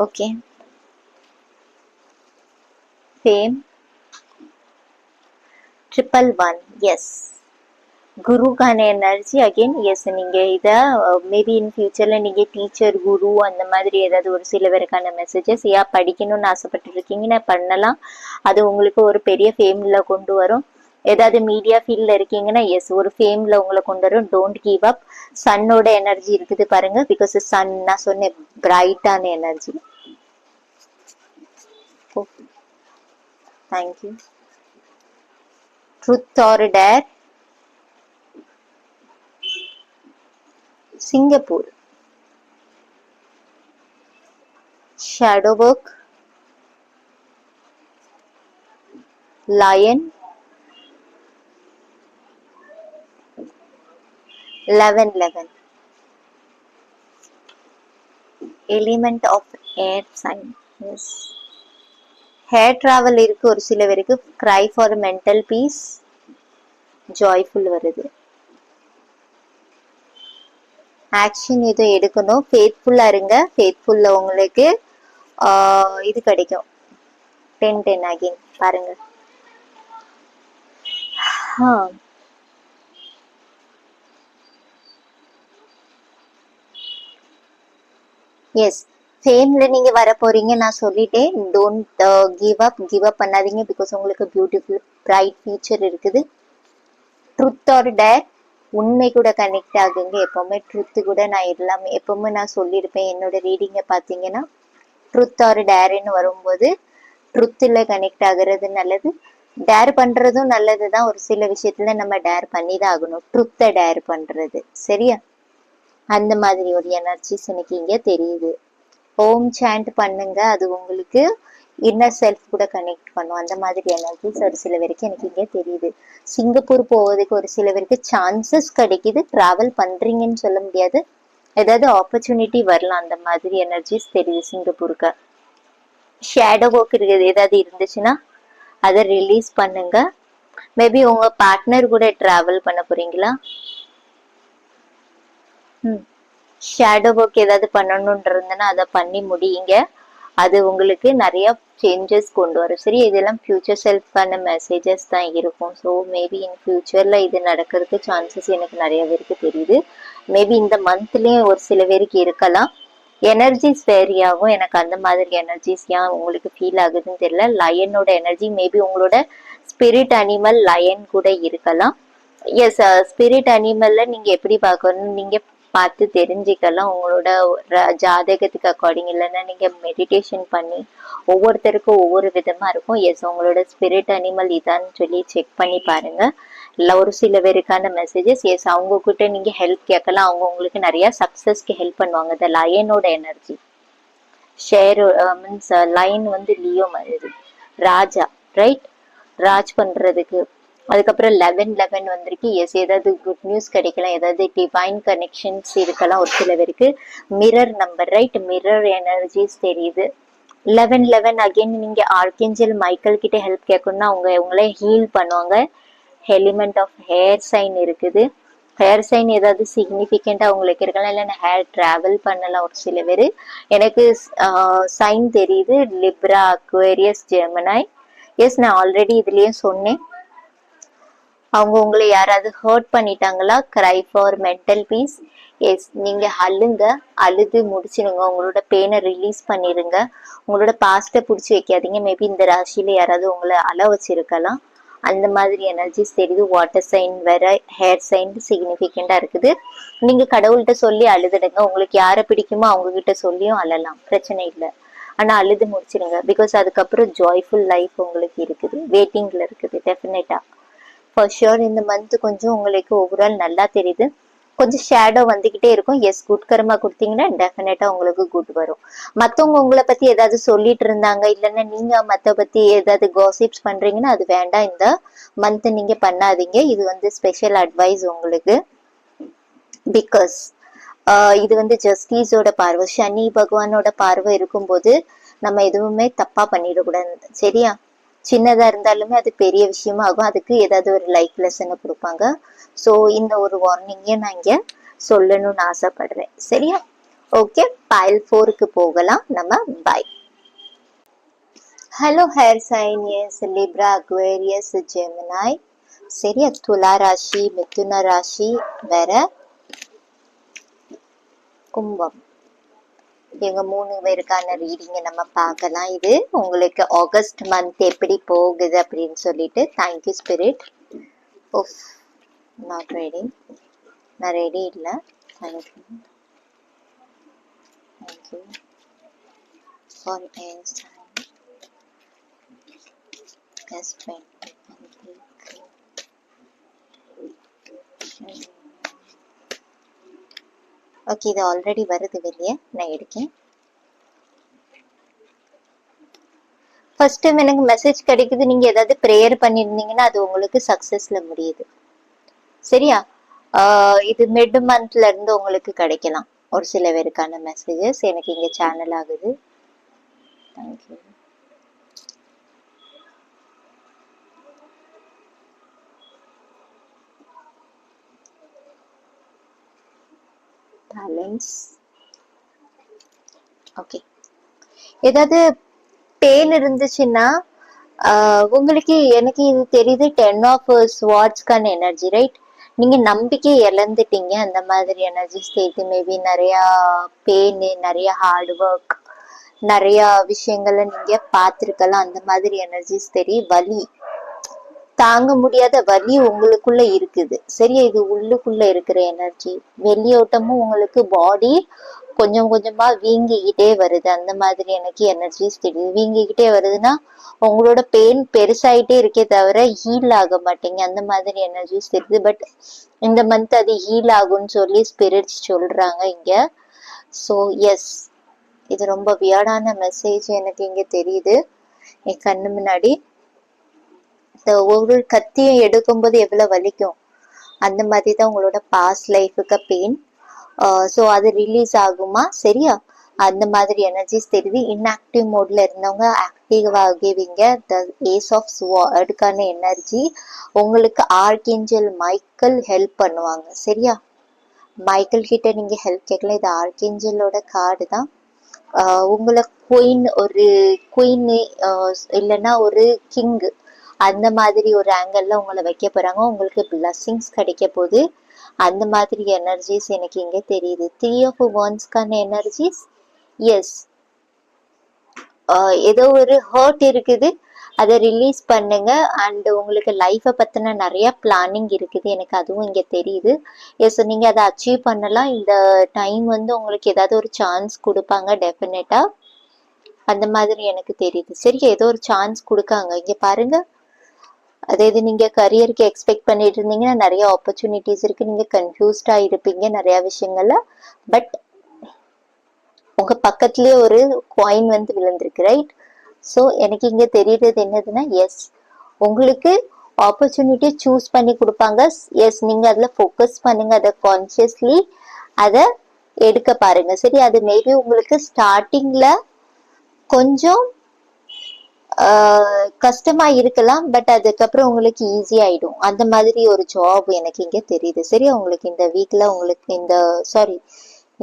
[SPEAKER 1] Okay, fame 111. Yes, குருக்கான எனர்ஜி அகைன். எஸ், நீங்க இத மேபி இன் ஃபியூச்சர்ல நீங்க டீச்சர், குரு அந்த மாதிரி ஏதாவது ஒரு சில பேருக்கான மெசேஜஸ் படிக்கணும்னு ஆசைப்பட்டு இருக்கீங்கன்னா பண்ணலாம். அது உங்களுக்கு ஒரு பெரிய ஃபேம்ல கொண்டு வரும். ஏதாவது மீடியா ஃபீல்ட்ல இருக்கீங்கன்னா எஸ், ஒரு ஃபேம்ல உங்களை கொண்டு வரும். Don't give up. சன்னோட எனர்ஜி இருக்குது பாருங்க, பிகாஸ் சன் நான் சொன்னேன் பிரைட்டான energy. Thank you. Truth or dare, Singapore. Shadow work, Lion, 1111. Element of air sign. Yes. Hair travel இருக்கு ஒரு சில பேருக்கு. Cry for mental peace, joyful வருது. ஆக்ஷன் இதை எடுக்கணும், ஃபேத்ஃபுல்லா இருங்க. ஃபேத்ஃபுல்ல உங்களுக்கு இது கிடைக்கும். 10-10 அகைன் பாருங்க. எஸ், ஃபேம்ல நீங்க வர போறீங்க நான் சொல்லிட்டேன். டோன்ட் கிவ் அப் பண்ணாதீங்க. பிகாஸ் உங்களுக்கு பியூட்டிஃபுல் பிரைட் ஃபியூச்சர் இருக்குது. ட்ருத் ஆர் டேர், உண்மை கூட கனெக்ட் ஆகுங்க. எப்பவுமே ட்ருத்து கூட நான் எல்லாமே எப்பவுமே நான் சொல்லியிருப்பேன். என்னோட ரீடிங்கை பார்த்தீங்கன்னா ட்ருத் ஆர் டேர்ன்னு வரும்போது ட்ருத்தில் கனெக்ட் ஆகுறது நல்லது, டேர் பண்றதும் நல்லதுதான். ஒரு சில விஷயத்துல நம்ம டேர் பண்ணி தான் ஆகணும், ட்ருத்தை டேர் பண்றது. சரியா? அந்த மாதிரி ஒரு எனர்ஜிஸ் எனக்கு இங்க தெரியுது. ஓம் சாண்ட் பண்ணுங்க, அது உங்களுக்கு இன்னர் செல்ஃப் கூட கனெக்ட் பண்ணும். அந்த மாதிரி எனர்ஜிஸ் ஒரு சில பேருக்கு எனக்கு இங்க தெரியுது. சிங்கப்பூர் போவதுக்கு ஒரு சில பேருக்கு சான்சஸ் கிடைக்குது. டிராவல் பண்றீங்கன்னு சொல்ல முடியாது, ஏதாவது ஆப்பர்ச்சுனிட்டி வரலாம். அந்த மாதிரி எனர்ஜிஸ் தெரியுது சிங்கப்பூருக்கு. ஷேடோ ஒர்க் இருக்குது ஏதாவது இருந்துச்சுன்னா அதை ரிலீஸ் பண்ணுங்க. மேபி உங்க பார்ட்னர் கூட டிராவல் பண்ண போறீங்களா? ஷேடோ ஒர்க் ஏதாவது பண்ணணும்ன்றதுன்னா அதை பண்ணி முடியுங்க. அது உங்களுக்கு நிறைய சேஞ்சஸ் கொண்டு வரும். சரி, இதெல்லாம் ஃபியூச்சர் செல்ஃப்கான மெசேஜஸ் தான் இருக்கும். ஸோ மேபி இன் ஃபியூச்சர்ல இது நடக்கிறதுக்கு சான்சஸ் எனக்கு நிறைய பேருக்கு தெரியுது. மேபி இந்த மந்த்லயும் ஒரு சில பேருக்கு இருக்கலாம். எனர்ஜிஸ் வேரியாகும். எனக்கு அந்த மாதிரி எனர்ஜிஸ் ஏன் உங்களுக்கு ஃபீல் ஆகுதுன்னு தெரியல. லயனோட எனர்ஜி, மேபி உங்களோட ஸ்பிரிட் அனிமல் லயன் கூட இருக்கலாம். எஸ், ஸ்பிரிட் அனிமல்ல நீங்க எப்படி பார்க்கணும் நீங்க பார்த்து தெரிஞ்சுக்கலாம். உங்களோட ஜாதகத்துக்கு அக்கார்டிங், இல்லைன்னா நீங்க மெடிடேஷன் பண்ணி ஒவ்வொருத்தருக்கும் ஒவ்வொரு விதமா இருக்கும். எஸ், உங்களோட ஸ்பிரிட் அனிமல் இதான்னு சொல்லி செக் பண்ணி பாருங்க. இல்லை ஒரு சில பேருக்கான மெசேஜஸ். எஸ், அவங்க கிட்ட நீங்க ஹெல்ப் கேட்கலாம். அவங்க உங்களுக்கு நிறைய சக்சஸ்க்கு ஹெல்ப் பண்ணுவாங்க. இந்த லயனோட எனர்ஜி ஷேர் மீன்ஸ் லைன் வந்து லியோ மாதிரி ராஜா, ரைட்? ராஜ் பண்றதுக்கு. அதுக்கப்புறம் 11 வந்திருக்கு. எஸ், ஏதாவது குட் நியூஸ் கிடைக்கலாம், ஏதாவது டிவைன் கனெக்ஷன்ஸ் இருக்கலாம் ஒரு சில பேருக்கு. Mirror number, right? Mirror energies தெரியுது. 11 அகைன் நீங்க ஆர்கேஞ்சல் மைக்கேல் கிட்ட ஹெல்ப் கேட்கணும்னா அவங்க உங்களை ஹீல் பண்ணுவாங்க. எலிமெண்ட் ஆஃப் ஹேர் சைன் இருக்குது. ஹேர் சைன் ஏதாவது சிக்னிஃபிகண்டா உங்களுக்கு இருக்கலாம், இல்லைன்னா ஹேர் டிராவல் பண்ணலாம் ஒரு சில பேர். எனக்கு சைன் தெரியுது லிப்ரா, அக்வேரியஸ், ஜெமினாய். எஸ், நான் ஆல்ரெடி இதுலயும் சொன்னேன். அவங்க உங்களை யாராவது ஹர்ட் பண்ணிட்டாங்களா? Cry for mental peace. Yes, நீங்க அழுங்க, அழுது முடிச்சிருங்க, உங்களோட பெயினை ரிலீஸ் பண்ணிருங்க. உங்களோட பாஸ்ட்டை பிடிச்சி வைக்காதீங்க. மேபி இந்த ராசியில யாராவது உங்களை அழ வச்சிருக்கலாம். அந்த மாதிரி எனர்ஜிஸ் தெரியுது. வாட்டர் சைன் வேற, ஹேர் சைன் சிக்னிஃபிகண்டா இருக்குது. நீங்க கடவுள்கிட்ட சொல்லி அழுதுடுங்க. உங்களுக்கு யாரை பிடிக்குமோ அவங்க கிட்ட சொல்லியும் அழலாம், பிரச்சனை இல்லை. ஆனா அழுது முடிச்சிருங்க. பிகாஸ் அதுக்கப்புறம் ஜாய்ஃபுல் லைஃப் உங்களுக்கு இருக்குது, வெயிட்டிங்ல இருக்குது. டெஃபினட்டா ஃபார் ஷுர் இந்த மந்த் கொஞ்சம் உங்களுக்கு ஓவரால் நல்லா தெரியுது. கொஞ்சம் ஷேடோ வந்துகிட்டே இருக்கும். எஸ், குட் கர்மா கொடுத்தீங்கன்னா டெஃபினட்டா உங்களுக்கு குட் வரும். மத்தவங்க உங்களை பத்தி ஏதாவது சொல்லிட்டு இருந்தாங்க, இல்லைன்னா நீங்க மத்த பத்தி ஏதாவது காசிப்ஸ் பண்றீங்கன்னா அது வேண்டாம். இந்த மந்த் நீங்க பண்ணாதீங்க. இது வந்து ஸ்பெஷல் அட்வைஸ் உங்களுக்கு. பிகாஸ் இது வந்து ஜஸ்டிஸோட பார்வை, சனி பகவானோட பார்வை இருக்கும்போது நம்ம எதுவுமே தப்பா பண்ணிடக்கூடாது. சரியா? சின்னதா இருந்தாலுமே அது பெரிய விஷயமா ஆகும். அதுக்கு ஏதாவது ஒரு லைஃப் லெசனை கொடுப்பாங்க. ஸோ இந்த ஒரு வார்னிங்கையும் நான் இங்க சொல்லணும்னு ஆசைப்படுறேன். சரியா? ஓகே, பைல் 4க்கு போகலாம் நம்ம. Bye. Hello hair sign. Yes, Libra, Aquarius, Gemini. சரியா? துலா ராசி, மிதுன ராசி வேற, கும்பம். இவங்க 3 பேருக்கான ரீடிங்கை நம்ம பார்க்கலாம். இது உங்களுக்கு ஆகஸ்ட் மந்த் எப்படி போகுது அப்படின்னு சொல்லிட்டு. Thank you spirit. Off, not ready. நான் ரெடி இல்லை. தேங்க்யூ ஃபார் ஓகே, இது ஆல்ரெடி வருது வெளியே, நான் எடுக்கேன். ஃபர்ஸ்ட் டைம் எனக்கு மெசேஜ் கிடைக்குது, நீங்க ஏதாவது ப்ரேயர் பண்ணிருந்தீங்கன்னா அது உங்களுக்கு சக்சஸ்ல முடியுது. சரியா? இது மிட் மந்த்ல இருந்து உங்களுக்கு கிடைக்கலாம் ஒரு சில பேருக்கான மெசேஜஸ். எனக்கு இங்க சேனல் ஆகுது. தேங்க்யூ. பேலன்ஸ். ஓகே, ஏதாவது பெயின் இருந்துச்சுன்னா உங்களுக்கு எனக்கு இது தெரியுது 10 ஆஃப் ஸ்வார்ட்ஸ்க்கான எனர்ஜி, ரைட்? நீங்க நம்பிக்கை இழந்துட்டீங்க, அந்த மாதிரி எனர்ஜிஸ் தெரியுது. மேபி நிறைய பெயின், நிறைய ஹார்ட் ஒர்க், நிறைய விஷயங்களை நீங்க பார்த்திருக்கலாம். அந்த மாதிரி எனர்ஜிஸ் தெரியும். வலி, தாங்க முடியாத வலி உங்களுக்குள்ள இருக்குது சரியா. இது உள்ளுக்குள்ள இருக்கிற எனர்ஜி. வெளியோட்டமும் உங்களுக்கு பாடி கொஞ்சம் கொஞ்சமா வீங்கிக்கிட்டே வருது. அந்த மாதிரி எனக்கு எனர்ஜிஸ் தெரியுது. வீங்கிக்கிட்டே வருதுன்னா உங்களோட பெயின் பெருசாயிட்டே இருக்கே தவிர ஹீல் ஆக மாட்டீங்க. அந்த மாதிரி எனர்ஜிஸ் தெரியுது. பட் இந்த மந்த் அது ஹீல் ஆகும்னு சொல்லி ஸ்பிரிட்ஸ் சொல்றாங்க இங்க. ஸோ எஸ், இது ரொம்ப வியர்டான மெசேஜ் எனக்கு இங்க தெரியுது என் கண்ணு முன்னாடி. ஒவ்வொரு கத்தியும் எடுக்கும்போது எவ்வளவு வலிக்கும், அந்த மாதிரி தான் உங்களோட பாஸ்ட் லைஃபுக்கு பெயின். ஸோ அது ரிலீஸ் ஆகுமா சரியா. அந்த மாதிரி எனர்ஜிஸ் தெரியுது. இன்ஆக்டிவ் மோட்ல இருந்தவங்க ஆக்டிவ் ஆகிவிங்க. த ஏஸ் ஆஃப் ஸ்வார்டுக்கான எனர்ஜி உங்களுக்கு ஆர்கேஞ்சல் மைக்கேல் ஹெல்ப் பண்ணுவாங்க சரியா. மைக்கேல் கிட்ட நீங்க ஹெல்ப் கேட்கல. இது ஆர்கேஞ்சலோட கார்டு தான். உங்களை குயின், ஒரு குயின் இல்லைன்னா ஒரு கிங், அந்த மாதிரி ஒரு ஆங்கிள் உங்களை வைக்க போறாங்க. உங்களுக்கு பிளஸ்ஸிங்ஸ் கிடைக்க போகுது. அந்த மாதிரி எனர்ஜிஸ் எனக்கு இங்க தெரியுது. 3 of Wandsக்கான எனர்ஜிஸ். எஸ், ஏதோ ஒரு ஹர்ட் இருக்குது, அதை ரிலீஸ் பண்ணுங்க. அண்ட் உங்களுக்கு லைஃப்பை பத்தின நிறைய பிளானிங் இருக்குது, எனக்கு அதுவும் இங்க தெரியுது. எஸ், நீங்க அதை அச்சீவ் பண்ணலாம். இந்த டைம் வந்து உங்களுக்கு ஏதாவது ஒரு சான்ஸ் கொடுப்பாங்க டெஃபினட்டா. அந்த மாதிரி எனக்கு தெரியுது சரி. ஏதோ ஒரு சான்ஸ் கொடுக்காங்க இங்க பாருங்க. அதே இது நீங்க கரியருக்கு எக்ஸ்பெக்ட் பண்ணிட்டு இருந்தீங்கன்னா நிறைய ஆப்பர்ச்சுனிட்டிஸ் இருக்கு. நீங்க கன்ஃபியூஸ்டா இருப்பீங்க நிறைய விஷயங்கள்ல. பட் உங்க பக்கத்துலயே ஒரு காயின் வந்து விழுந்திருக்கு ரைட். ஸோ எனக்கு இங்க தெரியுறது என்னதுன்னா, எஸ், உங்களுக்கு ஆப்பர்ச்சுனிட்டி சூஸ் பண்ணி கொடுப்பாங்க. எஸ், நீங்க அதுல ஃபோக்கஸ் பண்ணுங்க. அதை கான்சியஸ்லி அதை எடுக்க பாருங்க சரி. அது மேபி உங்களுக்கு ஸ்டார்டிங்ல கொஞ்சம் கஷ்டமா இருக்கலாம், பட் அதுக்கப்புறம் உங்களுக்கு ஈஸி ஆயிடும். அந்த மாதிரி ஒரு ஜாப் எனக்கு இங்க தெரியுது சரியா. உங்களுக்கு இந்த வீக்ல, உங்களுக்கு இந்த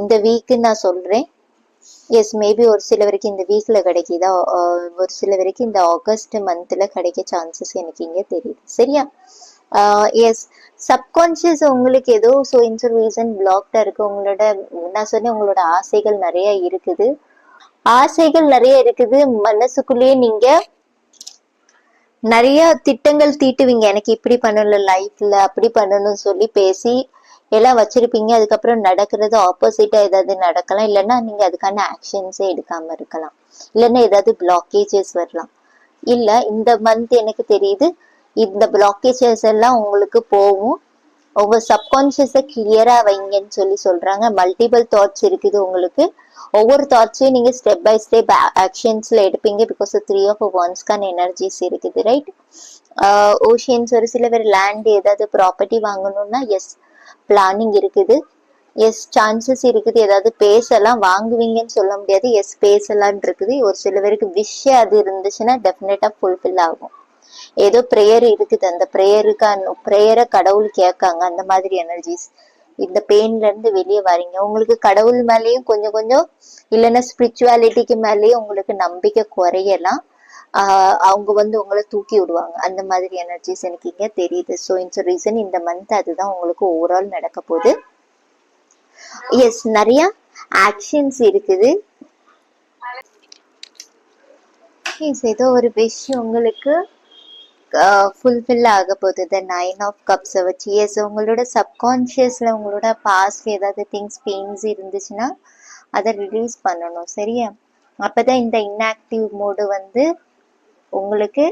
[SPEAKER 1] இந்த வீக்கு நான் சொல்றேன். எஸ், மேபி ஒரு சில வரைக்கும் இந்த வீக்ல கிடைக்குதா, ஒரு சில வரைக்கும் இந்த ஆகஸ்ட் மந்த்ல கிடைக்க சான்சஸ் எனக்கு இங்க தெரியுது சரியா. எஸ், சப்கான்சியஸ் உங்களுக்கு ஏதோ ரீசன் பிளாக்டா இருக்கு. உங்களோட, நான் சொன்னேன் உங்களோட ஆசைகள் நிறைய இருக்குது. ஆசைகள் நிறைய இருக்குது மனசுக்குள்ளேயே. நீங்க நிறைய திட்டங்கள் தீட்டுவீங்க. எனக்கு இப்படி பண்ணணும் லைஃப்ல, அப்படி பண்ணணும்னு சொல்லி பேசி எல்லாம் வச்சிருப்பீங்க. அதுக்கப்புறம் நடக்கிறது ஆப்போசிட்டா ஏதாவது நடக்கலாம். இல்லைன்னா நீங்க அதுக்கான ஆக்ஷன்ஸே எடுக்காம இருக்கலாம். இல்லைன்னா ஏதாவது பிளாக்கேஜஸ் வரலாம். இல்ல, இந்த மந்த் எனக்கு தெரியுது இந்த பிளாக்கேஜஸ் எல்லாம் உங்களுக்கு போகும். உங்க சப்கான்சியஸை கிளியரா வைங்கன்னு சொல்லி சொல்றாங்க. மல்டிபிள் தாட்ஸ் இருக்குது உங்களுக்கு. ஒவ்வொரு தாட்ஸையும் நீங்க ஸ்டெப் பை ஸ்டெப் ஆக்ஷன்ஸ்ல எடுப்பீங்க. பிகாஸ் 3 of Wandsக்கான எனர்ஜிஸ் இருக்குது ரைட். ஓஷியன்ஸ், ஒரு சில பேர் லேண்ட் ஏதாவது ப்ராப்பர்ட்டி வாங்கணும்னா எஸ், பிளானிங் இருக்குது. எஸ், சான்சஸ் இருக்குது. ஏதாவது பேசலாம், வாங்குவீங்கன்னு சொல்ல முடியாது. எஸ், பேசலான் இருக்குது. ஒரு சில பேருக்கு விஷ் அது இருந்துச்சுன்னா டெஃபினட்டா ஃபுல்ஃபில் ஆகும். ஏதோ ப்ரேயர் இருக்குது, அந்த ப்ரேயரை கடவுள் கேட்காங்க. அந்த மாதிரி எனர்ஜிஸ். இந்த பெயின்ல இருந்து வெளியே வரீங்க. உங்களுக்கு கடவுள் மேலேயும் கொஞ்சம் கொஞ்சம், இல்லைன்னா ஸ்பிரிச்சுவாலிட்டிக்கு மேலேயும் உங்களுக்கு நம்பிக்கை குறையலாம். அவங்க வந்து உங்களை தூக்கி விடுவாங்க. அந்த மாதிரி எனர்ஜிஸ் எனக்கு இங்க தெரியுது. ஸோ இந்த ரீசன் இந்த மந்த் அதுதான் உங்களுக்கு ஓவரால் நடக்க போகுது. எஸ், நிறைய ஆக்ஷன்ஸ் இருக்குது. ஏதோ ஒரு விஷயம் உங்களுக்கு ஃபுல்ஃபில் ஆக போகுது. த 9 of Cups வச்சு. எஸ், உங்களோட சப்கான்ஷியஸ்ல உங்களோட பாஸ்ட் ஏதாவது திங்ஸ் பெயின்ஸ் இருந்துச்சுன்னா அதை ரிலீஸ் பண்ணணும் சரியா. அப்பதான் இந்த இன்ஆக்டிவ் மோடு வந்து உங்களுக்கு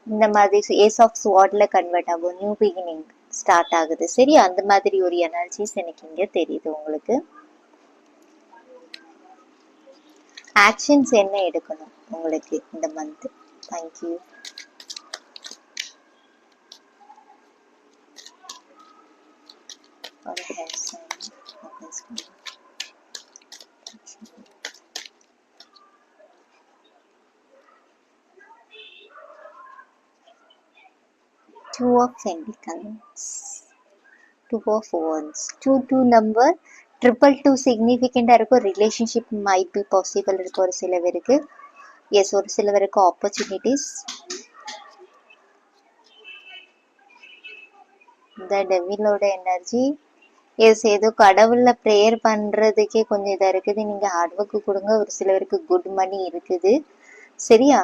[SPEAKER 1] இந்த மாதிரி ஏஸ் ஆஃப் ஸ்வார்ட்ல கன்வெர்ட் ஆகும். நியூ பிகினிங் ஸ்டார்ட் ஆகுது சரியா. அந்த மாதிரி ஒரு எனர்ஜிஸ் எனக்கு இங்க தெரியுது. உங்களுக்கு ஆக்ஷன்ஸ் என்ன எடுக்கணும் உங்களுக்கு இந்த month. Thank you. Two of Pentacles, Two of Wands, 2 number, 222 சிக்னிஃபிகண்டா இருக்கும். ரிலேஷன்ஷிப் மைட் பி பாசிபிள் இருக்கு ஒரு சில பேருக்கு. எஸ், ஒரு சில பேருக்கு ஆப்பர்ச்சுனிட்டிஸ். இந்த டெவிலோட எனர்ஜி எஸ், ஏதோ கடவுள்ல ப்ரேயர் பண்றதுக்கே கொஞ்சம் இதா இருக்குது. நீங்க ஹார்ட் ஒர்க் கொடுங்க. ஒரு சிலருக்கு குட் மணி இருக்குது. சரியா?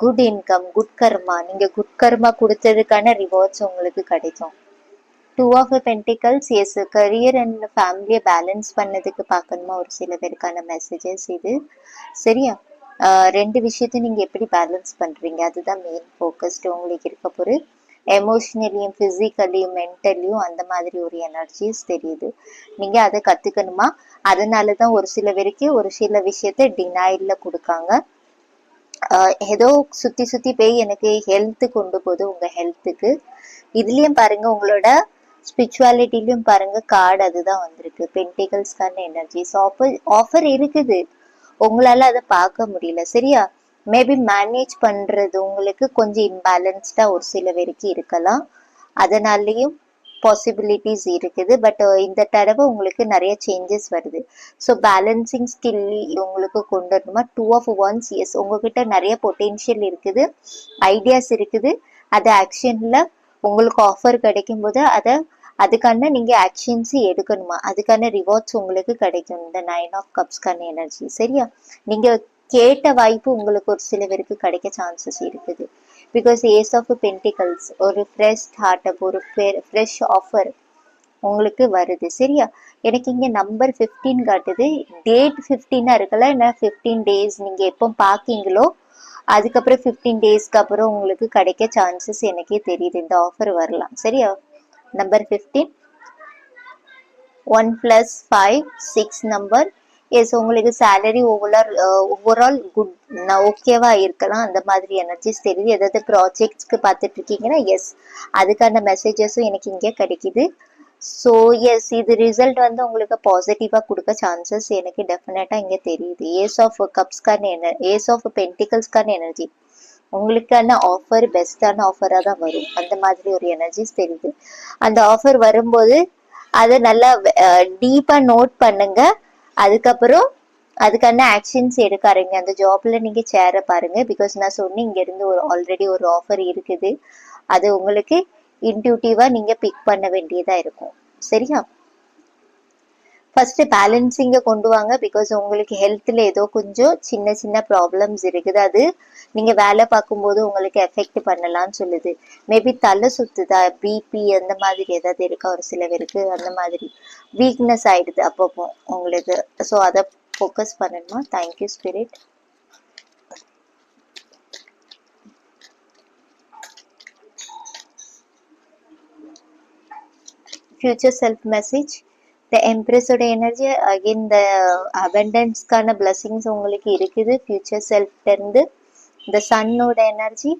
[SPEAKER 1] Good income, good karma. நீங்க குட் கர்மா கொடுத்ததுக்கான ரிவார்ட்ஸ் உங்களுக்கு கிடைக்கும். Two of pentacles. Yes, career and ஃபேமிலியை பேலன்ஸ் பண்ணதுக்கு பார்க்கணுமா ஒரு சில பேருக்கான மெசேஜஸ் இது. சரியா? ரெண்டு விஷயத்தையும் நீங்க எப்படி பேலன்ஸ் பண்றீங்க அதுதான் மெயின் ஃபோக்கஸ்டு உங்களுக்கு இருக்க போகுது. எமோஷ்னலியும் பிசிக்கலியும் மென்டலியும் அந்த மாதிரி ஒரு எனர்ஜிஸ் தெரியுது. நீங்க அதை கத்துக்கணுமா. அதனாலதான் ஒரு சில பேருக்கு ஒரு சில விஷயத்த டினைல கொடுக்காங்க. ஏதோ சுத்தி சுத்தி போய் எனக்கு ஹெல்த் கொண்டு போகுது. உங்க ஹெல்த்துக்கு இதுலயும் பாருங்க, உங்களோட ஸ்பிரிச்சுவாலிட்டிலயும் பாருங்க, கார்டு அதுதான் வந்திருக்கு. பென்டிகல்ஸ்க்கான எனர்ஜிஸ் ஆஃபர் இருக்குது. உங்களால அதை பார்க்க முடியல. சரியா? மேபி மேனேஜ் பண்றது உங்களுக்கு கொஞ்சம் இம்பேலன்ஸ்டா ஒரு சில பேருக்கு இருக்கலாம். அதனாலயும் பாசிபிலிட்டிஸ் இருக்குது. பட் இந்த தடவை உங்களுக்கு நிறைய சேஞ்சஸ் வருது. ஸோ பேலன்சிங் ஸ்கில் உங்களுக்கு கொண்டு வரணுமா. Two of one's. எஸ், உங்ககிட்ட நிறைய பொட்டென்ஷியல் இருக்குது, ஐடியாஸ் இருக்குது. அதை ஆக்ஷன்ல உங்களுக்கு ஆஃபர் கிடைக்கும் போது அதுக்கான நீங்க ஆக்ஷன்ஸ் எடுக்கணுமா. அதுக்கான ரிவார்ட்ஸ் உங்களுக்கு கிடைக்கும் இந்த 9 ஆஃப் கப்ஸ்க்கான எனர்ஜி. சரியா? நீங்க கேட்ட வாய்ப்பு உங்களுக்கு ஒரு சில பேருக்கு கிடைக்க சான்சஸ் இருக்குது. பிகாஸ் ஏஸ் ஆஃப் பென்டிகல்ஸ் ஒரு ஃப்ரெஷ் ஸ்டார்ட் அப், ஒரு ஃப்ரெஷ் ஆஃபர் உங்களுக்கு வருது. சரியா? எனக்கு இங்க நம்பர் 15 காட்டுது. டேட் 15 இருக்கல. என்ன 15 டேஸ் நீங்க எப்போ பாக்கீங்களோ அதுக்கப்புறம் 15 டேஸ்க்கு அப்புறம் உங்களுக்கு கிடைக்க சான்சஸ் எனக்கே தெரியுது. இந்த ஆஃபர் வரலாம். சரியா? Number 15, 1 + 5, 6 number. எஸ், உங்களுக்கு சேலரி ஓவரால் குட் ஓகேவா இருக்கலாம். அந்த மாதிரி எனர்ஜிஸ் தெரியுது. ஏதாவது ப்ராஜெக்ட்ஸ்க்கு பார்த்துட்டு இருக்கீங்கன்னா எஸ், அதுக்கான மெசேஜஸும் எனக்கு இங்கே கிடைக்குது. ஸோ எஸ், இது ரிசல்ட் வந்து உங்களுக்கு பாசிட்டிவா கொடுக்க சான்சஸ் எனக்கு டெஃபினட்டா இங்க தெரியுது. ஏஸ் ஆஃப் கப்ஸ்க்கான ஏஸ் ஆஃப் பென்டிகல்ஸ்க்கான எனர்ஜி உங்களுக்கான ஆஃபர் பெஸ்டான ஆஃபரா தான் வரும். அந்த மாதிரி ஒரு எனர்ஜிஸ் தெரியுது. அந்த ஆஃபர் வரும்போது அதை நல்லா டீப்பா நோட் பண்ணுங்க. அதுக்கப்புறம் அதுக்கான ஆக்ஷன்ஸ் எடுக்காருங்க. அந்த ஜாப்ல நீங்க சேர பாருங்க. பிகாஸ் நான் சொன்னேன் இங்க இருந்து ஆல்ரெடி ஒரு ஆஃபர் இருக்குது. அது உங்களுக்கு இன்ட்யூட்டிவா நீங்க பிக் பண்ண வேண்டியதா இருக்கும். சரியா? ஃபர்ஸ்ட் பேலன்சிங்க கொண்டு வாங்க. பிகாஸ் உங்களுக்கு ஹெல்த்ல ஏதோ கொஞ்சம் சின்ன சின்ன ப்ராப்ளம்ஸ் இருக்குது. அது நீங்க வேலை பார்க்கும்போது உங்களுக்கு எஃபெக்ட் பண்ணலாம்னு சொல்லுது. மேபி தலை சுத்துதா, பிபி அந்த மாதிரி ஏதாவது இருக்கா ஒரு சில பேருக்கு. அந்த மாதிரி வீக்னஸ் ஆயிடுது அப்பப்போ உங்களுக்கு. ஸோ அதை ஃபோக்கஸ் பண்ணணுமா. Thank you spirit. Future self message. The எம்ப்ரெஸோட எனர்ஜி அகெயின் த அபண்டன்ஸ்க்கான பிளஸிங்ஸ் உங்களுக்கு இருக்குது ஃபியூச்சர் செல்ஃப்ல இருந்து. த சன்னோட energy.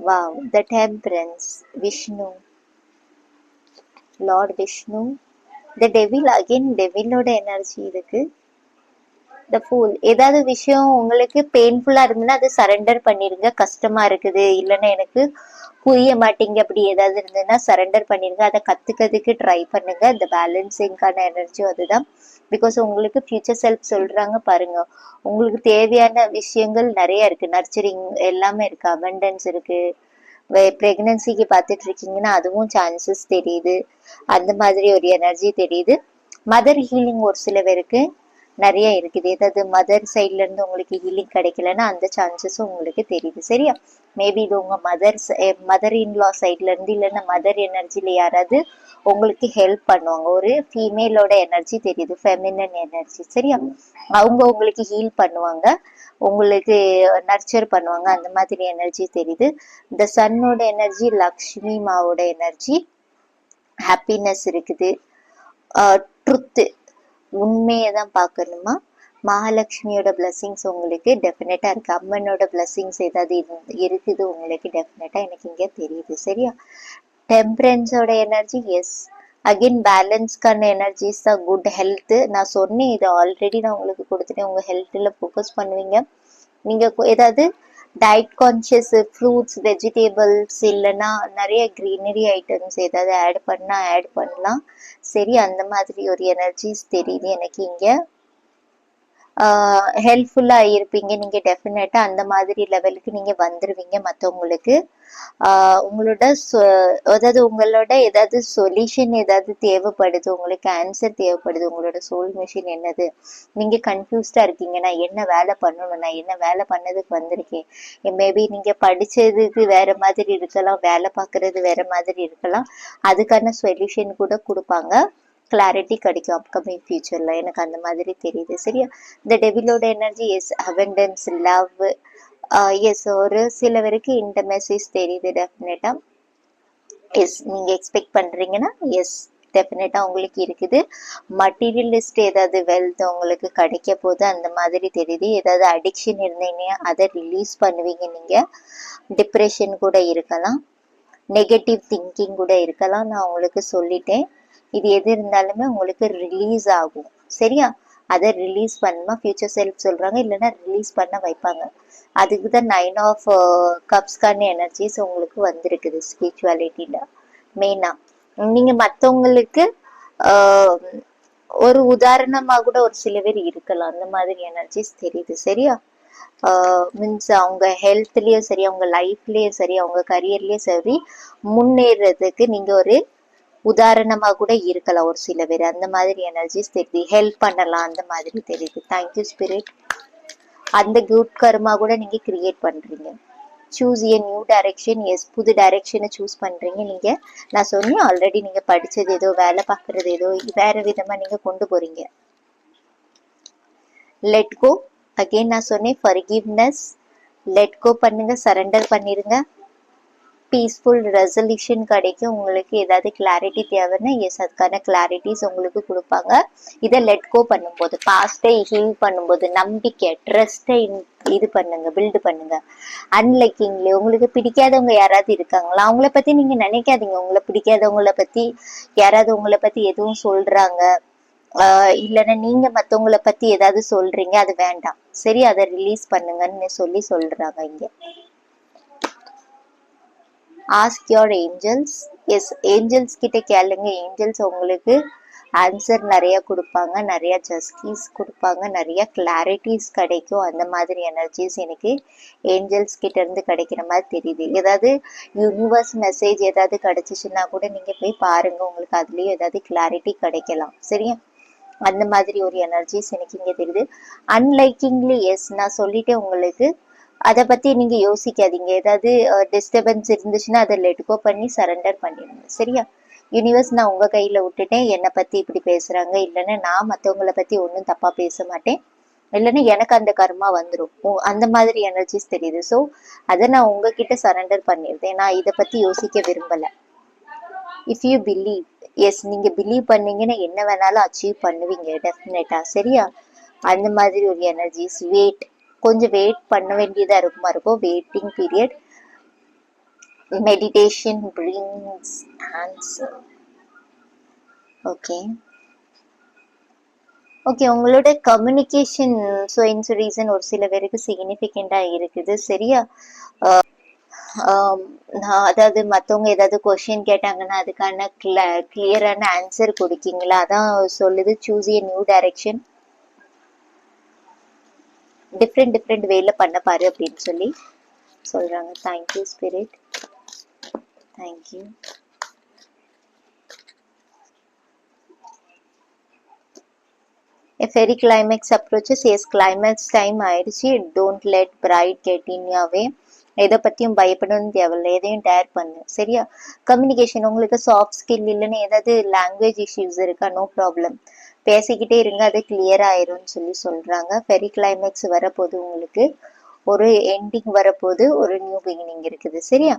[SPEAKER 1] Wow, the temperance, Vishnu, lord Vishnu. The devil, again டெவிலோட எனர்ஜி இருக்கு. The fool. ஏதாவது விஷயம் உங்களுக்கு பெயின்ஃபுல்லா இருந்ததுன்னா அதை சரண்டர் பண்ணிருங்க. கஷ்டமா இருக்குது, இல்லைன்னா எனக்கு புரிய மாட்டீங்க, அப்படி ஏதாவது இருந்ததுன்னா சரண்டர் பண்ணிருங்க. அதை கத்துக்கிறதுக்கு ட்ரை பண்ணுங்க. இந்த பேலன்சிங்கான எனர்ஜி அதுதான். பிகாஸ் உங்களுக்கு ஃபியூச்சர் செல்ஃப் சொல்றாங்க பாருங்க, உங்களுக்கு தேவையான விஷயங்கள் நிறைய இருக்கு. நர்ச்சரிங் எல்லாமே இருக்கு, அபண்டன்ஸ் இருக்கு. பிரெக்னன்சிக்கு பார்த்துட்டு இருக்கீங்கன்னா அதுவும் சான்சஸ் தெரியுது. அந்த மாதிரி ஒரு எனர்ஜி தெரியுது. மதர் ஹீலிங் ஒரு சில பேருக்கு நிறைய இருக்குது. ஏதாவது மதர் சைட்ல இருந்து உங்களுக்கு ஹீலிங் கிடைக்கலன்னா அந்த சான்சஸும் உங்களுக்கு தெரியுது. சரியா? மேபி இது உங்க மதர் இன்லா சைட்ல இருந்து, இல்லைன்னா மதர் எனர்ஜில யாராவது உங்களுக்கு ஹெல்ப் பண்ணுவாங்க. ஒரு ஃபீமேலோட எனர்ஜி தெரியுது, ஃபெமினன் எனர்ஜி. சரியா? அவங்க உங்களுக்கு ஹீல் பண்ணுவாங்க, உங்களுக்கு நர்ச்சர் பண்ணுவாங்க. அந்த மாதிரி எனர்ஜி தெரியுது. இந்த சன்னோட எனர்ஜி, லக்ஷ்மி மாவோட எனர்ஜி, ஹாப்பினஸ் இருக்குது. ட்ருத்து, உண்மையை தான் பார்க்கணுமா. மகாலட்சுமியோட பிளஸிங்ஸ் உங்களுக்கு டெஃபினட்டா இருக்கு. அம்மனோட பிளஸிங்ஸ் ஏதாவது இருக்குது உங்களுக்கு டெஃபினட்டா எனக்கு இங்க தெரியுது. சரியா? டெம்பரன்ஸோட எனர்ஜி. எஸ், அகெயின் பேலன்ஸ்க்கான எனர்ஜிஸ் தான். Good health. நான் சொன்னேன் இது ஆல்ரெடி, நான் உங்களுக்கு கொடுத்துட்டேன். உங்க ஹெல்த்ல ஃபோக்கஸ் பண்ணுவீங்க. நீங்க ஏதாவது டயட் கான்சியஸ் ஃப்ரூட்ஸ், வெஜிடேபிள்ஸ், இல்லைன்னா நிறைய கிரீனரி ஐட்டம்ஸ் ஏதாவது ஆட் பண்ணலாம். சரி, அந்த மாதிரி ஒரு எனர்ஜிஸ் தெரியுது எனக்கு இங்க. ஹெல்ப்ஃபுல்லா இருப்பீங்க நீங்க டெஃபினட்டா. அந்த மாதிரி லெவலுக்கு நீங்க வந்துருவீங்க மத்தவங்களுக்கு. உங்களோட அதாவது உங்களோட ஏதாவது சொல்யூஷன் ஏதாவது தேவைப்படுது, உங்களுக்கு ஆன்சர் தேவைப்படுது, உங்களோட சோல் மிஷின் என்னது, நீங்க கன்ஃபியூஸ்டா இருக்கீங்க, நான் என்ன வேலை பண்ணணும், நான் என்ன வேலை பண்ணதுக்கு வந்திருக்கேன். மேபி நீங்க படிச்சதுக்கு வேற மாதிரி இருக்கலாம், வேலை பார்க்கறது வேற மாதிரி இருக்கலாம். அதுக்கான சொல்யூஷன் கூட கொடுப்பாங்க, கிளாரிட்டி கிடைக்கும் அப்கமிங் ஃபியூச்சர்ல. எனக்கு அந்த மாதிரி தெரியுது. சரியா? இந்த டெவிலோட energy yes abundance, love, yes ஒரு சில வரைக்கும் இந்த மெசேஜ் தெரியுது டெஃபினட்டா. எஸ் நீங்க எக்ஸ்பெக்ட் பண்றீங்கன்னா எஸ் டெஃபினட்டா உங்களுக்கு இருக்குது. மட்டீரியலிஸ்ட் ஏதாவது வெல்த் உங்களுக்கு கிடைக்க போது அந்த மாதிரி தெரியுது. ஏதாவது அடிக்ஷன் இருந்தீங்கன்னா அதை ரிலீஸ் பண்ணுவீங்க நீங்க. டிப்ரெஷன் கூட இருக்கலாம், நெகட்டிவ் திங்கிங் கூட இருக்கலாம். நான் உங்களுக்கு சொல்லிட்டேன், இது எது இருந்தாலுமே உங்களுக்கு ரிலீஸ் ஆகும். சரியா? அதை ரிலீஸ் பண்ணா ஃபியூச்சர் செல்ஃப் சொல்றாங்க, இல்லைன்னா ரிலீஸ் பண்ண வைப்பாங்க. அதுக்கு தான் 9 ஆஃப் கப்ஸ்கான எனர்ஜிஸ் உங்களுக்கு வந்திருக்குது ஸ்பிரிச்சுவாலிட்டியில மெயினா. நீங்க மற்றவங்களுக்கு ஒரு உதாரணமா கூட ஒரு சில பேர் இருக்கலாம், அந்த மாதிரி எனர்ஜிஸ் தெரியுது. சரியா? மீன்ஸ் அவங்க ஹெல்த்லயும் சரி, அவங்க லைஃப்லயும் சரி, அவங்க கரியர்லயும் சரி முன்னேறதுக்கு நீங்க ஒரு உதாரணமா கூட இருக்கலாம் ஒரு சில பேர். அந்த மாதிரி எனர்ஜிஸ் தெரியுது. ஹெல்ப் பண்ணலாம் அந்த மாதிரி தெரியுது. Thank you spirit. அந்த குட் கர்மா கூட நீங்க கிரியேட் பண்றீங்க. Choose a new direction. Yes புது டைரக்ஷனை சூஸ் பண்றீங்க நீங்க. நான் சொன்னேன் ஆல்ரெடி, நீங்க படிச்சது ஏதோ, வேலை பார்க்கறது ஏதோ வேற விதமா நீங்க கொண்டு போறீங்க. Let go. அகெயின் நான் சொன்னேன் ஃபர்கிவ்னஸ். லெட் கோ பண்ணுங்க, சரண்டர் பண்ணிருங்க. பீஸ்ஃபுல் ரெசல்யூஷன் கிடைக்கும். உங்களுக்கு ஏதாவது கிளாரிட்டி தேவைன்னா எஸ் அதுக்கான கிளாரிட்டிஸ் உங்களுக்கு கொடுப்பாங்க. இதை லெட் கோ பண்ணும்போது, பாஸ்டை ஹீல் பண்ணும்போது நம்பிக்கை, ட்ரஸ்டை இது பண்ணுங்க, பில்டு பண்ணுங்க. அன்லைக்கிங்ல உங்களுக்கு பிடிக்காதவங்க யாராவது இருக்காங்களா, அவங்கள பத்தி நீங்க நினைக்காதீங்க. உங்களை பிடிக்காதவங்கள பத்தி யாராவது உங்களை பத்தி எதுவும் சொல்றாங்க, இல்லைன்னா நீங்க மத்தவங்களை பத்தி ஏதாவது சொல்றீங்க, அது வேண்டாம். சரி, அதை ரிலீஸ் பண்ணுங்கன்னு சொல்லி சொல்றாங்க இங்க. Ask your angels. Yes angels கிட்ட கேளுங்க. ஏஞ்சல்ஸ் உங்களுக்கு ஆன்சர் நிறைய கொடுப்பாங்க, நிறைய ஜஸ்டிஸ் கொடுப்பாங்க, நிறைய கிளாரிட்டிஸ் கிடைக்கும். அந்த மாதிரி எனர்ஜிஸ் எனக்கு ஏஞ்சல்ஸ் கிட்ட இருந்து கிடைக்கிற மாதிரி தெரியுது. ஏதாவது யூனிவர்ஸ் மெசேஜ் ஏதாவது கிடைச்சிச்சுன்னா கூட நீங்க போய் பாருங்க, உங்களுக்கு அதுலயும் ஏதாவது கிளாரிட்டி கிடைக்கலாம். சரியா? அந்த மாதிரி ஒரு எனர்ஜிஸ் எனக்கு இங்க தெரியுது. அன்லைக்கிங்லி எஸ் நான் சொல்லிட்டேன் உங்களுக்கு. அதை பத்தி நீங்க யோசிக்காதீங்க. ஏதாவது டிஸ்டர்பன்ஸ் இருந்துச்சுன்னா அதை லெட்கோ பண்ணி சரண்டர் பண்ணிடுங்க. சரியா? யூனிவர்ஸ் நான் உங்க கையில விட்டுட்டேன், என்னை பத்தி இப்படி பேசுறாங்க, இல்லைன்னா நான் மற்றவங்களை பத்தி ஒன்றும் தப்பா பேச மாட்டேன், இல்லைன்னா எனக்கு அந்த கர்மா வந்துடும், அந்த மாதிரி எனர்ஜிஸ் தெரியுது. ஸோ அதை நான் உங்ககிட்ட சரண்டர் பண்ணிடுறேன். நான் இதை பத்தி யோசிக்க விரும்பல. இஃப் யூ பிலீவ், எஸ் நீங்க பிலீவ் பண்ணீங்கன்னா என்ன வேணாலும் அச்சீவ் பண்ணுவீங்க டெஃபினட்டா. சரியா? அந்த மாதிரி ஒரு எனர்ஜிஸ். வெயிட், கொஞ்சம் வெயிட் பண்ண வேண்டியதா இருக்கும். Waiting period. Meditation brings answer. Okay okay. உங்களோட கம்யூனிகேஷன் ஸோ இன்ஸ் ரீசன் ஒரு சில பேருக்கு சிக்னிஃபிகண்டா இருக்குது. சரியா? அதாவது மற்றவங்க ஏதாவது கொஸ்டின் கேட்டாங்கன்னா அதுக்கான கிளியரான ஆன்சர் கொடுக்கீங்களா? அதான் சொல்லுது choose a new direction, different வேல பண்ண பாரு அப்படின்னு சொல்லி சொல்றாங்க. Thank you spirit, thank you. A fairy climax approaches. Yes, climax time ஆயிடுச்சு. Don't let pride get in your way. எதை பத்தியும் பயப்படணும்னு தேவையில்லை, எதையும் டேர் பண்ணு. சரியா? கம்யூனிகேஷன் உங்களுக்கு சாஃப்ட் ஸ்கில் இல்லைன்னு ஏதாவது லாங்குவேஜ் இஷ்யூஸ் இருக்கா? நோ ப்ராப்ளம், பேசிக்கிட்டே இருங்க, அது கிளியர் ஆயிரும்னு சொல்லி சொல்றாங்க. ஃபெரி கிளைமேக்ஸ் வரப்போது, உங்களுக்கு ஒரு எண்டிங் வரப்போது, ஒரு நியூ பிகினிங் இருக்குது. சரியா?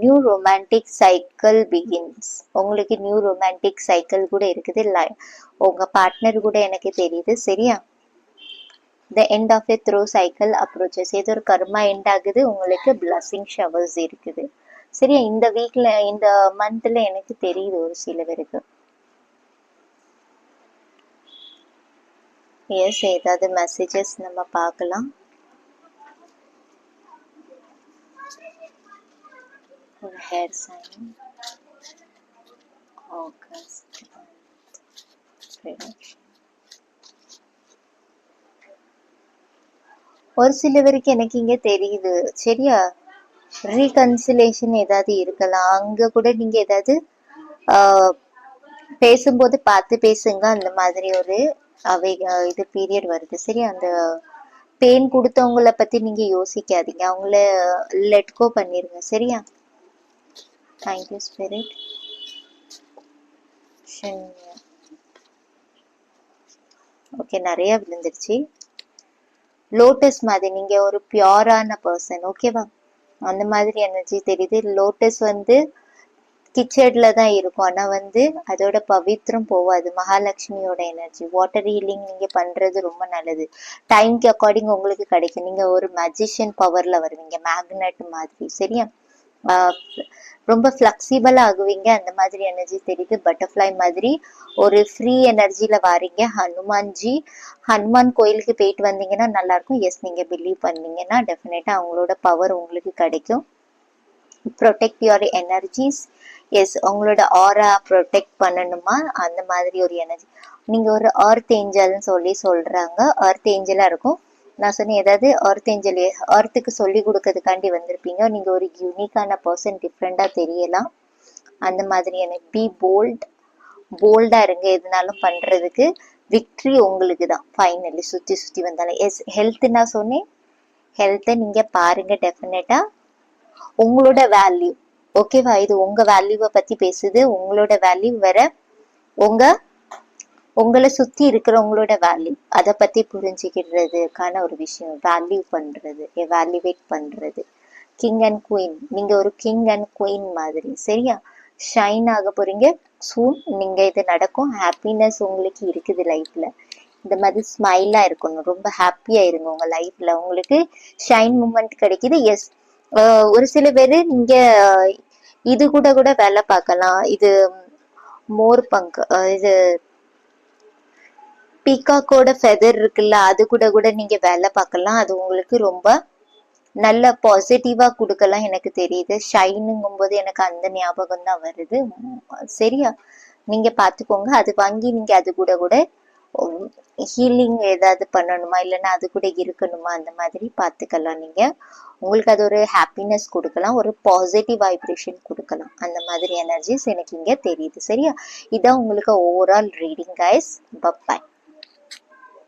[SPEAKER 1] New romantic cycle begins. உங்களுக்கு நியூ ரொமான்டிக் சைக்கிள் கூட இருக்குது, உங்க பார்ட்னர் கூட எனக்கு தெரியுது. சரியா? The end of a throw cycle approaches. ஏதோ ஒரு கர்மா எண்ட் ஆகுது, உங்களுக்கு பிளஸிங் ஷவர்ஸ் இருக்குது. சரியா? இந்த வீக்ல, இந்த மந்த்ல எனக்கு தெரியுது ஒரு சில பேருக்கு. எஸ், ஏதாவது மெசேஜஸ் நம்ம பார்க்கலாம். ஒரு ஹேர் சைன், ஆகஸ்ட், ஒரு சிலவருக்கு எனக்கு இங்க தெரியுது. சரியா? ரீகன்சிலேஷன் ஏதாவது இருக்கலாம். அங்க கூட நீங்க ஏதாவது ஆஹ் பேசும்போது பார்த்து பேசுங்க. அந்த மாதிரி ஒரு அவை இது பீரியட் வருது. சரியா? அந்த பெயின் கொடுத்தவங்கள பத்தி நீங்க யோசிக்காதீங்க. அவங்கள லெட் கோ பண்ணிருங்க. சரியா? Thank you spirit. ஓகே, நிறைய விழுந்துருச்சு. லோட்டஸ் மாதிரி நீங்க ஒரு பியூரான பர்சன். ஓகேவா? அந்த மாதிரி எனர்ஜி தெரியுது. லோட்டஸ் வந்து கிச்சட்ல தான் இருக்கும். ஆனா வந்து அதோட பவித்திரம் போவாது. மகாலட்சுமியோட எனர்ஜி. வாட்டர் ஹீலிங் நீங்க பண்றது ரொம்ப நல்லது. டைம்க்கு அக்கார்டிங் உங்களுக்கு கிடைக்கும். நீங்க ஒரு மேஜிஷியன் பவர்ல வருவீங்க, மேக்னெட் மாதிரி. சரியா? ஆஹ் ரொம்ப ஃபிளெக்சிபிள் ஆகுவீங்க. அந்த மாதிரி எனர்ஜி தெரியுது. பட்டர்ஃப்ளை மாதிரி ஒரு ஃப்ரீ எனர்ஜில வாரீங்க. ஹனுமான்ஜி, ஹனுமான் கோயிலுக்கு போயிட்டு வந்தீங்கன்னா நல்லா இருக்கும். எஸ், நீங்க பிலீவ் பண்ணீங்கன்னா டெஃபினட்டா அவங்களோட பவர் உங்களுக்கு கிடைக்கும். Protect your energies. எஸ், உங்களோட ஆரா ப்ரொடெக்ட் பண்ணணுமா? அந்த மாதிரி ஒரு எனர்ஜி. நீங்க ஒரு அர்த் ஏஞ்சல்னு சொல்றாங்க. அர்த் ஏஞ்சலா இருக்கும். நான் சொன்னேன் ஏதாவது அர்த் ஏஞ்சல் அர்த்துக்கு சொல்லி கொடுக்கறதுக்காண்டி வந்திருப்பீங்க. நீங்க ஒரு யூனிக்கான பர்சன், டிஃப்ரெண்டா தெரியலாம். அந்த மாதிரி எனக்கு பி போல்டா இருங்க. எதுனாலும் பண்றதுக்கு விக்ட்ரி உங்களுக்கு தான் ஃபைனலி. சுத்தி சுத்தி வந்தாலும் எஸ். ஹெல்த் நான் சொன்னேன், ஹெல்த்தை நீங்க பாருங்க. டெஃபினட்டா உங்களோட வேல்யூ. ஓகேவா? இது உங்க வேல்யூவை பத்தி பேசுது. உங்களோட வேல்யூ வேற, உங்க உங்களை சுத்தி இருக்கிறவங்களோட வேல்யூ, அதை பத்தி புரிஞ்சுக்கிறதுக்கான ஒரு விஷயம். வேல்யூ பண்றது, எவாலுவேட் பண்றது. King and queen. நீங்க ஒரு கிங் அண்ட் குயின் மாதிரி. சரியா? ஷைன் ஆக போறீங்க சூன். நீங்க இது நடக்கும். ஹாப்பினஸ் உங்களுக்கு இருக்குது லைஃப்ல. இந்த மாதிரி ஸ்மைலா இருக்கணும். ரொம்ப ஹாப்பியா இருங்க உங்க லைஃப்ல. உங்களுக்கு ஷைன் மூமெண்ட் கிடைக்குது. எஸ். ஒரு சில பேரு நீங்க இது கூட கூட வேலை பார்க்கலாம். இது மோர் பங்க், இது பீகாக்கோட ஃபெதர் இருக்குல்ல, அது கூட கூட நீங்க வேலை பார்க்கலாம். அது உங்களுக்கு ரொம்ப நல்ல பாசிட்டிவா கொடுக்கலாம். எனக்கு தெரியுது. ஷைனுங்கும் போது எனக்கு அந்த ஞாபகம் தான் வருது. சரியா? நீங்க பாத்துக்கோங்க. அது வாங்கி நீங்க அது கூட கூட ஹீலிங் ஏதாவது பண்ணணுமா, இல்லைன்னா அது கூட இருக்கணுமா, அந்த மாதிரி பாத்துக்கலாம். நீங்க உங்களுக்கு அது ஒரு ஹாப்பினஸ் கொடுக்கலாம், ஒரு பாசிட்டிவ் வைப்ரேஷன் கொடுக்கலாம். அந்த மாதிரி எனர்ஜிஸ் எனக்கு இங்க தெரியுது. சரியா? இதான் உங்களுக்கு ஓவரால் ரீடிங் கைஸ். பை.